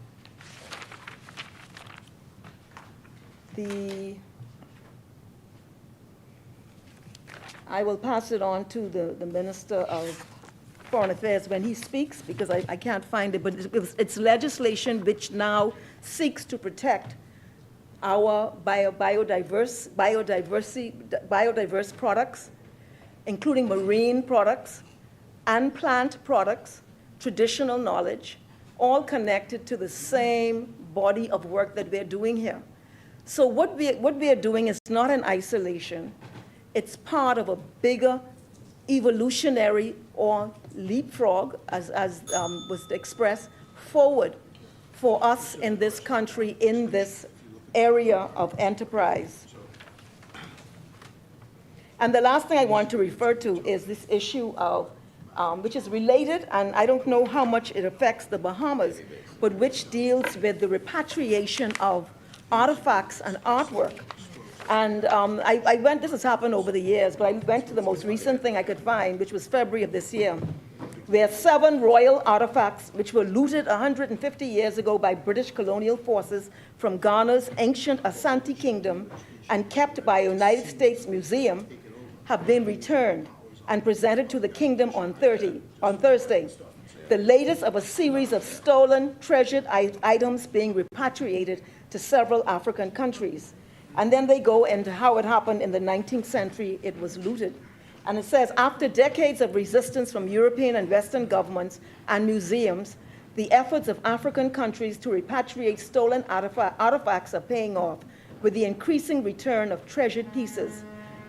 I will pass it on to the Minister of Foreign Affairs when he speaks, because I can't find it, but it's legislation which now seeks to protect our biodiverse products, including marine products and plant products, traditional knowledge, all connected to the same body of work that we're doing here. So what we are doing is not in isolation. It's part of a bigger evolutionary or leapfrog, as was expressed, forward for us in this country in this area of enterprise. And the last thing I want to refer to is this issue of, which is related, and I don't know how much it affects the Bahamas, but which deals with the repatriation of artifacts and artwork. And I went, this has happened over the years, but I went to the most recent thing I could find, which was February of this year, where 7 royal artifacts, which were looted 150 years ago by British colonial forces from Ghana's ancient Asante Kingdom and kept by a United States museum, have been returned and presented to the kingdom on Thursday, the latest of a series of stolen, treasured items being repatriated to several African countries. And then they go into how it happened in the 19th century. It was looted. And it says, after decades of resistance from European and Western governments and museums, the efforts of African countries to repatriate stolen artifacts are paying off with the increasing return of treasured pieces.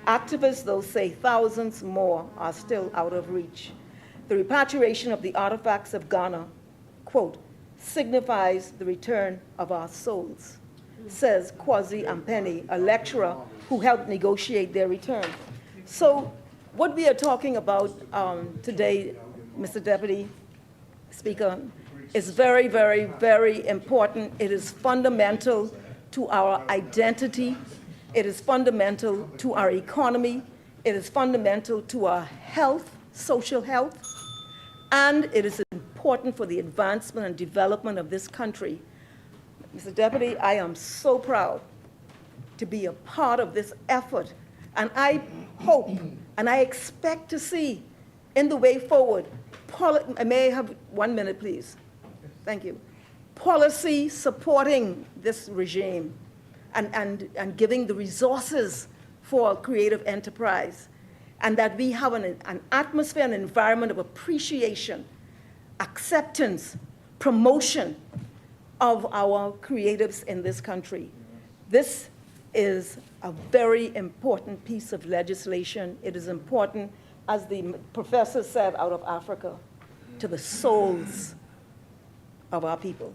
Activists, though, say thousands more are still out of reach. The repatriation of the artifacts of Ghana, quote, signifies the return of our souls, says Kwasi Ampeni, a lecturer who helped negotiate their return. So what we are talking about today, Mr. Deputy Speaker, is very, very, very important. It is fundamental to our identity. It is fundamental to our economy. It is fundamental to our health, social health, and it is important for the advancement and development of this country. Mr. Deputy, I am so proud to be a part of this effort, and I hope and I expect to see in the way forward, may I have 1 minute, please? Thank you. Policy supporting this regime and giving the resources for creative enterprise, and that we have an atmosphere, an environment of appreciation, acceptance, promotion of our creatives in this country. This is a very important piece of legislation. It is important, as the professor said, out of Africa, to the souls of our people.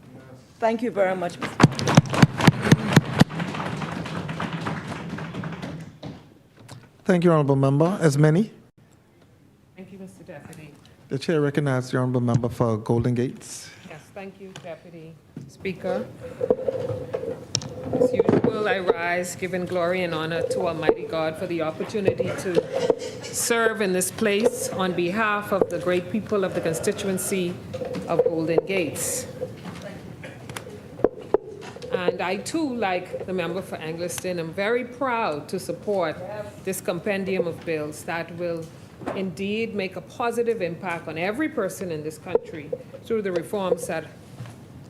Thank you very much, Mr. Thank you, Honorable Member. As many? Thank you, Mr. Deputy. The chair recognizes the honorable member for Golden Gates. Yes, thank you, Deputy Speaker. As usual, I rise giving glory and honor to Almighty God for the opportunity to serve in this place on behalf of the great people of the constituency of Golden Gates. And I too, like the member for Angliston, am very proud to support this compendium of bills that will indeed make a positive impact on every person in this country through the reforms that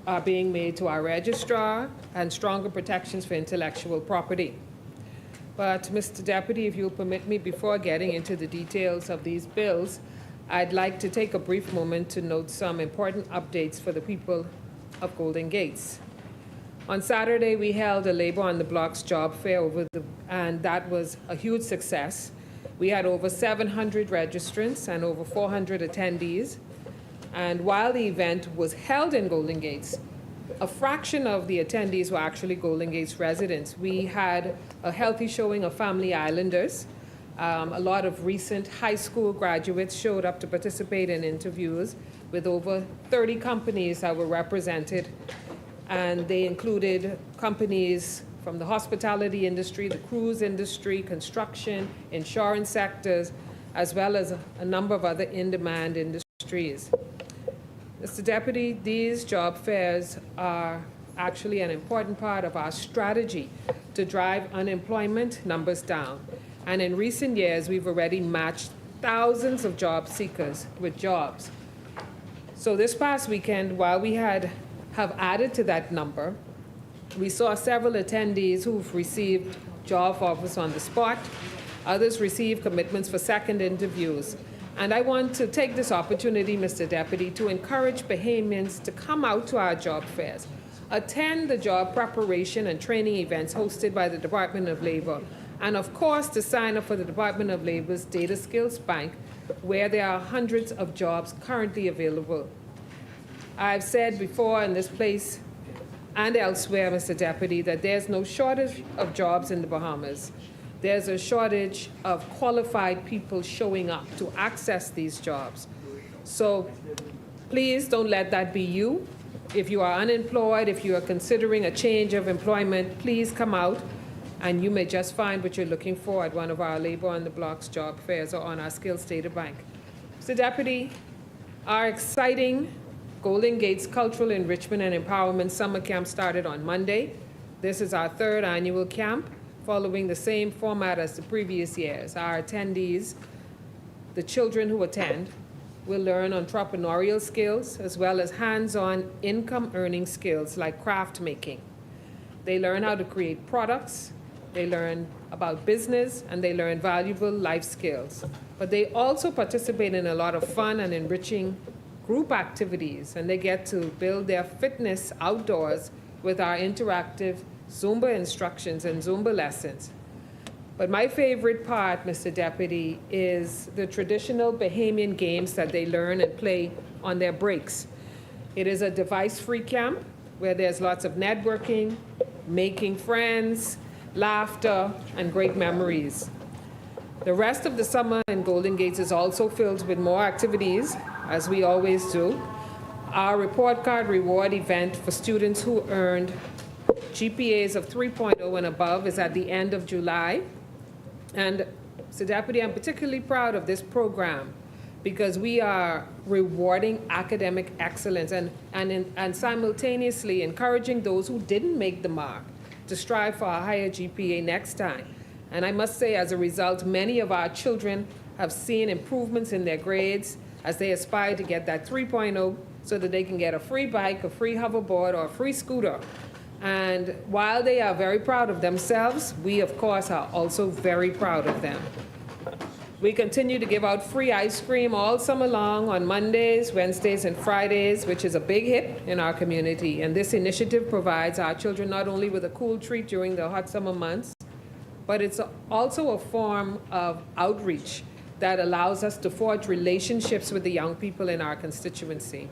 are being made to our registrar and stronger protections for intellectual property. But, Mr. Deputy, if you'll permit me, before getting into the details of these bills, I'd like to take a brief moment to note some important updates for the people of Golden Gates. On Saturday, we held a Labor on the Block's job fair and that was a huge success. We had over 700 registrants and over 400 attendees. And while the event was held in Golden Gates, a fraction of the attendees were actually Golden Gates residents. We had a healthy showing of Family Islanders. A lot of recent high school graduates showed up to participate in interviews with over 30 companies that were represented. And they included companies from the hospitality industry, the cruise industry, construction, insurance sectors, as well as a number of other in-demand industries. Mr. Deputy, these job fairs are actually an important part of our strategy to drive unemployment numbers down. And in recent years, we've already matched thousands of job seekers with jobs. So this past weekend, while we have added to that number, we saw several attendees who've received job offers on the spot. Others received commitments for second interviews. And I want to take this opportunity, Mr. Deputy, to encourage Bahamians to come out to our job fairs, attend the job preparation and training events hosted by the Department of Labor, and of course to sign up for the Department of Labor's Data Skills Bank, where there are hundreds of jobs currently available. I've said before in this place and elsewhere, Mr. Deputy, that there's no shortage of jobs in the Bahamas. There's a shortage of qualified people showing up to access these jobs. So please don't let that be you. If you are unemployed, if you are considering a change of employment, please come out and you may just find what you're looking for at one of our Labor on the Block's job fairs or on our Skills Data Bank. Mr. Deputy, our exciting Golden Gates Cultural Enrichment and Empowerment Summer Camp started on Monday. This is our third annual camp, following the same format as the previous years. Our attendees, the children who attend, will learn entrepreneurial skills as well as hands-on income-earning skills like craft making. They learn how to create products, they learn about business, and they learn valuable life skills. But they also participate in a lot of fun and enriching group activities, and they get to build their fitness outdoors with our interactive Zumba instructions and Zumba lessons. But my favorite part, Mr. Deputy, is the traditional Bahamian games that they learn and play on their breaks. It is a device-free camp where there's lots of networking, making friends, laughter, and great memories. The rest of the summer in Golden Gates is also filled with more activities, as we always do. Our report card reward event for students who earned GPAs of 3.0 and above is at the end of July. And, Mr. Deputy, I'm particularly proud of this program because we are rewarding academic excellence and simultaneously encouraging those who didn't make the mark to strive for a higher GPA next time. And I must say, as a result, many of our children have seen improvements in their grades as they aspire to get that 3.0 so that they can get a free bike, a free hoverboard, or a free scooter. And while they are very proud of themselves, we, of course, are also very proud of them. We continue to give out free ice cream all summer long on Mondays, Wednesdays, and Fridays, which is a big hit in our community. And this initiative provides our children not only with a cool treat during the hot summer months, but it's also a form of outreach that allows us to forge relationships with the young people in our constituency.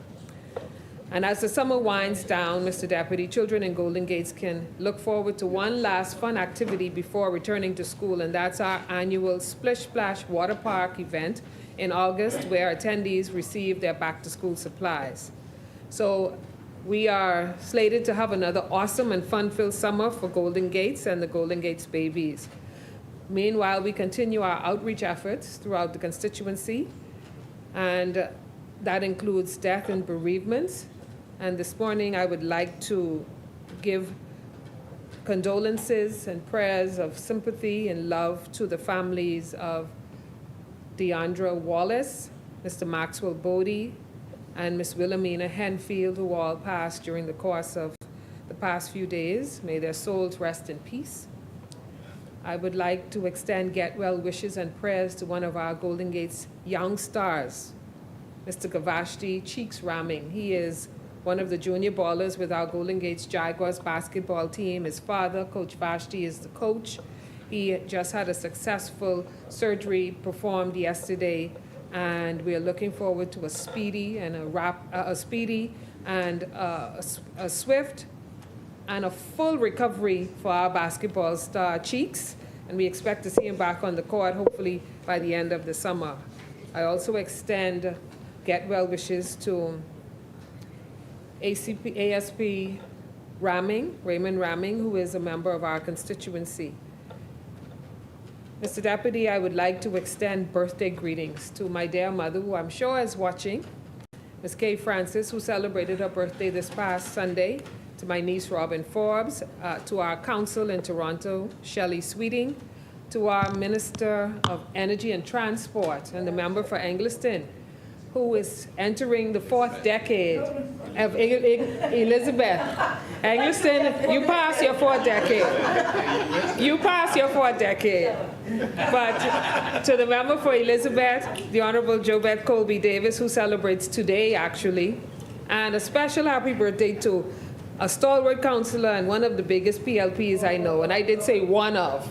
And as the summer winds down, Mr. Deputy, children in Golden Gates can look forward to one last fun activity before returning to school, and that's our annual Splish Splash Water Park event in August, where attendees receive their back-to-school supplies. So we are slated to have another awesome and fun-filled summer for Golden Gates and the Golden Gates babies. Meanwhile, we continue our outreach efforts throughout the constituency, and that includes death and bereavements. And this morning, I would like to give condolences and prayers of sympathy and love to the families of Deandra Wallace, Mr. Maxwell Bodie, and Miss Wilhelmina Henfield, who all passed during the course of the past few days. May their souls rest in peace. I would like to extend get well wishes and prayers to one of our Golden Gates young stars, Mr. Gavashti Cheeks Ramming. He is one of the junior ballers with our Golden Gates Jaguars basketball team. His father, Coach Vashti, is the coach. He just had a successful surgery performed yesterday, and we are looking forward to a speedy and a swift and a full recovery for our basketball star Cheeks, and we expect to see him back on the court hopefully by the end of the summer. I also extend get well wishes to ASP Ramming, Raymond Ramming, who is a member of our constituency. Mr. Deputy, I would like to extend birthday greetings to my dear mother, who I'm sure is watching, Ms. Kay Francis, who celebrated her birthday this past Sunday, to my niece Robin Forbes, to our council in Toronto, Shelley Sweeting, to our Minister of Energy and Transport and the member for Engliston, who is entering the 4th decade of Elizabeth. Engliston, you passed your 4th decade. You passed your 4th decade. But to the member for Elizabeth, the Honorable Jobeth Colby Davis, who celebrates today, actually, and a special happy birthday to a stalwart councillor and one of the biggest PLPs I know, and I did say one of,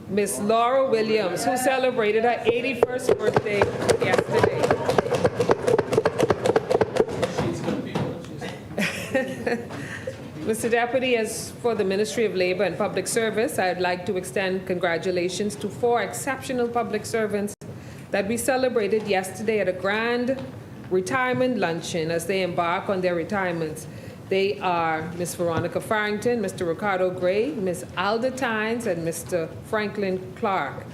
Miss Laura Williams, who celebrated her 81st birthday yesterday. Mr. Deputy, as for the Ministry of Labor and Public Service, I'd like to extend congratulations to 4 exceptional public servants that we celebrated yesterday at a grand retirement luncheon as they embark on their retirements. They are Ms. Veronica Farrington, Mr. Ricardo Gray, Ms. Alda Tynes, and Mr. Franklin Clark.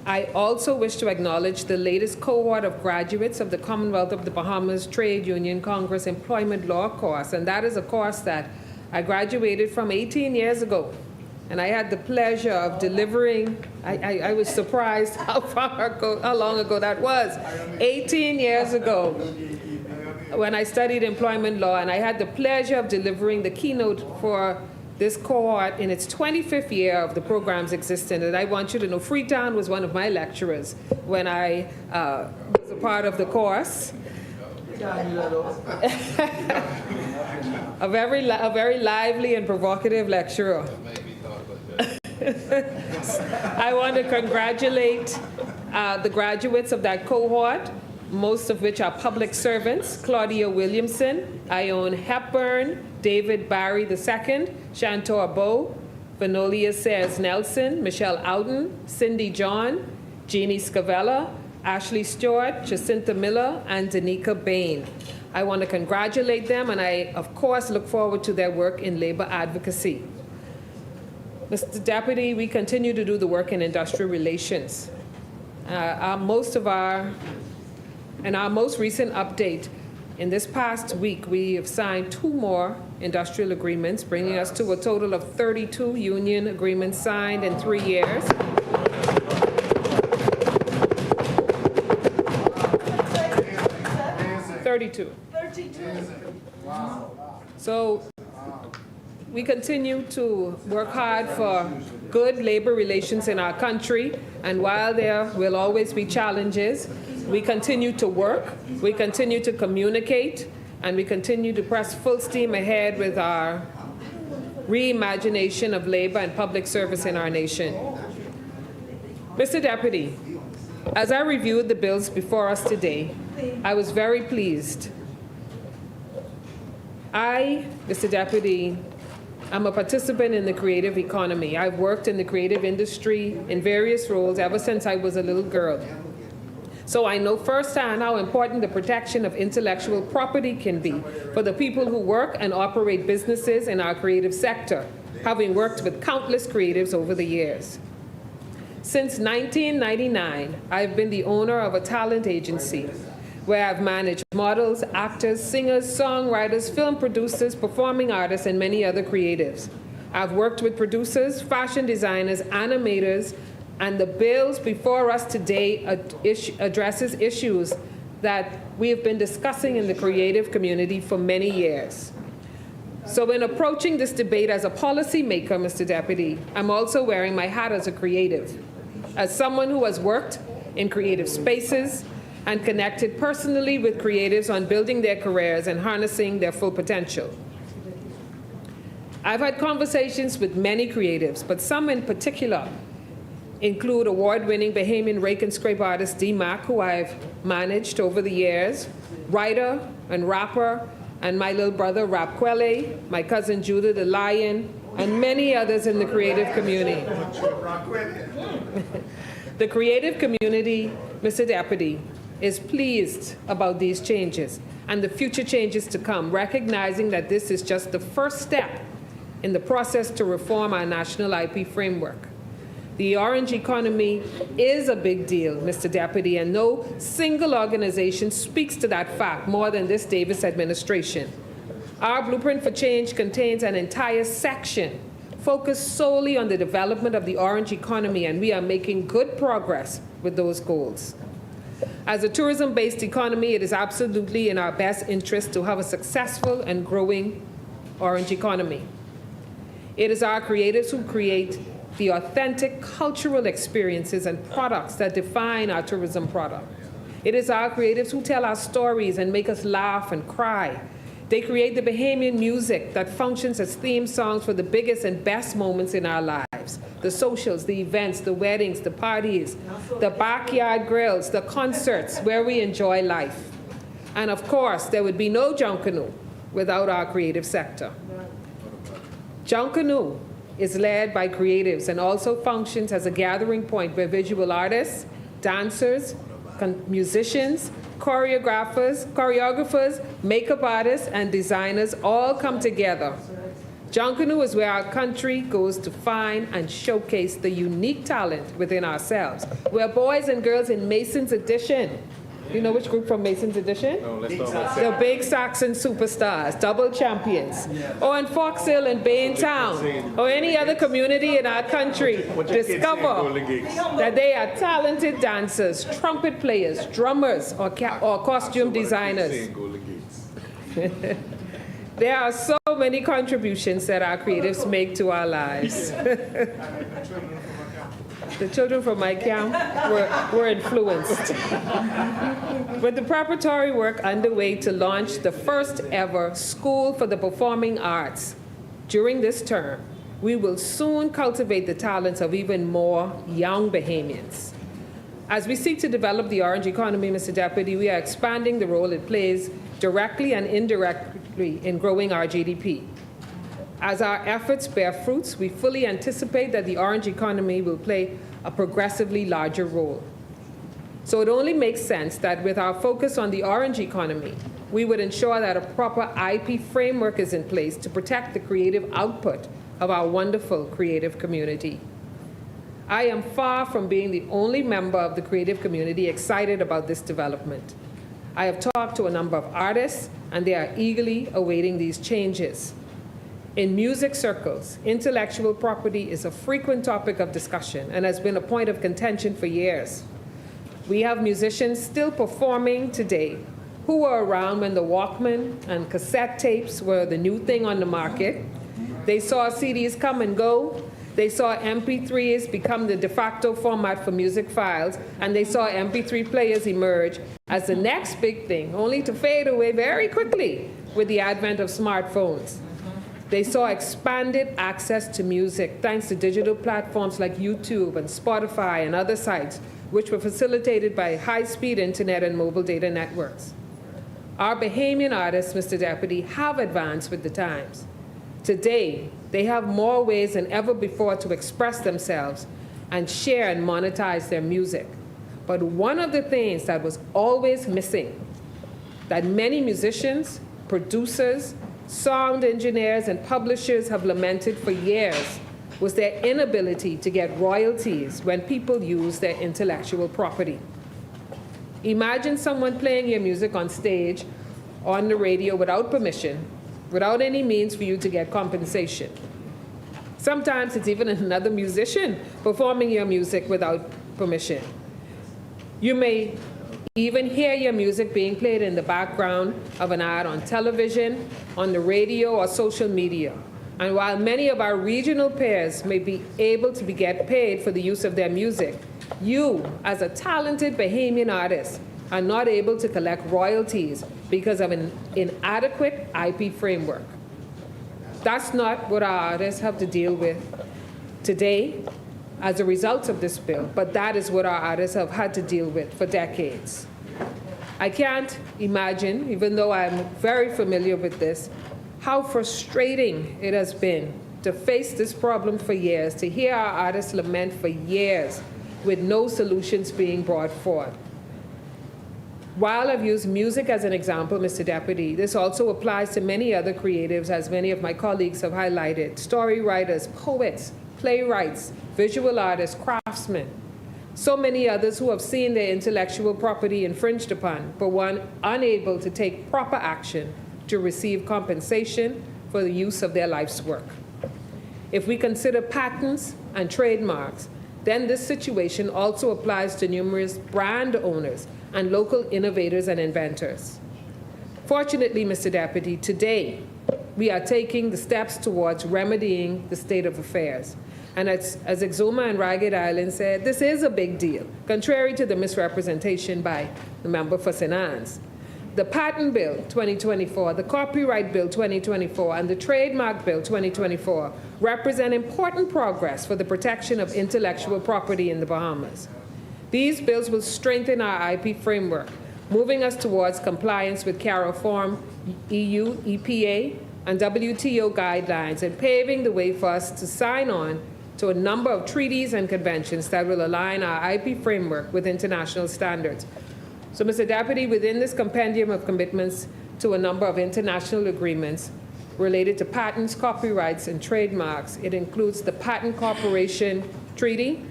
I also wish to acknowledge the latest cohort of graduates of the Commonwealth of the Bahamas Trade Union Congress Employment Law course, and that is a course that I graduated from 18 years ago. And I had the pleasure of delivering, I was surprised how long ago that was, 18 years ago, when I studied employment law, and I had the pleasure of delivering the keynote for this cohort in its 25th year of the program's existence. And I want you to know, Freetown was one of my lecturers when I was a part of the course. a very lively and provocative lecturer. I want to congratulate the graduates of that cohort, most of which are public servants: Claudia Williamson, Ione Hepburn, David Barry II, Shantor Bowe, Vanolia Sayers Nelson, Michelle Outen, Cindy John, Jeannie Scavella, Ashley Stewart, Jacinta Miller, and Danica Bain. I want to congratulate them, and I, of course, look forward to their work in labor advocacy. Mr. Deputy, we continue to do the work in industrial relations. Our most recent update, in this past week, we have signed 2 more industrial agreements, bringing us to a total of 32 union agreements signed in 3 years. Thirty-two. So we continue to work hard for good labor relations in our country, and while there will always be challenges, we continue to work, we continue to communicate, and we continue to press full steam ahead with our reimagination of labor and public service in our nation. Mr. Deputy, as I reviewed the bills before us today, I was very pleased. Mr. Deputy, I'm a participant in the creative economy. I've worked in the creative industry in various roles ever since I was a little girl. So I know firsthand how important the protection of intellectual property can be for the people who work and operate businesses in our creative sector, having worked with countless creatives over the years. Since 1999, I've been the owner of a talent agency where I've managed models, actors, singers, songwriters, film producers, performing artists, and many other creatives. I've worked with producers, fashion designers, animators, and the bills before us today addresses issues that we have been discussing in the creative community for many years. So in approaching this debate as a policymaker, Mr. Deputy, I'm also wearing my hat as a creative, as someone who has worked in creative spaces and connected personally with creatives on building their careers and harnessing their full potential. I've had conversations with many creatives, but some in particular include award-winning Bahamian rake and scrape artist D. Mac, who I've managed over the years, writer and rapper, and my little brother Rap Kwele, my cousin Judah the Lion, and many others in the creative community. The creative community, Mr. Deputy, is pleased about these changes and the future changes to come, recognizing that this is just the first step in the process to reform our national IP framework. The orange economy is a big deal, Mr. Deputy, and no single organization speaks to that fact more than this Davis administration. Our Blueprint for Change contains an entire section focused solely on the development of the orange economy, and we are making good progress with those goals. As a tourism-based economy, it is absolutely in our best interest to have a successful and growing orange economy. It is our creatives who create the authentic cultural experiences and products that define our tourism product. It is our creatives who tell our stories and make us laugh and cry. They create the Bahamian music that functions as theme songs for the biggest and best moments in our lives. The socials, the events, the weddings, the parties, the backyard grills, the concerts where we enjoy life. And of course, there would be no Junkanoo without our creative sector. Junkanoo is led by creatives and also functions as a gathering point where visual artists, dancers, musicians, choreographers, makeup artists, and designers all come together. Junkanoo is where our country goes to find and showcase the unique talent within ourselves. We're boys and girls in Mason's Edition. You know which group from Mason's Edition? No, let's talk about the Big Saxon Superstars, double champions. Or in Fox Hill and Baintown, or any other community in our country, discover that they are talented dancers, trumpet players, drummers, or costume designers. There are so many contributions that our creatives make to our lives. The children from my camp were influenced. With the preparatory work underway to launch the first ever School for the Performing Arts during this term, we will soon cultivate the talents of even more young Bahamians. As we seek to develop the orange economy, Mr. Deputy, we are expanding the role it plays directly and indirectly in growing our GDP. As our efforts bear fruits, we fully anticipate that the orange economy will play a progressively larger role. So it only makes sense that with our focus on the orange economy, we would ensure that a proper IP framework is in place to protect the creative output of our wonderful creative community. I am far from being the only member of the creative community excited about this development. I have talked to a number of artists, and they are eagerly awaiting these changes. In music circles, intellectual property is a frequent topic of discussion and has been a point of contention for years. We have musicians still performing today who were around when the Walkman and cassette tapes were the new thing on the market. They saw CDs come and go. They saw MP3s become the de facto format for music files, and they saw MP3 players emerge as the next big thing, only to fade away very quickly with the advent of smartphones. They saw expanded access to music thanks to digital platforms like YouTube and Spotify and other sites, which were facilitated by high-speed internet and mobile data networks. Our Bahamian artists, Mr. Deputy, have advanced with the times. Today, they have more ways than ever before to express themselves and share and monetize their music. But one of the things that was always missing, that many musicians, producers, sound engineers, and publishers have lamented for years, was their inability to get royalties when people use their intellectual property. Imagine someone playing your music on stage, on the radio without permission, without any means for you to get compensation. Sometimes it's even another musician performing your music without permission. You may even hear your music being played in the background of an ad on television, on the radio, or social media. And while many of our regional peers may be able to get paid for the use of their music, you, as a talented Bahamian artist, are not able to collect royalties because of an inadequate IP framework. That's not what our artists have to deal with today as a result of this bill, but that is what our artists have had to deal with for decades. I can't imagine, even though I'm very familiar with this, how frustrating it has been to face this problem for years, to hear our artists lament for years with no solutions being brought forward. While I've used music as an example, Mr. Deputy, this also applies to many other creatives, as many of my colleagues have highlighted: story writers, poets, playwrights, visual artists, craftsmen, so many others who have seen their intellectual property infringed upon, but were unable to take proper action to receive compensation for the use of their life's work. If we consider patents and trademarks, then this situation also applies to numerous brand owners and local innovators and inventors. Fortunately, Mr. Deputy, today we are taking the steps towards remedying the state of affairs. And as Exuma and Ragged Island said, this is a big deal, contrary to the misrepresentation by the member for St. Anne's. The Patent Bill 2024, the Copyright Bill 2024, and the Trademark Bill 2024 represent important progress for the protection of intellectual property in the Bahamas. These bills will strengthen our IP framework, moving us towards compliance with CARIFORM, EU, EPA, and WTO guidelines, and paving the way for us to sign on to a number of treaties and conventions that will align our IP framework with international standards. So, Mr. Deputy, within this compendium of commitments to a number of international agreements related to patents, copyrights, and trademarks, it includes the Patent Cooperation Treaty,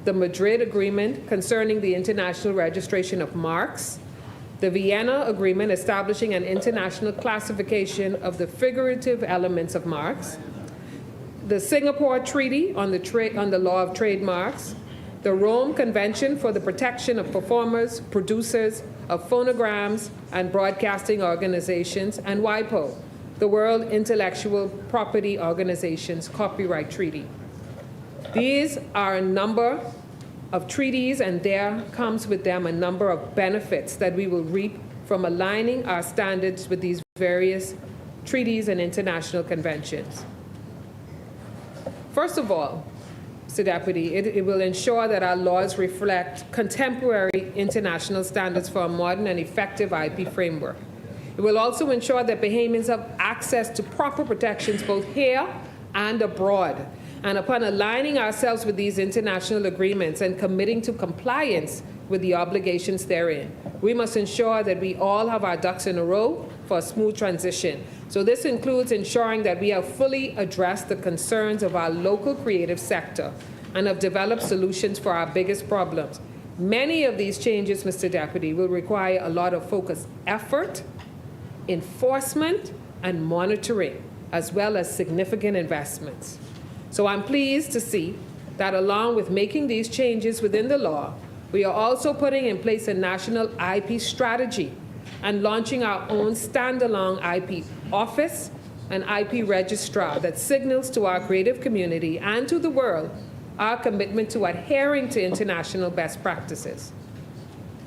the Madrid Agreement concerning the international registration of marks, the Vienna Agreement establishing an international classification of the figurative elements of marks, the Singapore Treaty on the law of trademarks, the Rome Convention for the protection of performers, producers of phonograms and broadcasting organizations, and WIPO, the World Intellectual Property Organization's Copyright Treaty. These are a number of treaties, and there comes with them a number of benefits that we will reap from aligning our standards with these various treaties and international conventions. First of all, Mr. Deputy, it will ensure that our laws reflect contemporary international standards for a modern and effective IP framework. It will also ensure that Bahamians have access to proper protections both here and abroad. And upon aligning ourselves with these international agreements and committing to compliance with the obligations therein, we must ensure that we all have our ducks in a row for a smooth transition. So this includes ensuring that we have fully addressed the concerns of our local creative sector and have developed solutions for our biggest problems. Many of these changes, Mr. Deputy, will require a lot of focused effort, enforcement, and monitoring, as well as significant investments. So I'm pleased to see that along with making these changes within the law, we are also putting in place a national IP strategy and launching our own standalone IP office and IP registrar that signals to our creative community and to the world our commitment to adhering to international best practices.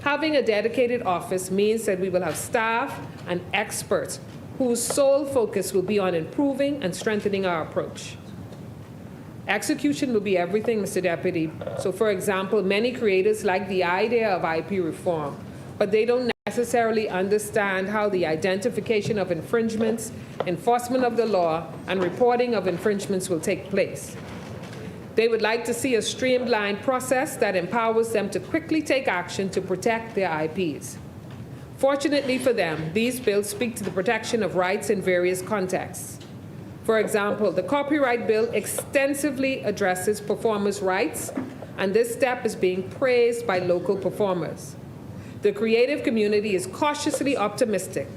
Having a dedicated office means that we will have staff and experts whose sole focus will be on improving and strengthening our approach. Execution will be everything, Mr. Deputy. So, for example, many creators like the idea of IP reform, but they don't necessarily understand how the identification of infringements, enforcement of the law, and reporting of infringements will take place. They would like to see a streamlined process that empowers them to quickly take action to protect their IPs. Fortunately for them, these bills speak to the protection of rights in various contexts. For example, the copyright bill extensively addresses performers' rights, and this step is being praised by local performers. The creative community is cautiously optimistic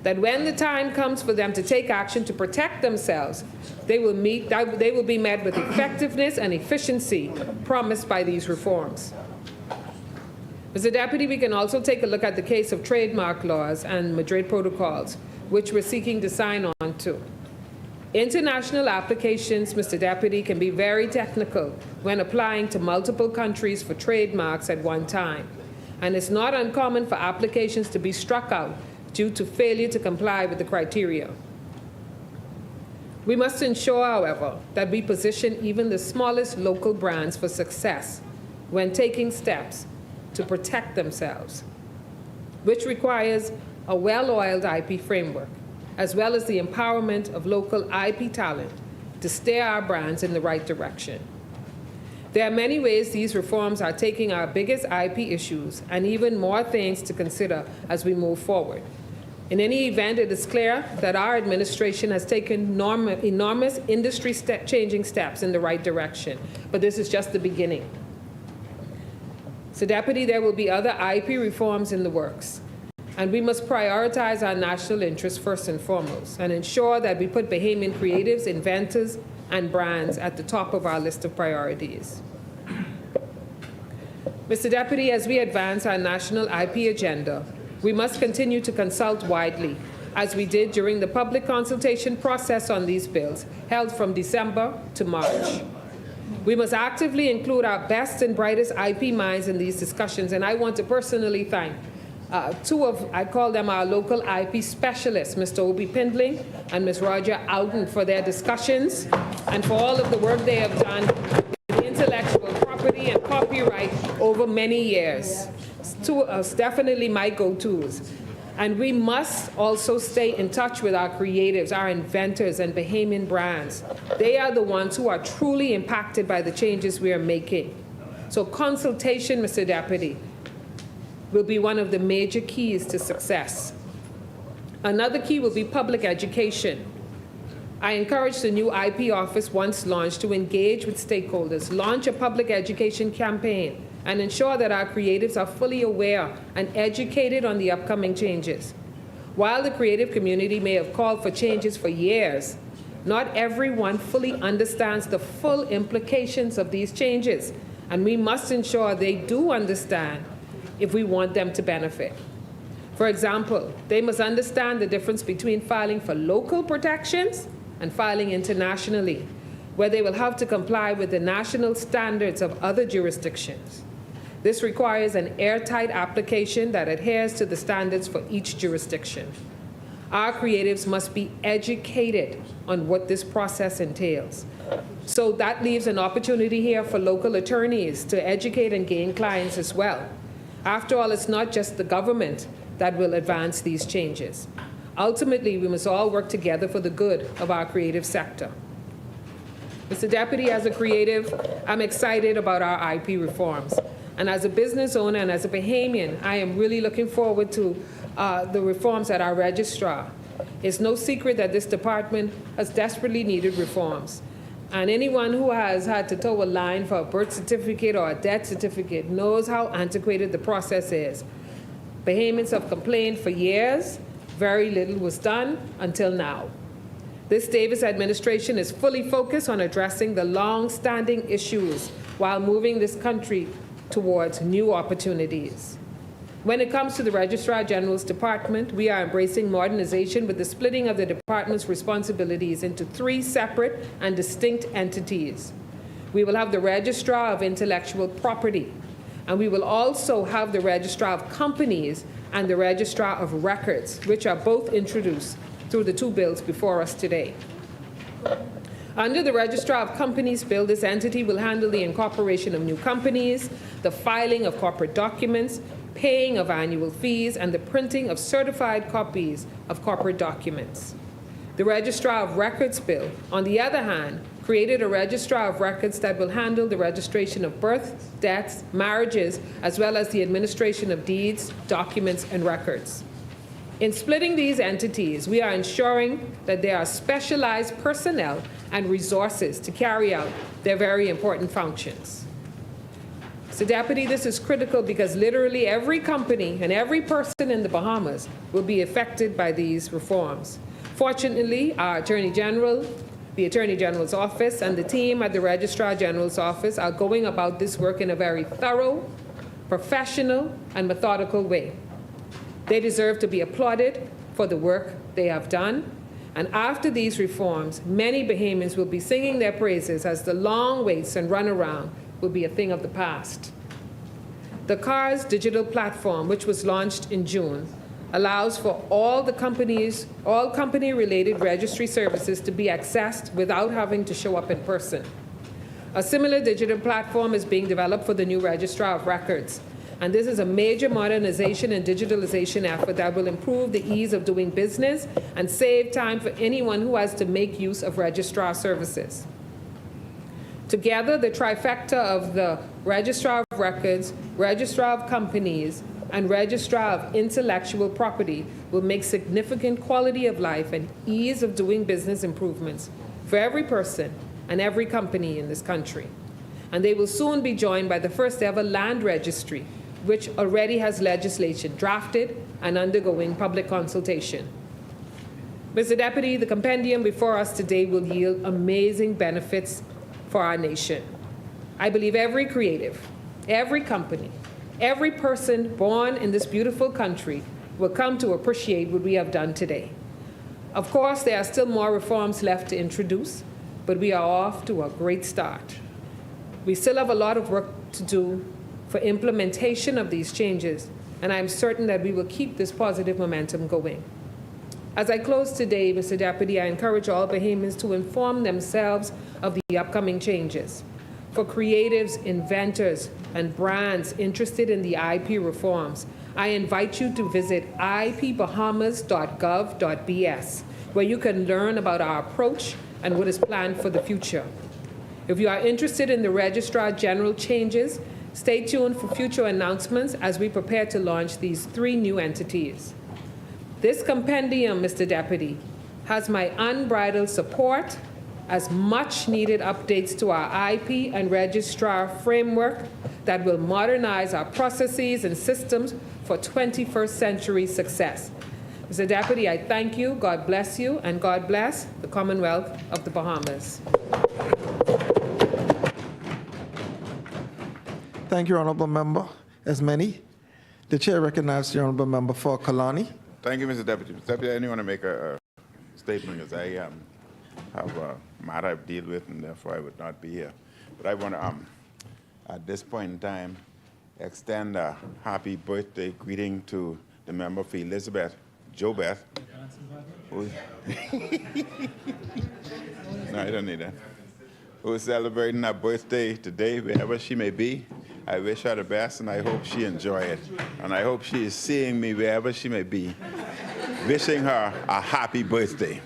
that when the time comes for them to take action to protect themselves, they will be met with effectiveness and efficiency promised by these reforms. Mr. Deputy, we can also take a look at the case of trademark laws and Madrid protocols, which we're seeking to sign on to. International applications, Mr. Deputy, can be very technical when applying to multiple countries for trademarks at one time. And it's not uncommon for applications to be struck out due to failure to comply with the criteria. We must ensure, however, that we position even the smallest local brands for success when taking steps to protect themselves, which requires a well-oiled IP framework, as well as the empowerment of local IP talent to steer our brands in the right direction. There are many ways these reforms are taking our biggest IP issues and even more things to consider as we move forward. In any event, it is clear that our administration has taken enormous industry-changing steps in the right direction, but this is just the beginning. So, Deputy, there will be other IP reforms in the works, and we must prioritize our national interests first and foremost and ensure that we put Bahamian creatives, inventors, and brands at the top of our list of priorities. Mr. Deputy, as we advance our national IP agenda, we must continue to consult widely, as we did during the public consultation process on these bills, held from December to March. We must actively include our best and brightest IP minds in these discussions, and I want to personally thank I call them our local IP specialists, Mr. Obi Pindling and Ms. Roger Outen, for their discussions and for all of the work they have done in intellectual property and copyright over many years. Definitely my go-tos. And we must also stay in touch with our creatives, our inventors, and Bahamian brands. They are the ones who are truly impacted by the changes we are making. So consultation, Mr. Deputy, will be one of the major keys to success. Another key will be public education. I encourage the new IP office, once launched, to engage with stakeholders, launch a public education campaign, and ensure that our creatives are fully aware and educated on the upcoming changes. While the creative community may have called for changes for years, not everyone fully understands the full implications of these changes, and we must ensure they do understand if we want them to benefit. For example, they must understand the difference between filing for local protections and filing internationally, where they will have to comply with the national standards of other jurisdictions. This requires an airtight application that adheres to the standards for each jurisdiction. Our creatives must be educated on what this process entails. So that leaves an opportunity here for local attorneys to educate and gain clients as well. After all, it's not just the government that will advance these changes. Ultimately, we must all work together for the good of our creative sector. Mr. Deputy, as a creative, I'm excited about our IP reforms. And as a business owner and as a Bahamian, I am really looking forward to the reforms at our registrar. It's no secret that this department has desperately needed reforms. And anyone who has had to toe a line for a birth certificate or a death certificate knows how antiquated the process is. Bahamians have complained for years. Very little was done until now. This Davis administration is fully focused on addressing the long-standing issues while moving this country towards new opportunities. When it comes to the Registrar General's Department, we are embracing modernization with the splitting of the department's responsibilities into 3 separate and distinct entities. We will have the Registrar of Intellectual Property, and we will also have the Registrar of Companies and the Registrar of Records, which are both introduced through the 2 bills before us today. Under the Registrar of Companies bill, this entity will handle the incorporation of new companies, the filing of corporate documents, paying of annual fees, and the printing of certified copies of corporate documents. The Registrar of Records bill, on the other hand, created a registrar of records that will handle the registration of births, deaths, marriages, as well as the administration of deeds, documents, and records. In splitting these entities, we are ensuring that there are specialized personnel and resources to carry out their very important functions. Mr. Deputy, this is critical because literally every company and every person in the Bahamas will be affected by these reforms. Fortunately, our Attorney General, the Attorney General's office, and the team at the Registrar General's office are going about this work in a very thorough, professional, and methodical way. They deserve to be applauded for the work they have done. And after these reforms, many Bahamians will be singing their praises as the long waits and runaround will be a thing of the past. The CARS digital platform, which was launched in June, allows for all company-related registry services to be accessed without having to show up in person. A similar digital platform is being developed for the new Registrar of Records. And this is a major modernization and digitalization effort that will improve the ease of doing business and save time for anyone who has to make use of registrar services. Together, the trifecta of the Registrar of Records, Registrar of Companies, and Registrar of Intellectual Property will make significant quality of life and ease of doing business improvements for every person and every company in this country. And they will soon be joined by the first ever land registry, which already has legislation drafted and undergoing public consultation. Mr. Deputy, the compendium before us today will yield amazing benefits for our nation. I believe every creative, every company, every person born in this beautiful country will come to appreciate what we have done today. Of course, there are still more reforms left to introduce, but we are off to a great start. We still have a lot of work to do for implementation of these changes, and I'm certain that we will keep this positive momentum going. As I close today, Mr. Deputy, I encourage all Bahamians to inform themselves of the upcoming changes. For creatives, inventors, and brands interested in the IP reforms, I invite you to visit ipbahamas.gov.bs, where you can learn about our approach and what is planned for the future. If you are interested in the Registrar General changes, stay tuned for future announcements as we prepare to launch these 3 new entities. This compendium, Mr. Deputy, has my unbridled support as much needed updates to our IP and registrar framework that will modernize our processes and systems for 21st century success. Mr. Deputy, I thank you, God bless you, and God bless the Commonwealth of the Bahamas. Thank you, Honorable Member. As many, the Chair recognizes the Honorable Member for Kalani. Thank you, Mr. Deputy. Mr. Deputy, I only want to make a statement because I have a matter I deal with, and therefore I would not be here. But I want to, at this point in time, extend a happy birthday greeting to the member for Elizabeth, JoBeth. No, I don't need that. Who's celebrating her birthday today, wherever she may be. I wish her the best, and I hope she enjoy it. And I hope she is seeing me wherever she may be, wishing her a happy birthday.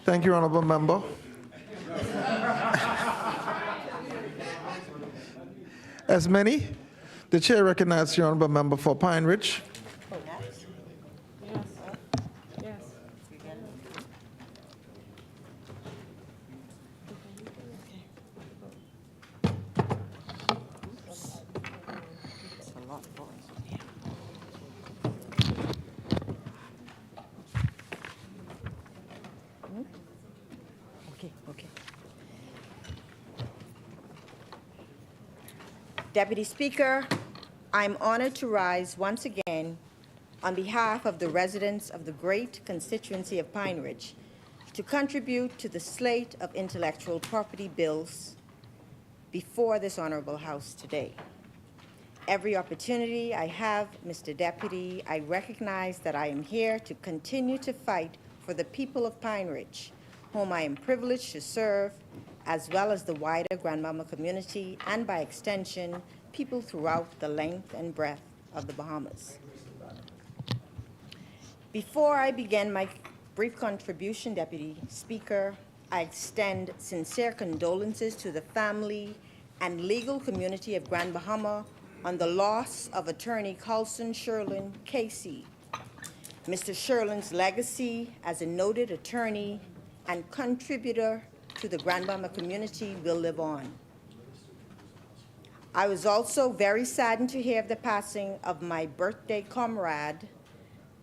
Thank you, Honorable Member. As many, the Chair recognizes the Honorable Member for Pine Ridge. Deputy Speaker, I'm honored to rise once again on behalf of the residents of the great constituency of Pine Ridge to contribute to the slate of intellectual property bills before this honorable House today. Every opportunity I have, Mr. Deputy, I recognize that I am here to continue to fight for the people of Pine Ridge, whom I am privileged to serve, as well as the wider Grandmama community, and by extension, people throughout the length and breadth of the Bahamas. Before I begin my brief contribution, Deputy Speaker, I extend sincere condolences to the family and legal community of Grand Bahama on the loss of attorney Carlson Sherlin Casey. Mr. Sherlin's legacy as a noted attorney and contributor to the Grand Bahama community will live on. I was also very saddened to hear of the passing of my birthday comrade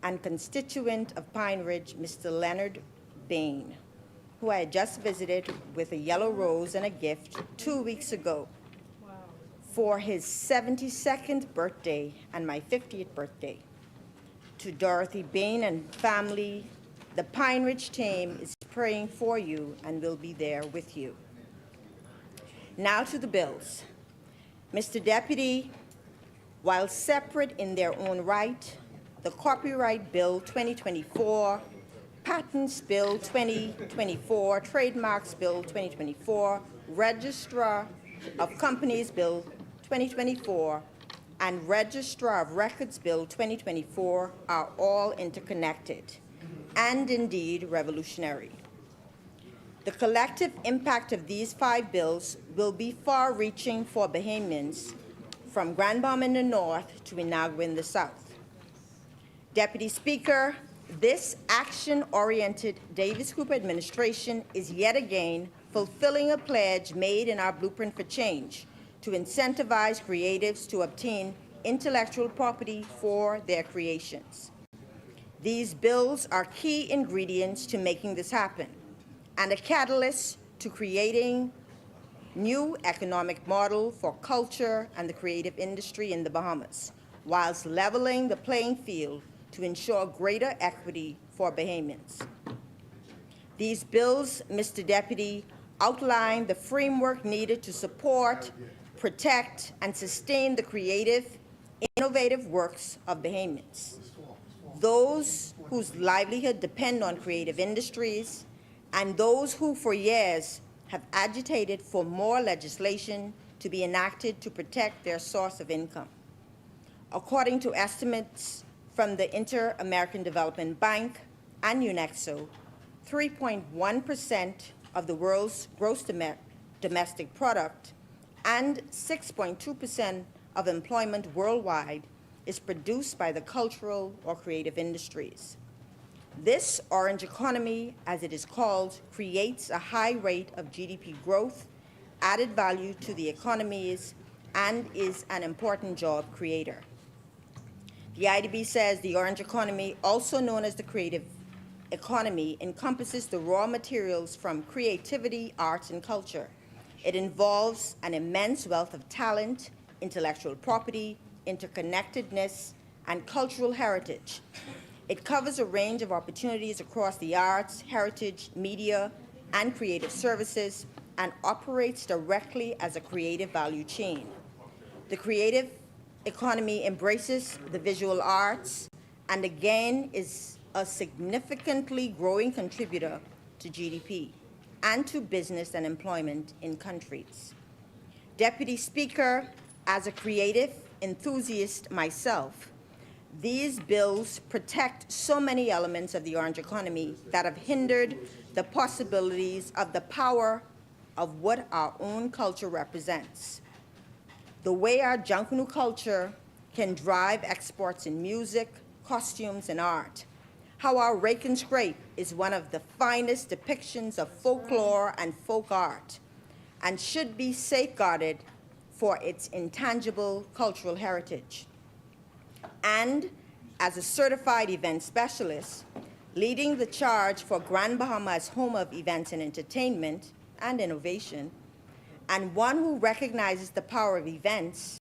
and constituent of Pine Ridge, Mr. Leonard Bain, who I had just visited with a yellow rose and a gift 2 weeks ago for his 72nd birthday and my 50th birthday. To Dorothy Bain and family, the Pine Ridge team is praying for you and will be there with you. Now to the bills. Mr. Deputy, while separate in their own right, the Copyright Bill 2024, Patents Bill 2024, Trademarks Bill 2024, Registrar of Companies Bill 2024, and Registrar of Records Bill 2024 are all interconnected and indeed revolutionary. The collective impact of these 5 bills will be far-reaching for Bahamians from Grand Bahama in the north to Inagua in the south. Deputy Speaker, this action-oriented Davis Cooper administration is yet again fulfilling a pledge made in our Blueprint for Change to incentivize creatives to obtain intellectual property for their creations. These bills are key ingredients to making this happen and a catalyst to creating new economic model for culture and the creative industry in the Bahamas, whilst leveling the playing field to ensure greater equity for Bahamians. These bills, Mr. Deputy, outline the framework needed to support, protect, and sustain the creative, innovative works of Bahamians, those whose livelihood depend on creative industries, and those who for years have agitated for more legislation to be enacted to protect their source of income. According to estimates from the Inter-American Development Bank and UNEXO, 3.1% of the world's gross domestic product and 6.2% of employment worldwide is produced by the cultural or creative industries. This orange economy, as it is called, creates a high rate of GDP growth, added value to the economies, and is an important job creator. The IDB says the orange economy, also known as the creative economy, encompasses the raw materials from creativity, arts, and culture. It involves an immense wealth of talent, intellectual property, interconnectedness, and cultural heritage. It covers a range of opportunities across the arts, heritage, media, and creative services, and operates directly as a creative value chain. The creative economy embraces the visual arts and again is a significantly growing contributor to GDP and to business and employment in countries. Deputy Speaker, as a creative enthusiast myself, these bills protect so many elements of the orange economy that have hindered the possibilities of the power of what our own culture represents. The way our Junkanoo culture can drive exports in music, costumes, and art. How our rake and scrape is one of the finest depictions of folklore and folk art and should be safeguarded for its intangible cultural heritage. And as a certified event specialist, leading the charge for Grand Bahama as home of events and entertainment and innovation, and one who recognizes the power of events,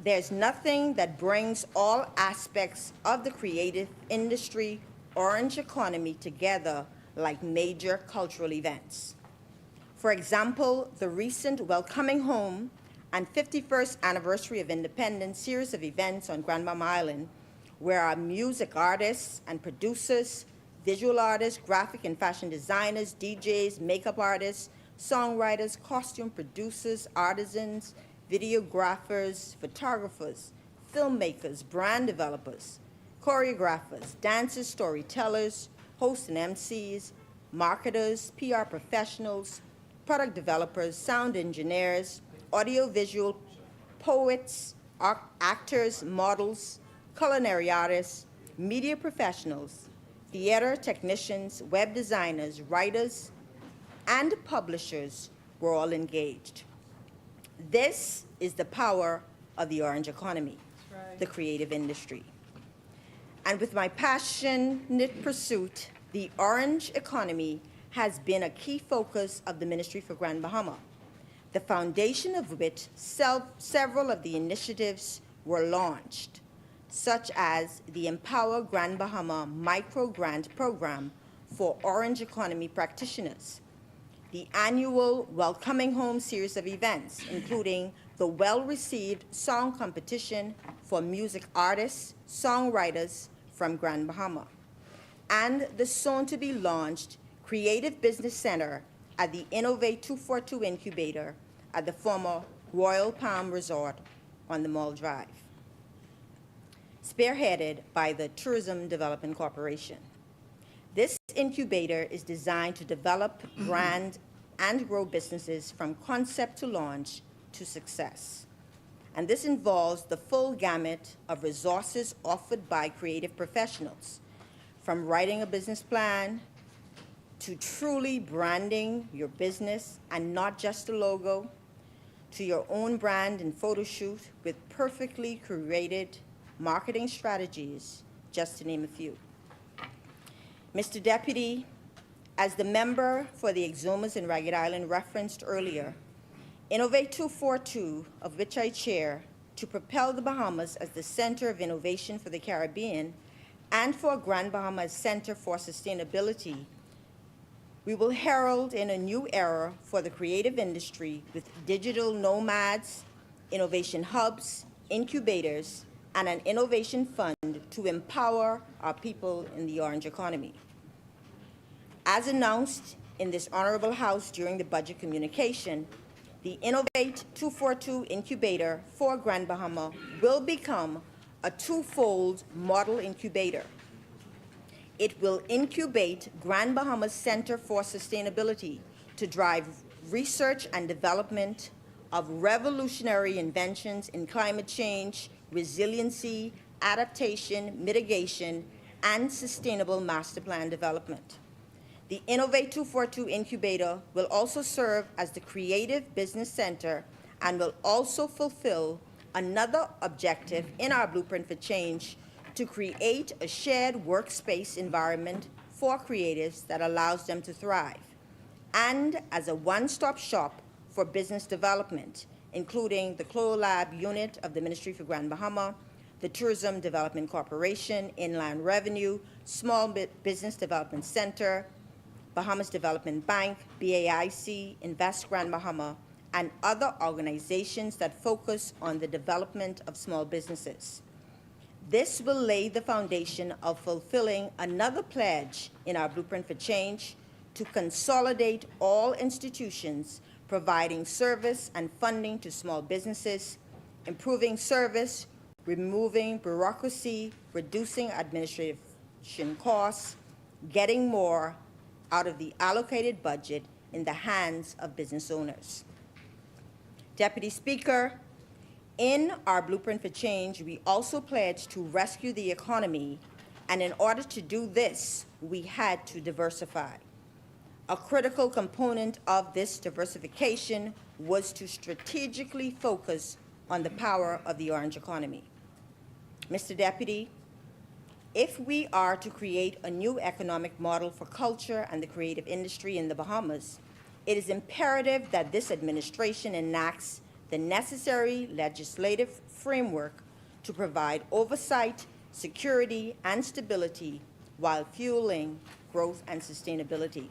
there's nothing that brings all aspects of the creative industry, orange economy together like major cultural events. For example, the recent Welcoming Home and 51st Anniversary of Independence series of events on Grand Bahama Island, where our music artists and producers, visual artists, graphic and fashion designers, DJs, makeup artists, songwriters, costume producers, artisans, videographers, photographers, filmmakers, brand developers, choreographers, dancers, storytellers, hosts and MCs, marketers, PR professionals, product developers, sound engineers, audiovisual poets, actors, models, culinary artists, media professionals, theater technicians, web designers, writers, and publishers were all engaged. This is the power of the orange economy, the creative industry. And with my passionate pursuit, the orange economy has been a key focus of the Ministry for Grand Bahama, the foundation of which several of the initiatives were launched, such as the Empower Grand Bahama Micro Grant Program for Orange Economy practitioners, the annual Welcoming Home series of events, including the well-received song competition for music artists, songwriters from Grand Bahama, and the soon-to-be-launched Creative Business Center at the Innovate 242 Incubator at the former Royal Palm Resort on the Mall Drive, spearheaded by the Tourism Development Corporation. This incubator is designed to develop, brand, and grow businesses from concept to launch to success. And this involves the full gamut of resources offered by creative professionals, from writing a business plan to truly branding your business and not just a logo, to your own brand and photo shoot with perfectly curated marketing strategies, just to name a few. Mr. Deputy, as the member for the Exumas and Ragged Island referenced earlier, Innovate 242, of which I chair, to propel the Bahamas as the center of innovation for the Caribbean and for Grand Bahamas Center for Sustainability, we will herald in a new era for the creative industry with digital nomads, innovation hubs, incubators, and an innovation fund to empower our people in the orange economy. As announced in this honorable House during the budget communication, the Innovate 242 Incubator for Grand Bahama will become a twofold model incubator. It will incubate Grand Bahamas Center for Sustainability to drive research and development of revolutionary inventions in climate change, resiliency, adaptation, mitigation, and sustainable master plan development. The Innovate 242 Incubator will also serve as the Creative Business Center and will also fulfill another objective in our Blueprint for Change to create a shared workspace environment for creatives that allows them to thrive, and as a one-stop shop for business development, including the CLOLAB unit of the Ministry for Grand Bahama, the Tourism Development Corporation, Inland Revenue, Small Business Development Center, Bahamas Development Bank, BAIC, Invest Grand Bahama, and other organizations that focus on the development of small businesses. This will lay the foundation of fulfilling another pledge in our Blueprint for Change to consolidate all institutions providing service and funding to small businesses, improving service, removing bureaucracy, reducing administration costs, getting more out of the allocated budget in the hands of business owners. Deputy Speaker, in our Blueprint for Change, we also pledged to rescue the economy, and in order to do this, we had to diversify. A critical component of this diversification was to strategically focus on the power of the orange economy. Mr. Deputy, if we are to create a new economic model for culture and the creative industry in the Bahamas, it is imperative that this administration enacts the necessary legislative framework to provide oversight, security, and stability while fueling growth and sustainability.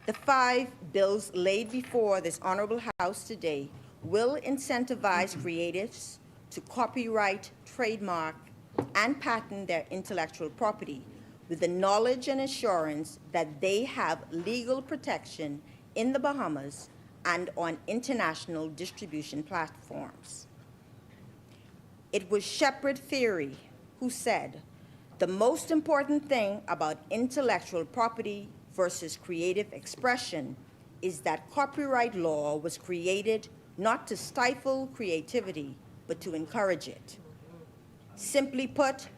The 5 bills laid before this honorable House today will incentivize creatives to copyright, trademark, and patent their intellectual property with the knowledge and assurance that they have legal protection in the Bahamas and on international distribution platforms. It was Shepard Fairey who said, "The most important thing about intellectual property versus creative expression is that copyright law was created not to stifle creativity, but to encourage it. Simply put,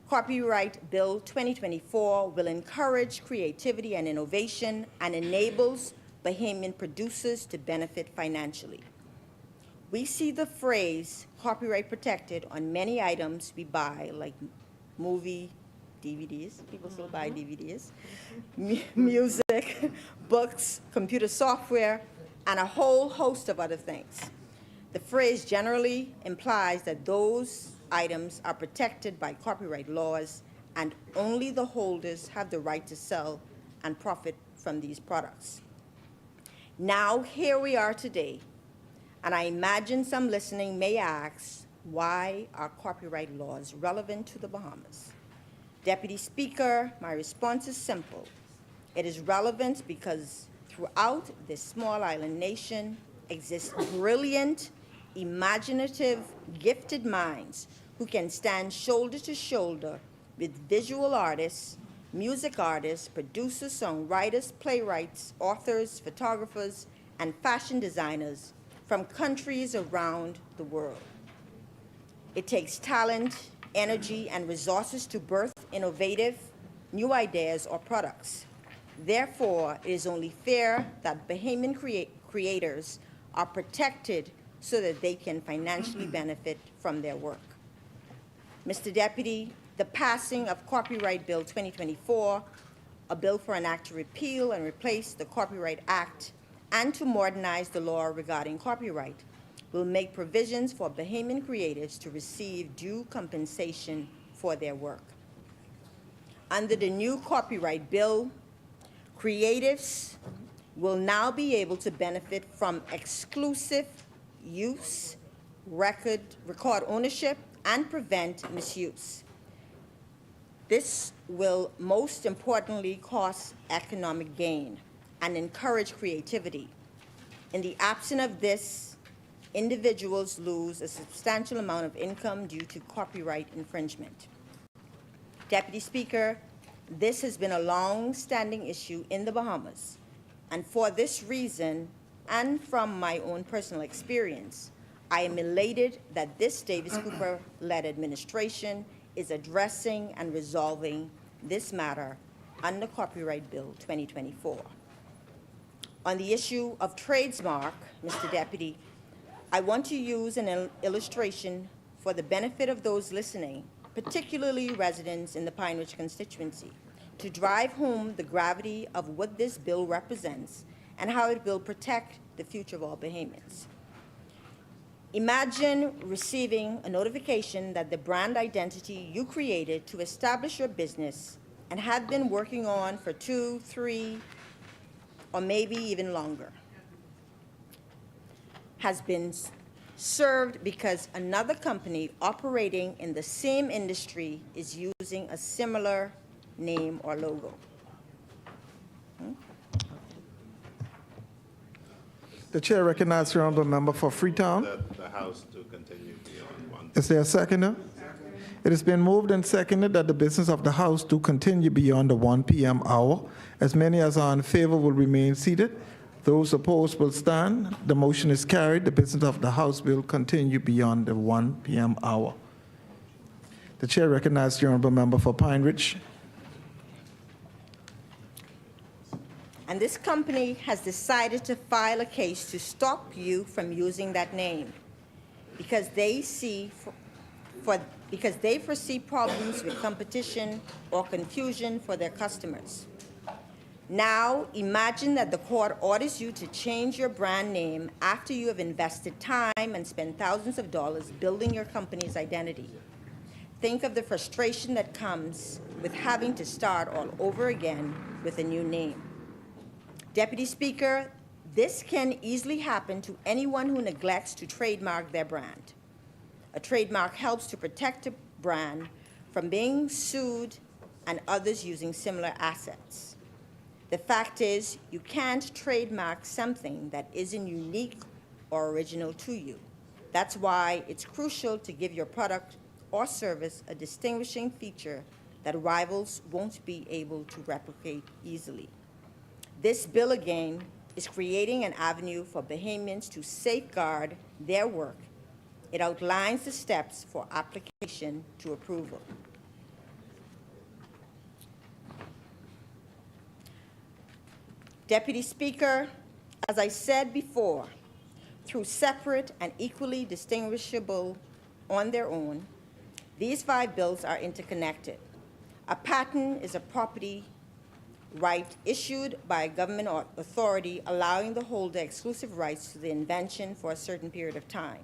Copyright Bill 2024 will encourage creativity and innovation and enables Bahamian producers to benefit financially. We see the phrase copyright protected on many items we buy, like movie DVDs, people still buy DVDs, music, books, computer software, and a whole host of other things. The phrase generally implies that those items are protected by copyright laws and only the holders have the right to sell and profit from these products. Now, here we are today, and I imagine some listening may ask, why are copyright laws relevant to the Bahamas? Deputy Speaker, my response is simple. It is relevant because throughout this small island nation exist brilliant, imaginative, gifted minds who can stand shoulder to shoulder with visual artists, music artists, producers, songwriters, playwrights, authors, photographers, and fashion designers from countries around the world. It takes talent, energy, and resources to birth innovative, new ideas or products. Therefore, it is only fair that Bahamian creators are protected so that they can financially benefit from their work. Mr. Deputy, the passing of Copyright Bill 2024, a bill for an act to repeal and replace the Copyright Act and to modernize the law regarding copyright, will make provisions for Bahamian creatives to receive due compensation for their work. Under the new copyright bill, creatives will now be able to benefit from exclusive use, record ownership, and prevent misuse. This will most importantly cause economic gain and encourage creativity. In the absence of this, individuals lose a substantial amount of income due to copyright infringement. Deputy Speaker, this has been a long-standing issue in the Bahamas, and for this reason, and from my own personal experience, I am elated that this Davis Cooper-led administration is addressing and resolving this matter under Copyright Bill 2024. On the issue of Trademark, Mr. Deputy, I want to use an illustration for the benefit of those listening, particularly residents in the Pine Ridge constituency, to drive home the gravity of what this bill represents and how it will protect the future of all Bahamians. Imagine receiving a notification that the brand identity you created to establish your business and have been working on for 2, 3, or maybe even longer has been served because another company operating in the same industry is using a similar name or logo. The chair recognizes the honorable member for Freetown. The House to continue beyond one. Is there a seconder? It has been moved and seconded that the business of the House do continue beyond the 1 p.m. hour. As many as are in favor will remain seated. Those opposed will stand. The motion is carried. The business of the House will continue beyond the 1 p.m. hour. The chair recognizes the honorable member for Pine Ridge. And this company has decided to file a case to stop you from using that name because they foresee problems with competition or confusion for their customers. Now, imagine that the court orders you to change your brand name after you have invested time and spent thousands of dollars building your company's identity. Think of the frustration that comes with having to start all over again with a new name. Deputy Speaker, this can easily happen to anyone who neglects to trademark their brand. A trademark helps to protect a brand from being sued and others using similar assets. The fact is, you can't trademark something that isn't unique or original to you. That's why it's crucial to give your product or service a distinguishing feature that rivals won't be able to replicate easily. This bill, again, is creating an avenue for Bahamians to safeguard their work. It outlines the steps for application to approval. Deputy Speaker, as I said before, through separate and equally distinguishable on their own, these 5 bills are interconnected. A patent is a property right issued by a government authority allowing the holder exclusive rights to the invention for a certain period of time.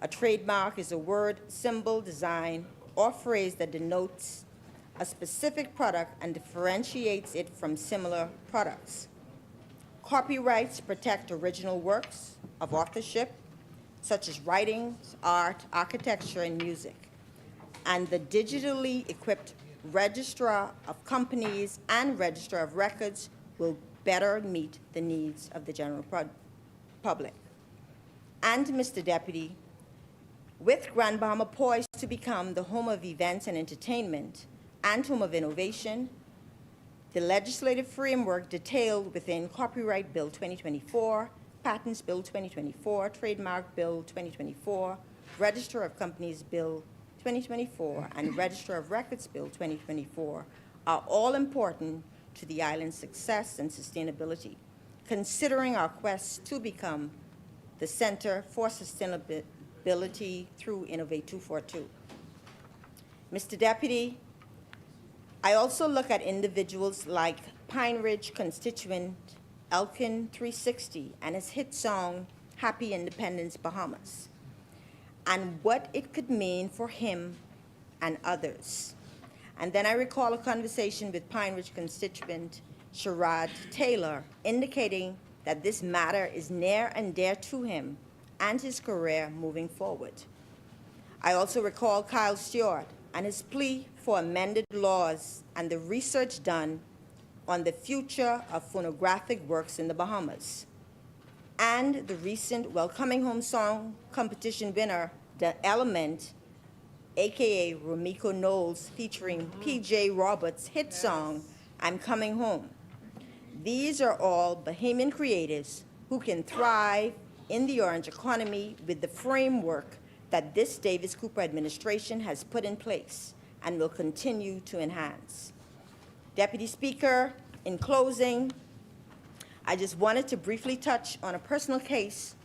A trademark is a word, symbol, design, or phrase that denotes a specific product and differentiates it from similar products. Copyrights protect original works of authorship, such as writings, art, architecture, and music. And the digitally equipped registrar of companies and registrar of records will better meet the needs of the general public. And, Mr. Deputy, with Grand Bahama poised to become the home of events and entertainment and home of innovation, the legislative framework detailed within Copyright Bill 2024, Patents Bill 2024, Trademark Bill 2024, Register of Companies Bill 2024, and Register of Records Bill 2024 are all important to the island's success and sustainability, considering our quest to become the Center for Sustainability through Innovate 242. Mr. Deputy, I also look at individuals like Pine Ridge constituent Elkin 360 and his hit song, Happy Independence, Bahamas, and what it could mean for him and others. And then I recall a conversation with Pine Ridge constituent Sherrod Taylor, indicating that this matter is near and dear to him and his career moving forward. I also recall Kyle Stewart and his plea for amended laws and the research done on the future of phonographic works in the Bahamas, and the recent Welcoming Home Song competition winner, The Element, aka Romiko Knowles, featuring P.J. Roberts' hit song, I'm Coming Home. These are all Bahamian creatives who can thrive in the orange economy with the framework that this Davis Cooper administration has put in place and will continue to enhance. Deputy Speaker, in closing, I just wanted to briefly touch on a personal case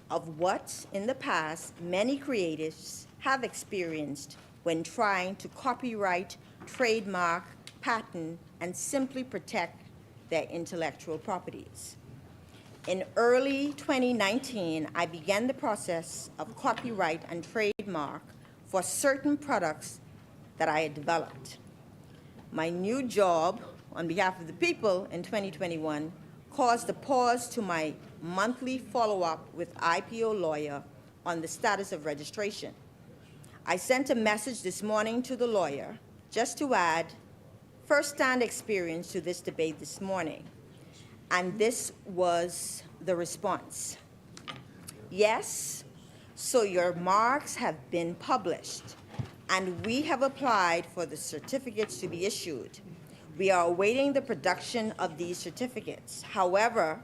of what, in the past, many creatives have experienced when trying to copyright, trademark, patent, and simply protect their intellectual properties. In early 2019, I began the process of copyright and trademark for certain products that I had developed. My new job on behalf of the people in 2021 caused a pause to my monthly follow-up with IPO lawyer on the status of registration. I sent a message this morning to the lawyer just to add first-hand experience to this debate this morning. And this was the response. Yes, so your marks have been published, and we have applied for the certificates to be issued. We are awaiting the production of these certificates. However,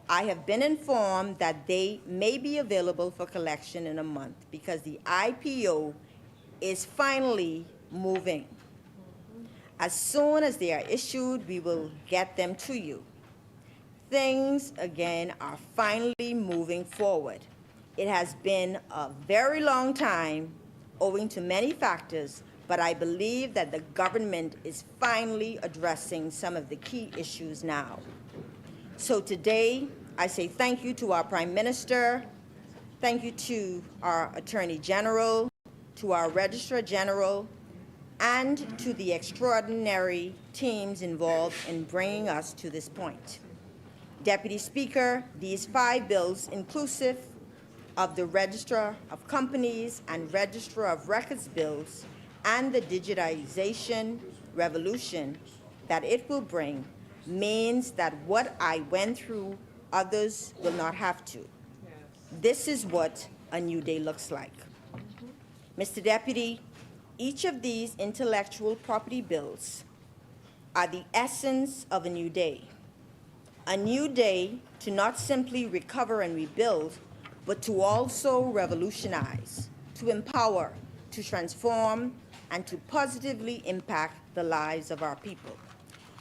I have been informed that they may be available for collection in a month because the IPO is finally moving. As soon as they are issued, we will get them to you. Things, again, are finally moving forward. It has been a very long time, owing to many factors, but I believe that the government is finally addressing some of the key issues now. So today, I say thank you to our Prime Minister, thank you to our Attorney General, to our Registrar General, and to the extraordinary teams involved in bringing us to this point. Deputy Speaker, these 5 bills, inclusive of the Registrar of Companies and Registrar of Records bills, and the digitization revolution that it will bring, means that what I went through, others will not have to. Yes. This is what a new day looks like. Mr. Deputy, each of these intellectual property bills are the essence of a new day. A new day to not simply recover and rebuild, but to also revolutionize, to empower, to transform, and to positively impact the lives of our people.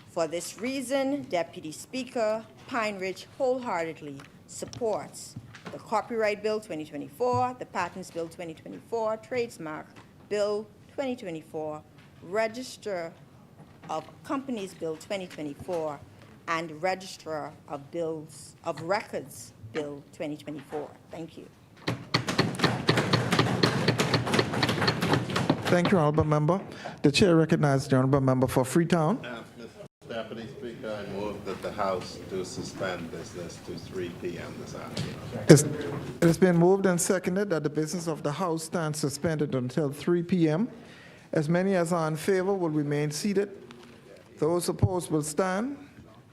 For this reason, Deputy Speaker Pine Ridge wholeheartedly supports the Copyright Bill 2024, the Patents Bill 2024, Trademark Bill 2024, Register of Companies Bill 2024, and Registrar of Records Bill 2024. Thank you. Thank you, Honorable Member. The Chair recognizes the Honorable Member for Freetown. Mr. Deputy Speaker, I move that the House do suspend business to 3 p.m. this afternoon. It has been moved and seconded that the business of the House stands suspended until 3 p.m. As many as are in favor will remain seated. Those opposed will stand.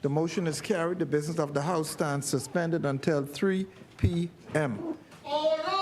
The motion is carried. The business of the House stands suspended until 3 p.m. All right.